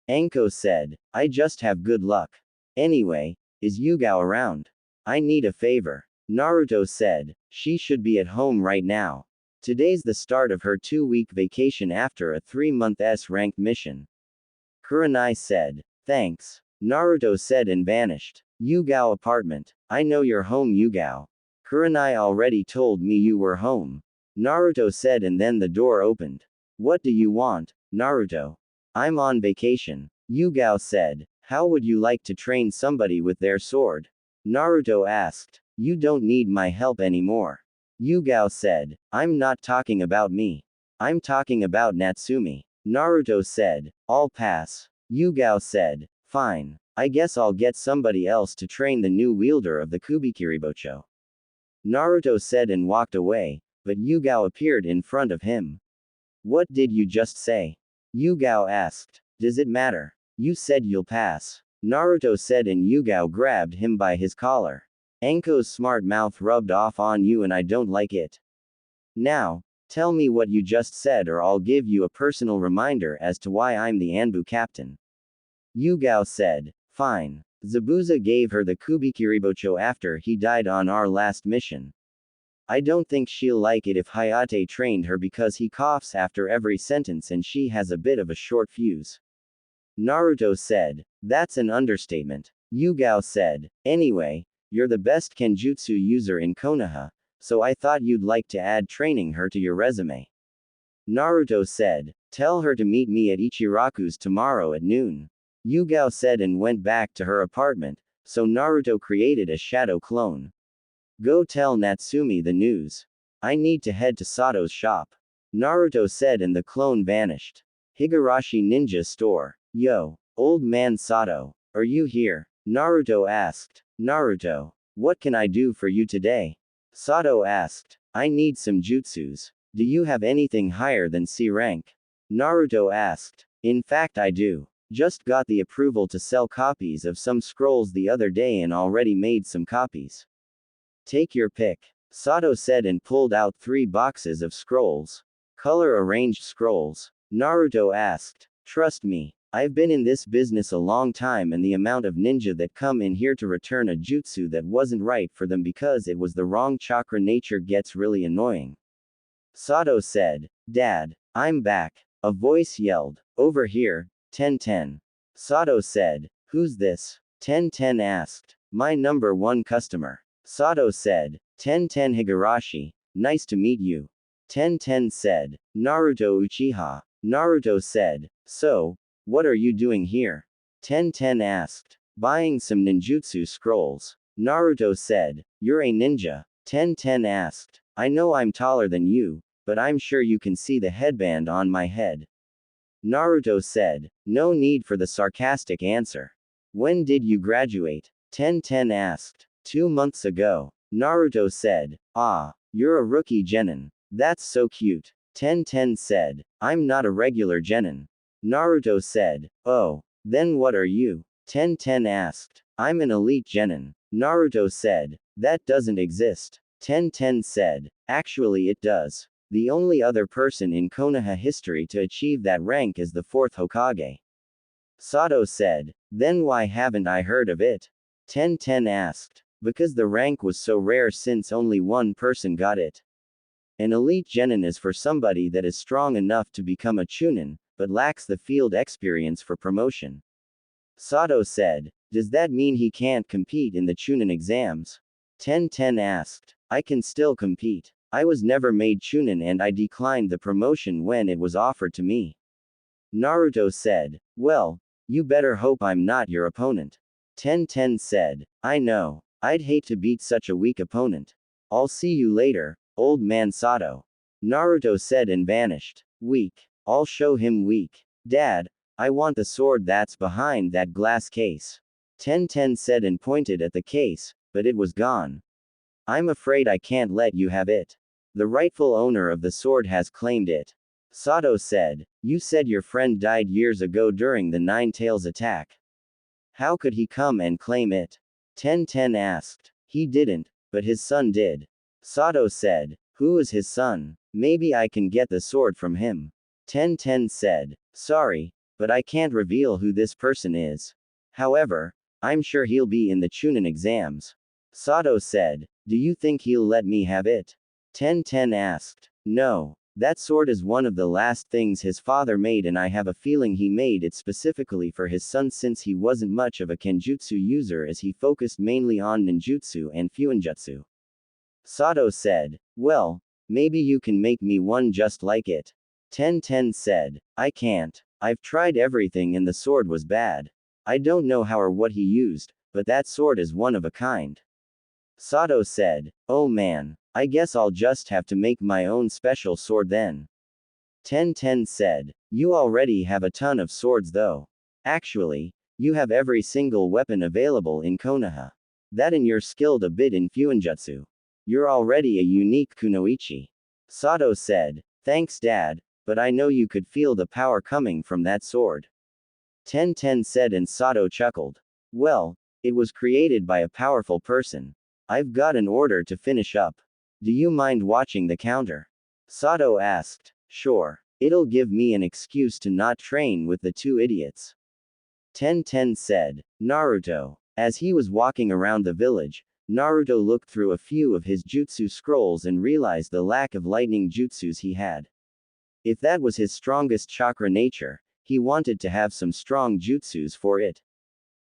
Anko said. I just have good luck. Anyway, is Yugao around? I need a favor. Naruto said. She should be at home right now. Today's the start of her 2-week vacation after a 3-month S-ranked mission. Kurenai said. Thanks. Naruto said and vanished. Yugao apartment. I know you're home, Yugao. Kurenai already told me you were home. Naruto said, and then the door opened. What do you want, Naruto? I'm on vacation. Yugao said. How would you like to train somebody with their sword? Naruto asked. You don't need my help anymore. Yugao said. I'm not talking about me. I'm talking about Natsumi. Naruto said. I'll pass. Yugao said. Fine. I guess I'll get somebody else to train the new wielder of the Kubikiribocho. Naruto said and walked away, but Yugao appeared in front of him. What did you just say? Yugao asked. Does it matter? You said you'll pass. Naruto said, and Yugao grabbed him by his collar. Anko's smart mouth rubbed off on you and I don't like it. Now, tell me what you just said or I'll give you a personal reminder as to why I'm the Anbu captain. Yugao said. Fine. Zabuza gave her the Kubikiribocho after he died on our last mission. I don't think she'll like it if Hayate trained her because he coughs after every sentence and she has a bit of a short fuse. Naruto said. That's an understatement. Yugao said. Anyway, you're the best Kenjutsu user in Konoha, so I thought you'd like to add training her to your resume. Naruto said. Tell her to meet me at Ichiraku's tomorrow at noon. Yugao said and went back to her apartment, so Naruto created a shadow clone. Go tell Natsumi the news. I need to head to Sato's shop. Naruto said and the clone vanished. Higurashi Ninja Store. Yo, old man Sato. Are you here? Naruto asked. Naruto, what can I do for you today? Sato asked. I need some jutsus. Do you have anything higher than C rank? Naruto asked. In fact, I do. Just got the approval to sell copies of some scrolls the other day and already made some copies. Take your pick, Sato said and pulled out 3 boxes of scrolls. Color arranged scrolls. Naruto asked. Trust me, I've been in this business a long time, and the amount of ninja that come in here to return a jutsu that wasn't right for them because it was the wrong chakra nature gets really annoying. Sato said. Dad, I'm back. A voice yelled. Over here, 1010. Sato said. Who's this? 1010 asked. My number 1 customer. Sato said. 1010 Higurashi. Nice to meet you. 1010 said. Naruto Uchiha. Naruto said. So, what are you doing here? 1010 asked. Buying some ninjutsu scrolls. Naruto said. You're a ninja. 1010 asked. I know I'm taller than you, but I'm sure you can see the headband on my head. Naruto said. No need for the sarcastic answer. When did you graduate? 1010 asked. 2 months ago. Naruto said. Ah, you're a rookie genin. That's so cute. 1010 said. I'm not a regular genin. Naruto said. Oh, then what are you? 1010 asked. I'm an elite genin. Naruto said. That doesn't exist. 1010 said. Actually it does. The only other person in Konoha history to achieve that rank is the 4th Hokage. Sato said. Then why haven't I heard of it? 1010 asked. Because the rank was so rare since only one person got it. An elite genin is for somebody that is strong enough to become a chunin, but lacks the field experience for promotion. Sato said. Does that mean he can't compete in the chunin exams? 1010 asked. I can still compete. I was never made chunin and I declined the promotion when it was offered to me. Naruto said. Well, you better hope I'm not your opponent. 1010 said. I know. I'd hate to beat such a weak opponent. I'll see you later, old man Sato. Naruto said and vanished. Weak. I'll show him weak. Dad, I want the sword that's behind that glass case. 1010 said and pointed at the case, but it was gone. I'm afraid I can't let you have it. The rightful owner of the sword has claimed it. Sato said. You said your friend died years ago during the Nine Tails attack. How could he come and claim it? 1010 asked. He didn't, but his son did. Sato said. Who is his son? Maybe I can get the sword from him. 1010 said. Sorry, but I can't reveal who this person is. However, I'm sure he'll be in the chunin exams. Sato said. Do you think he'll let me have it? 1010 asked. No. That sword is one of the last things his father made, and I have a feeling he made it specifically for his son since he wasn't much of a kenjutsu user as he focused mainly on ninjutsu and fuinjutsu. Sato said. Well, maybe you can make me one just like it. 1010 said. I can't. I've tried everything and the sword was bad. I don't know how or what he used, but that sword is one of a kind. Sato said. Oh man, I guess I'll just have to make my own special sword then. 1010 said. You already have a ton of swords though. Actually, you have every single weapon available in Konoha. That and you're skilled a bit in fuinjutsu. You're already a unique kunoichi. Sato said. Thanks dad, but I know you could feel the power coming from that sword. 1010 said and Sato chuckled. Well, it was created by a powerful person. I've got an order to finish up. Do you mind watching the counter? Sato asked. Sure. It'll give me an excuse to not train with the 2 idiots. 1010 said. Naruto. As he was walking around the village, Naruto looked through a few of his jutsu scrolls and realized the lack of lightning jutsus he had. If that was his strongest chakra nature, he wanted to have some strong jutsus for it.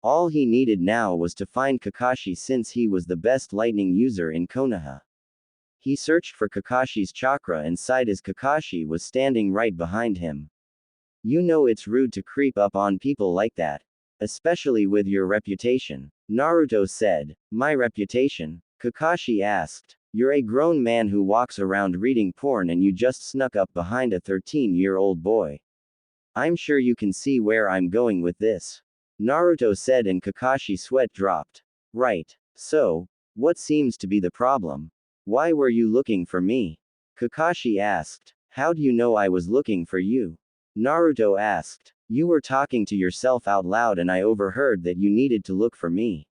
All he needed now was to find Kakashi since he was the best lightning user in Konoha. He searched for Kakashi's chakra and sighed as Kakashi was standing right behind him. You know it's rude to creep up on people like that. Especially with your reputation. Naruto said. My reputation? Kakashi asked. You're a grown man who walks around reading porn and you just snuck up behind a 13-year-old boy. I'm sure you can see where I'm going with this. Naruto said, and Kakashi's sweat dropped. Right. So, what seems to be the problem? Why were you looking for me? Kakashi asked. How do you know I was looking for you? Naruto asked. You were talking to yourself out loud and I overheard that you needed to look for me.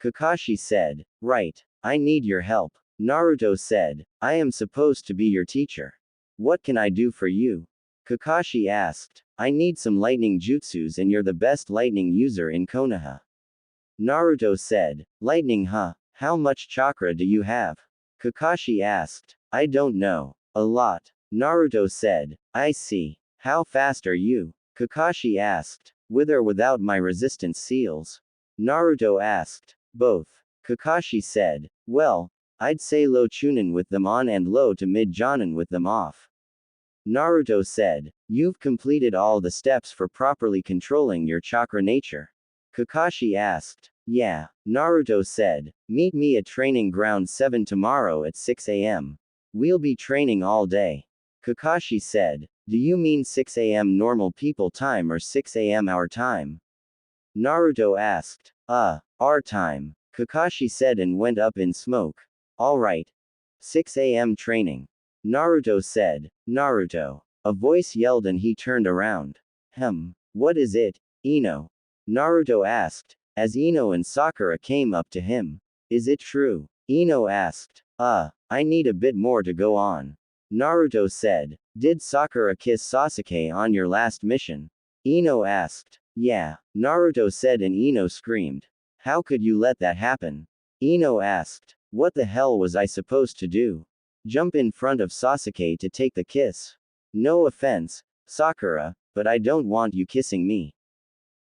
Kakashi said. Right. I need your help. Naruto said. I am supposed to be your teacher. What can I do for you? Kakashi asked. I need some lightning jutsus and you're the best lightning user in Konoha. Naruto said. Lightning, huh? How much chakra do you have? Kakashi asked. I don't know. A lot. Naruto said. I see. How fast are you? Kakashi asked. With or without my resistance seals? Naruto asked. Both. Kakashi said. Well, I'd say low chunin with them on and low to mid jonin with them off. Naruto said. You've completed all the steps for properly controlling your chakra nature. Kakashi asked. Yeah. Naruto said. Meet me at training ground 7 tomorrow at 6 a.m. We'll be training all day. Kakashi said. Do you mean 6 a.m. normal people time or 6 a.m. our time? Naruto asked. Our time. Kakashi said and went up in smoke. Alright. 6 a.m. training. Naruto said. Naruto. A voice yelled and he turned around. What is it, Ino? Naruto asked, as Ino and Sakura came up to him. Is it true? Ino asked. I need a bit more to go on. Naruto said. Did Sakura kiss Sasuke on your last mission? Ino asked. Yeah. Naruto said and Ino screamed. How could you let that happen? Ino asked. What the hell was I supposed to do? Jump in front of Sasuke to take the kiss? No offense, Sakura, but I don't want you kissing me.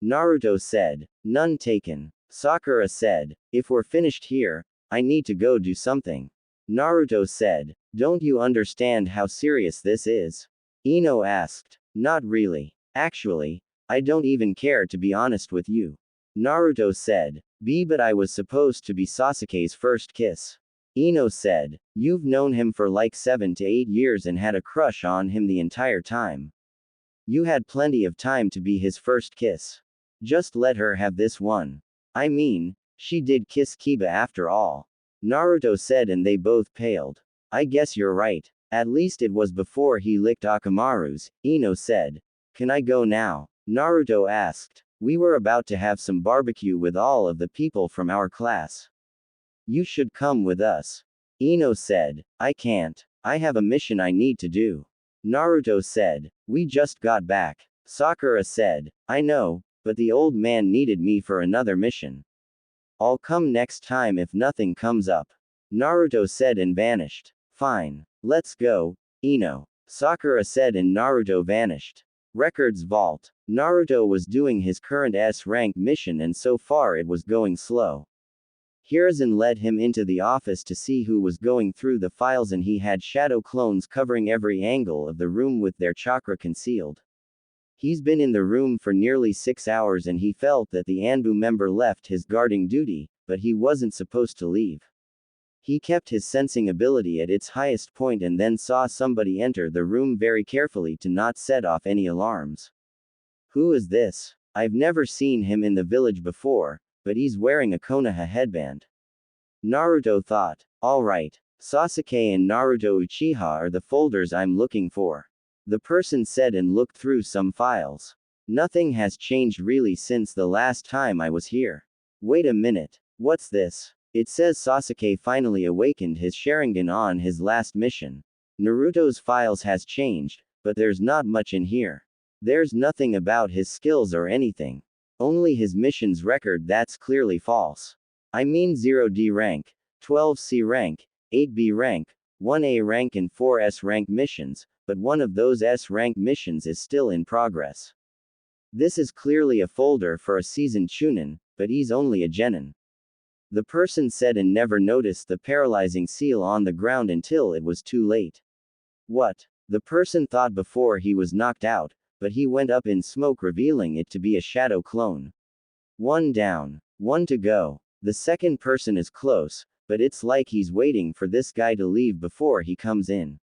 Naruto said. None taken. Sakura said. If we're finished here, I need to go do something. Naruto said. Don't you understand how serious this is? Ino asked. Not really. Actually, I don't even care to be honest with you. Naruto said. But I was supposed to be Sasuke's first kiss. Ino said. You've known him for like 7 to 8 years and had a crush on him the entire time. You had plenty of time to be his first kiss. Just let her have this one. I mean, she did kiss Kiba after all. Naruto said and they both paled. I guess you're right. At least it was before he licked Akamaru's, Ino said. Can I go now? Naruto asked. We were about to have some barbecue with all of the people from our class. You should come with us. Ino said. I can't. I have a mission I need to do. Naruto said. We just got back. Sakura said. I know, but the old man needed me for another mission. I'll come next time if nothing comes up. Naruto said and vanished. Fine. Let's go, Ino. Sakura said and Naruto vanished. Records Vault. Naruto was doing his current S-rank mission and so far it was going slow. Hiruzen led him into the office to see who was going through the files and he had shadow clones covering every angle of the room with their chakra concealed. He's been in the room for nearly 6 hours and he felt that the Anbu member left his guarding duty, but he wasn't supposed to leave. He kept his sensing ability at its highest point and then saw somebody enter the room very carefully to not set off any alarms. Who is this? I've never seen him in the village before, but he's wearing a Konoha headband. Naruto thought. Alright. Sasuke and Naruto Uchiha are the folders I'm looking for. The person said and looked through some files. Nothing has changed really since the last time I was here. Wait a minute. What's this? It says Sasuke finally awakened his Sharingan on his last mission. Naruto's files has changed, but there's not much in here. There's nothing about his skills or anything. Only his mission's record that's clearly false. I mean 0D rank, 12C rank, 8B rank, 1A rank and 4S rank missions, but one of those S rank missions is still in progress. This is clearly a folder for a seasoned Chunin, but he's only a genin. The person said and never noticed the paralyzing seal on the ground until it was too late. What? The person thought before he was knocked out, but he went up in smoke revealing it to be a shadow clone. 1 down. 1 to go. The second person is close, but it's like he's waiting for this guy to leave before he comes in.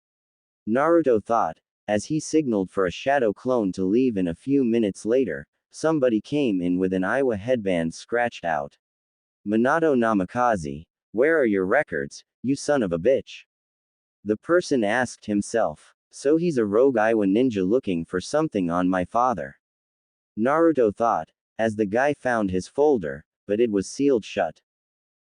Naruto thought, as he signaled for a shadow clone to leave and a few minutes later, somebody came in with an Aiwa headband scratched out. Minato Namikaze, where are your records, you son of a bitch? The person asked himself. So he's a rogue Aiwa ninja looking for something on my father. Naruto thought, as the guy found his folder, but it was sealed shut.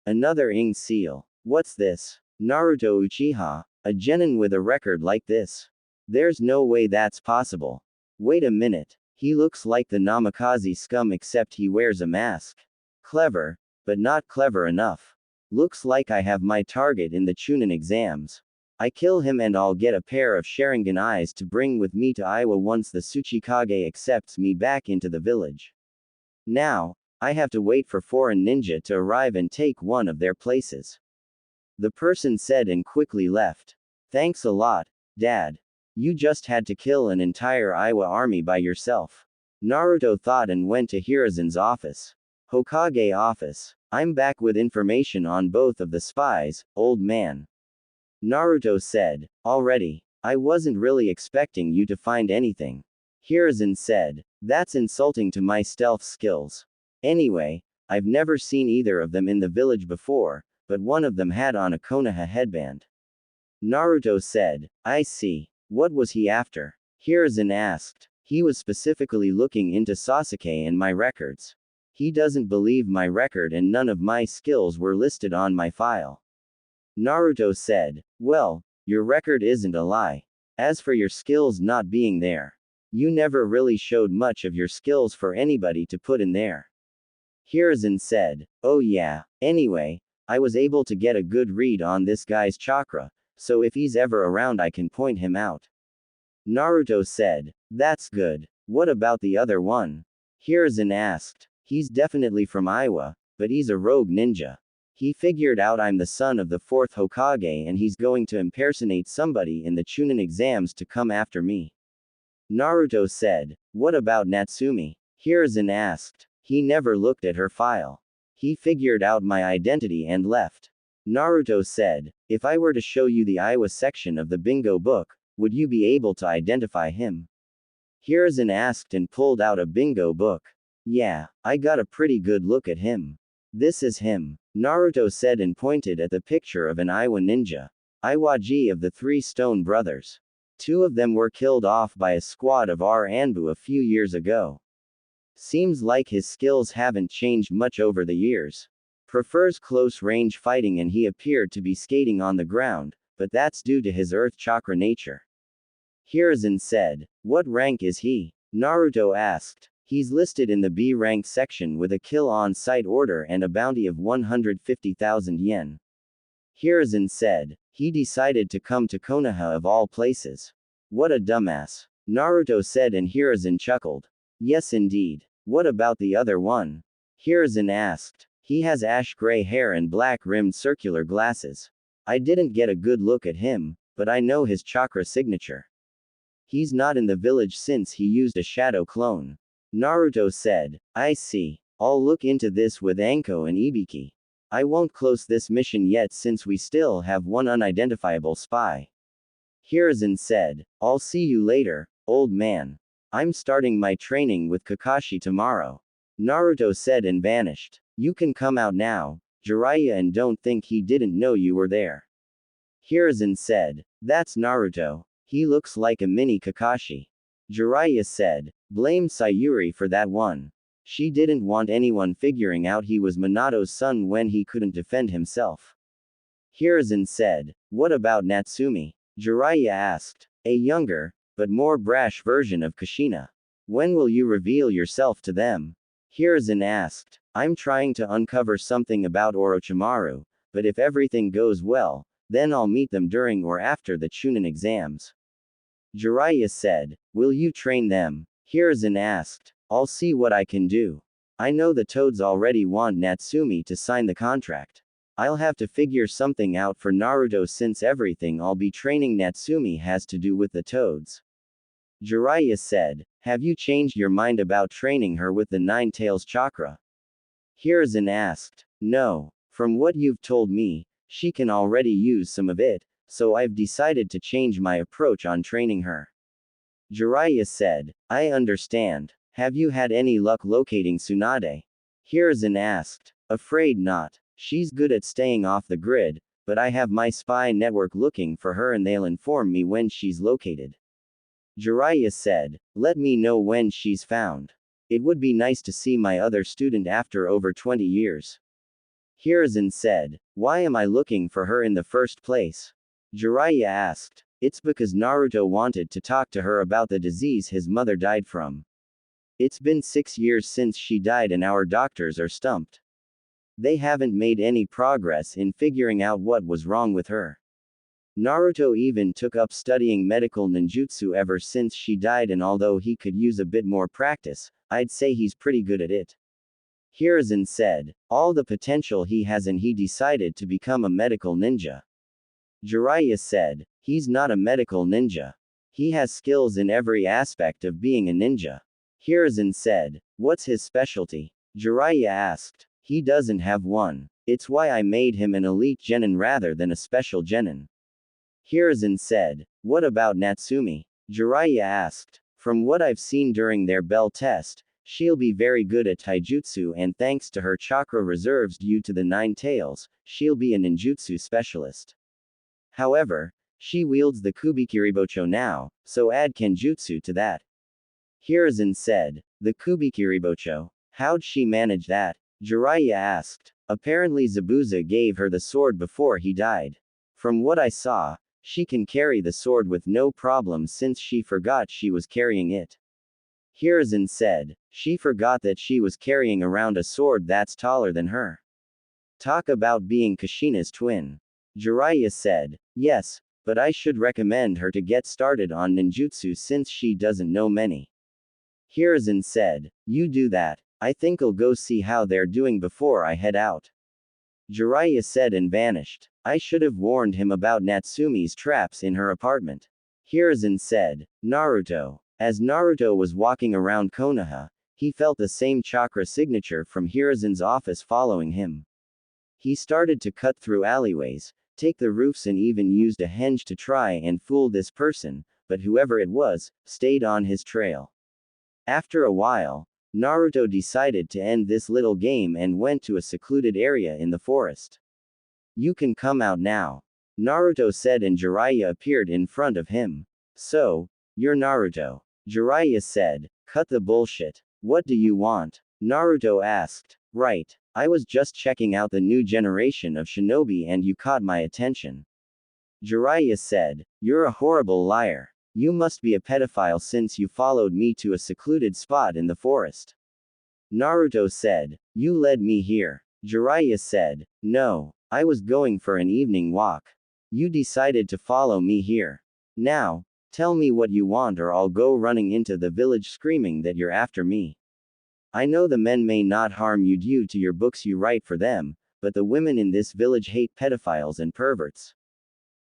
Another ink seal. What's this? Naruto Uchiha, a genin with a record like this. There's no way that's possible. Wait a minute. He looks like the Namikaze scum except he wears a mask. Clever, but not clever enough. Looks like I have my target in the Chunin exams. I kill him and I'll get a pair of Sharingan eyes to bring with me to Aiwa once the Tsuchikage accepts me back into the village. Now, I have to wait for foreign ninja to arrive and take one of their places. The person said and quickly left. Thanks a lot, Dad. You just had to kill an entire Aiwa army by yourself. Naruto thought and went to Hiruzen's office. Hokage office. I'm back with information on both of the spies, old man. Naruto said, already. I wasn't really expecting you to find anything. Hiruzen said, that's insulting to my stealth skills. Anyway, I've never seen either of them in the village before, but one of them had on a Konoha headband. Naruto said, I see. What was he after? Hiruzen asked. He was specifically looking into Sasuke and my records. He doesn't believe my record and none of my skills were listed on my file. Naruto said, well, your record isn't a lie. As for your skills not being there, you never really showed much of your skills for anybody to put in there. Hiruzen said, oh yeah, anyway, I was able to get a good read on this guy's chakra, so if he's ever around I can point him out. Naruto said, that's good. What about the other one? Hiruzen asked. He's definitely from Aiwa, but he's a rogue ninja. He figured out I'm the son of the 4th Hokage and he's going to impersonate somebody in the Chunin exams to come after me. Naruto said, what about Natsumi? Hiruzen asked. He never looked at her file. He figured out my identity and left. Naruto said, if I were to show you the Aiwa section of the bingo book, would you be able to identify him? Hiruzen asked and pulled out a bingo book. Yeah, I got a pretty good look at him. This is him. Naruto said and pointed at the picture of an Aiwa ninja. Iwaji of the 3 Stone Brothers. 2 of them were killed off by a squad of Anbu a few years ago. Seems like his skills haven't changed much over the years. Prefers close-range fighting and he appeared to be skating on the ground, but that's due to his earth chakra nature. Hiruzen said, what rank is he? Naruto asked. He's listed in the B rank section with a kill on sight order and a bounty of 150,000 yen. Hiruzen said, he decided to come to Konoha of all places. What a dumbass. Naruto said and Hiruzen chuckled. Yes indeed. What about the other one? Hiruzen asked. He has ash gray hair and black rimmed circular glasses. I didn't get a good look at him, but I know his chakra signature. He's not in the village since he used a shadow clone. Naruto said, I see. I'll look into this with Anko and Ibiki. I won't close this mission yet since we still have one unidentifiable spy. Hiruzen said, I'll see you later, old man. I'm starting my training with Kakashi tomorrow. Naruto said and vanished. You can come out now, Jiraiya, and don't think he didn't know you were there. Hiruzen said, that's Naruto. He looks like a mini Kakashi. Jiraiya said, blame Sayuri for that one. She didn't want anyone figuring out he was Minato's son when he couldn't defend himself. Hiruzen said, what about Natsumi? Jiraiya asked. A younger, but more brash version of Kushina. When will you reveal yourself to them? Hiruzen asked. I'm trying to uncover something about Orochimaru, but if everything goes well, then I'll meet them during or after the Chunin exams. Jiraiya said, will you train them? Hiruzen asked. I'll see what I can do. I know the Toads already want Natsumi to sign the contract. I'll have to figure something out for Naruto since everything I'll be training Natsumi has to do with the Toads. Jiraiya said, have you changed your mind about training her with the 9 Tails chakra? Hiruzen asked. No. From what you've told me, she can already use some of it, so I've decided to change my approach on training her. Jiraiya said, I understand. Have you had any luck locating Tsunade? Hiruzen asked. Afraid not. She's good at staying off the grid, but I have my spy network looking for her and they'll inform me when she's located. Jiraiya said. Let me know when she's found. It would be nice to see my other student after over 20 years. Hiruzen said. Why am I looking for her in the first place? Jiraiya asked. It's because Naruto wanted to talk to her about the disease his mother died from. It's been 6 years since she died and our doctors are stumped. They haven't made any progress in figuring out what was wrong with her. Naruto even took up studying medical ninjutsu ever since she died, and although he could use a bit more practice, I'd say he's pretty good at it. Hiruzen said. All the potential he has, and he decided to become a medical ninja. Jiraiya said. He's not a medical ninja. He has skills in every aspect of being a ninja. Hiruzen said. What's his specialty? Jiraiya asked. He doesn't have one. It's why I made him an elite genin rather than a special genin. Hiruzen said. What about Natsumi? Jiraiya asked. From what I've seen during their bell test, she'll be very good at taijutsu, and thanks to her chakra reserves due to the 9 tails, she'll be a ninjutsu specialist. However, she wields the Kubikiribocho now, so add Kenjutsu to that. Hiruzen said. The Kubikiribocho? How'd she manage that? Jiraiya asked. Apparently Zabuza gave her the sword before he died. From what I saw, she can carry the sword with no problem since she forgot she was carrying it. Hiruzen said. She forgot that she was carrying around a sword that's taller than her. Talk about being Kushina's twin. Jiraiya said. Yes, but I should recommend her to get started on ninjutsu since she doesn't know many. Hiruzen said. You do that. I think I'll go see how they're doing before I head out. Jiraiya said and vanished. I should have warned him about Natsumi's traps in her apartment. Hiruzen said. Naruto. As Naruto was walking around Konoha, he felt the same chakra signature from Hiruzen's office following him. He started to cut through alleyways, take the roofs, and even used a henge to try and fool this person, but whoever it was, stayed on his trail. After a while, Naruto decided to end this little game and went to a secluded area in the forest. You can come out now. Naruto said, and Jiraiya appeared in front of him. So, you're Naruto. Jiraiya said. Cut the bullshit. What do you want? Naruto asked. Right. I was just checking out the new generation of shinobi and you caught my attention. Jiraiya said. You're a horrible liar. You must be a pedophile since you followed me to a secluded spot in the forest. Naruto said. You led me here. Jiraiya said. No, I was going for an evening walk. You decided to follow me here. Now, tell me what you want or I'll go running into the village screaming that you're after me. I know the men may not harm you due to your books you write for them, but the women in this village hate pedophiles and perverts.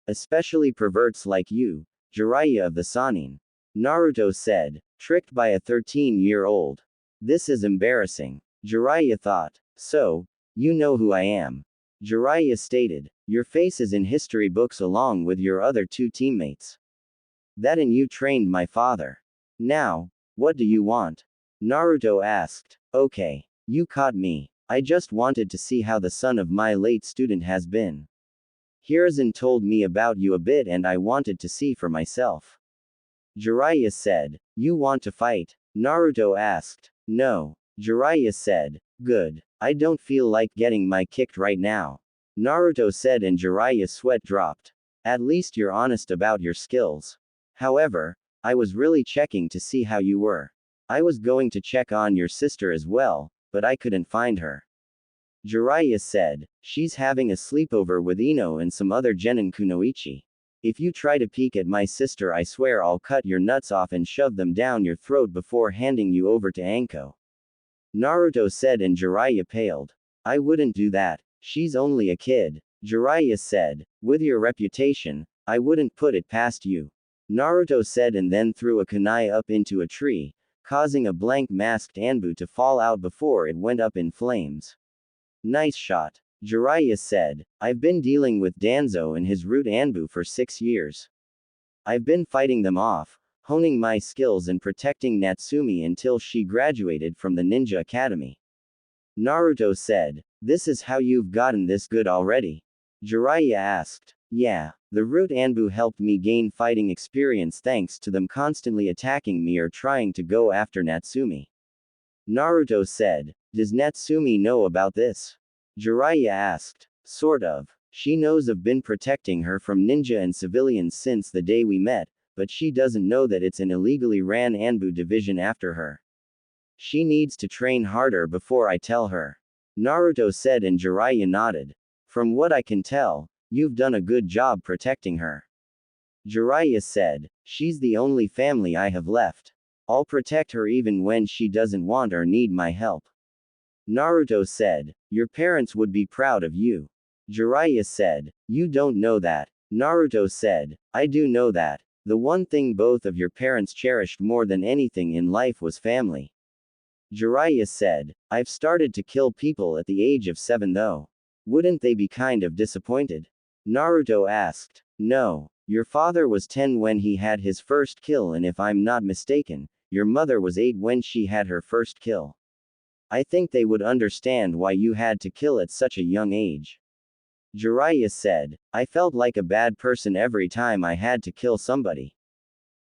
Especially perverts like you, Jiraiya of the Sannin. Naruto said. Tricked by a 13-year-old. This is embarrassing. Jiraiya thought. So, you know who I am. Jiraiya stated. Your face is in history books along with your other 2 teammates. That and you trained my father. Now, what do you want? Naruto asked. Okay. You caught me. I just wanted to see how the son of my late student has been. Hiruzen told me about you a bit and I wanted to see for myself. Jiraiya said. You want to fight? Naruto asked. No. Jiraiya said. Good. I don't feel like getting my kicked right now. Naruto said, and Jiraiya's sweat dropped. At least you're honest about your skills. However, I was really checking to see how you were. I was going to check on your sister as well, but I couldn't find her. Jiraiya said. She's having a sleepover with Ino and some other genin kunoichi. If you try to peek at my sister, I swear I'll cut your nuts off and shove them down your throat before handing you over to Anko. Naruto said, and Jiraiya paled. I wouldn't do that. She's only a kid. Jiraiya said. With your reputation, I wouldn't put it past you. Naruto said, and then threw a kunai up into a tree, causing a blank masked Anbu to fall out before it went up in flames. Nice shot. Jiraiya said. I've been dealing with Danzo and his root Anbu for 6 years. I've been fighting them off, honing my skills and protecting Natsumi until she graduated from the ninja academy. Naruto said. This is how you've gotten this good already? Jiraiya asked. Yeah, the root Anbu helped me gain fighting experience thanks to them constantly attacking me or trying to go after Natsumi. Naruto said. Does Natsumi know about this? Jiraiya asked. Sort of. She knows I've been protecting her from ninja and civilians since the day we met, but she doesn't know that it's an illegally ran Anbu division after her. She needs to train harder before I tell her. Naruto said and Jiraiya nodded. From what I can tell, you've done a good job protecting her. Jiraiya said. She's the only family I have left. I'll protect her even when she doesn't want or need my help. Naruto said. Your parents would be proud of you. Jiraiya said. You don't know that. Naruto said. I do know that. The one thing both of your parents cherished more than anything in life was family. Jiraiya said. I've started to kill people at the age of 7 though. Wouldn't they be kind of disappointed? Naruto asked. No. Your father was 10 when he had his first kill, and if I'm not mistaken, your mother was 8 when she had her first kill. I think they would understand why you had to kill at such a young age. Jiraiya said. I felt like a bad person every time I had to kill somebody.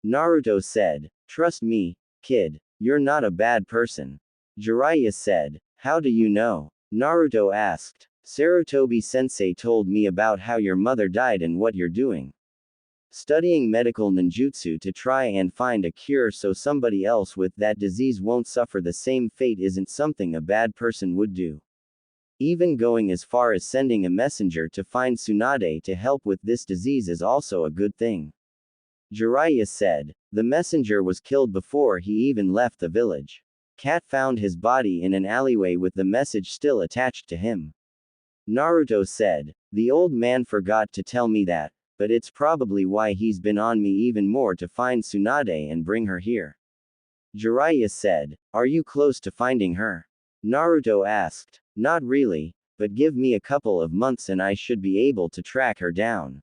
Naruto said. Trust me, kid, you're not a bad person. Jiraiya said. How do you know? Naruto asked. Sarutobi-sensei told me about how your mother died and what you're doing. Studying medical ninjutsu to try and find a cure so somebody else with that disease won't suffer the same fate isn't something a bad person would do. Even going as far as sending a messenger to find Tsunade to help with this disease is also a good thing. Jiraiya said. The messenger was killed before he even left the village. Cat found his body in an alleyway with the message still attached to him. Naruto said. The old man forgot to tell me that, but it's probably why he's been on me even more to find Tsunade and bring her here. Jiraiya said. Are you close to finding her? Naruto asked. Not really, but give me a couple of months and I should be able to track her down.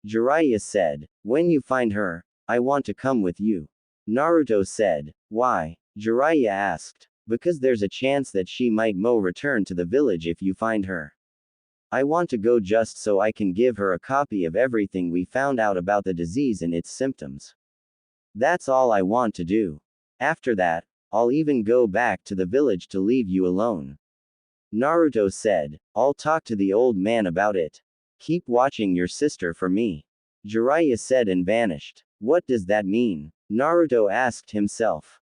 Jiraiya said. When you find her, I want to come with you. Naruto said. Why? Jiraiya asked. Because there's a chance that she might return to the village if you find her. I want to go just so I can give her a copy of everything we found out about the disease and its symptoms. That's all I want to do. After that, I'll even go back to the village to leave you alone. Naruto said. I'll talk to the old man about it. Keep watching your sister for me. Jiraiya said and vanished. What does that mean? Naruto asked himself.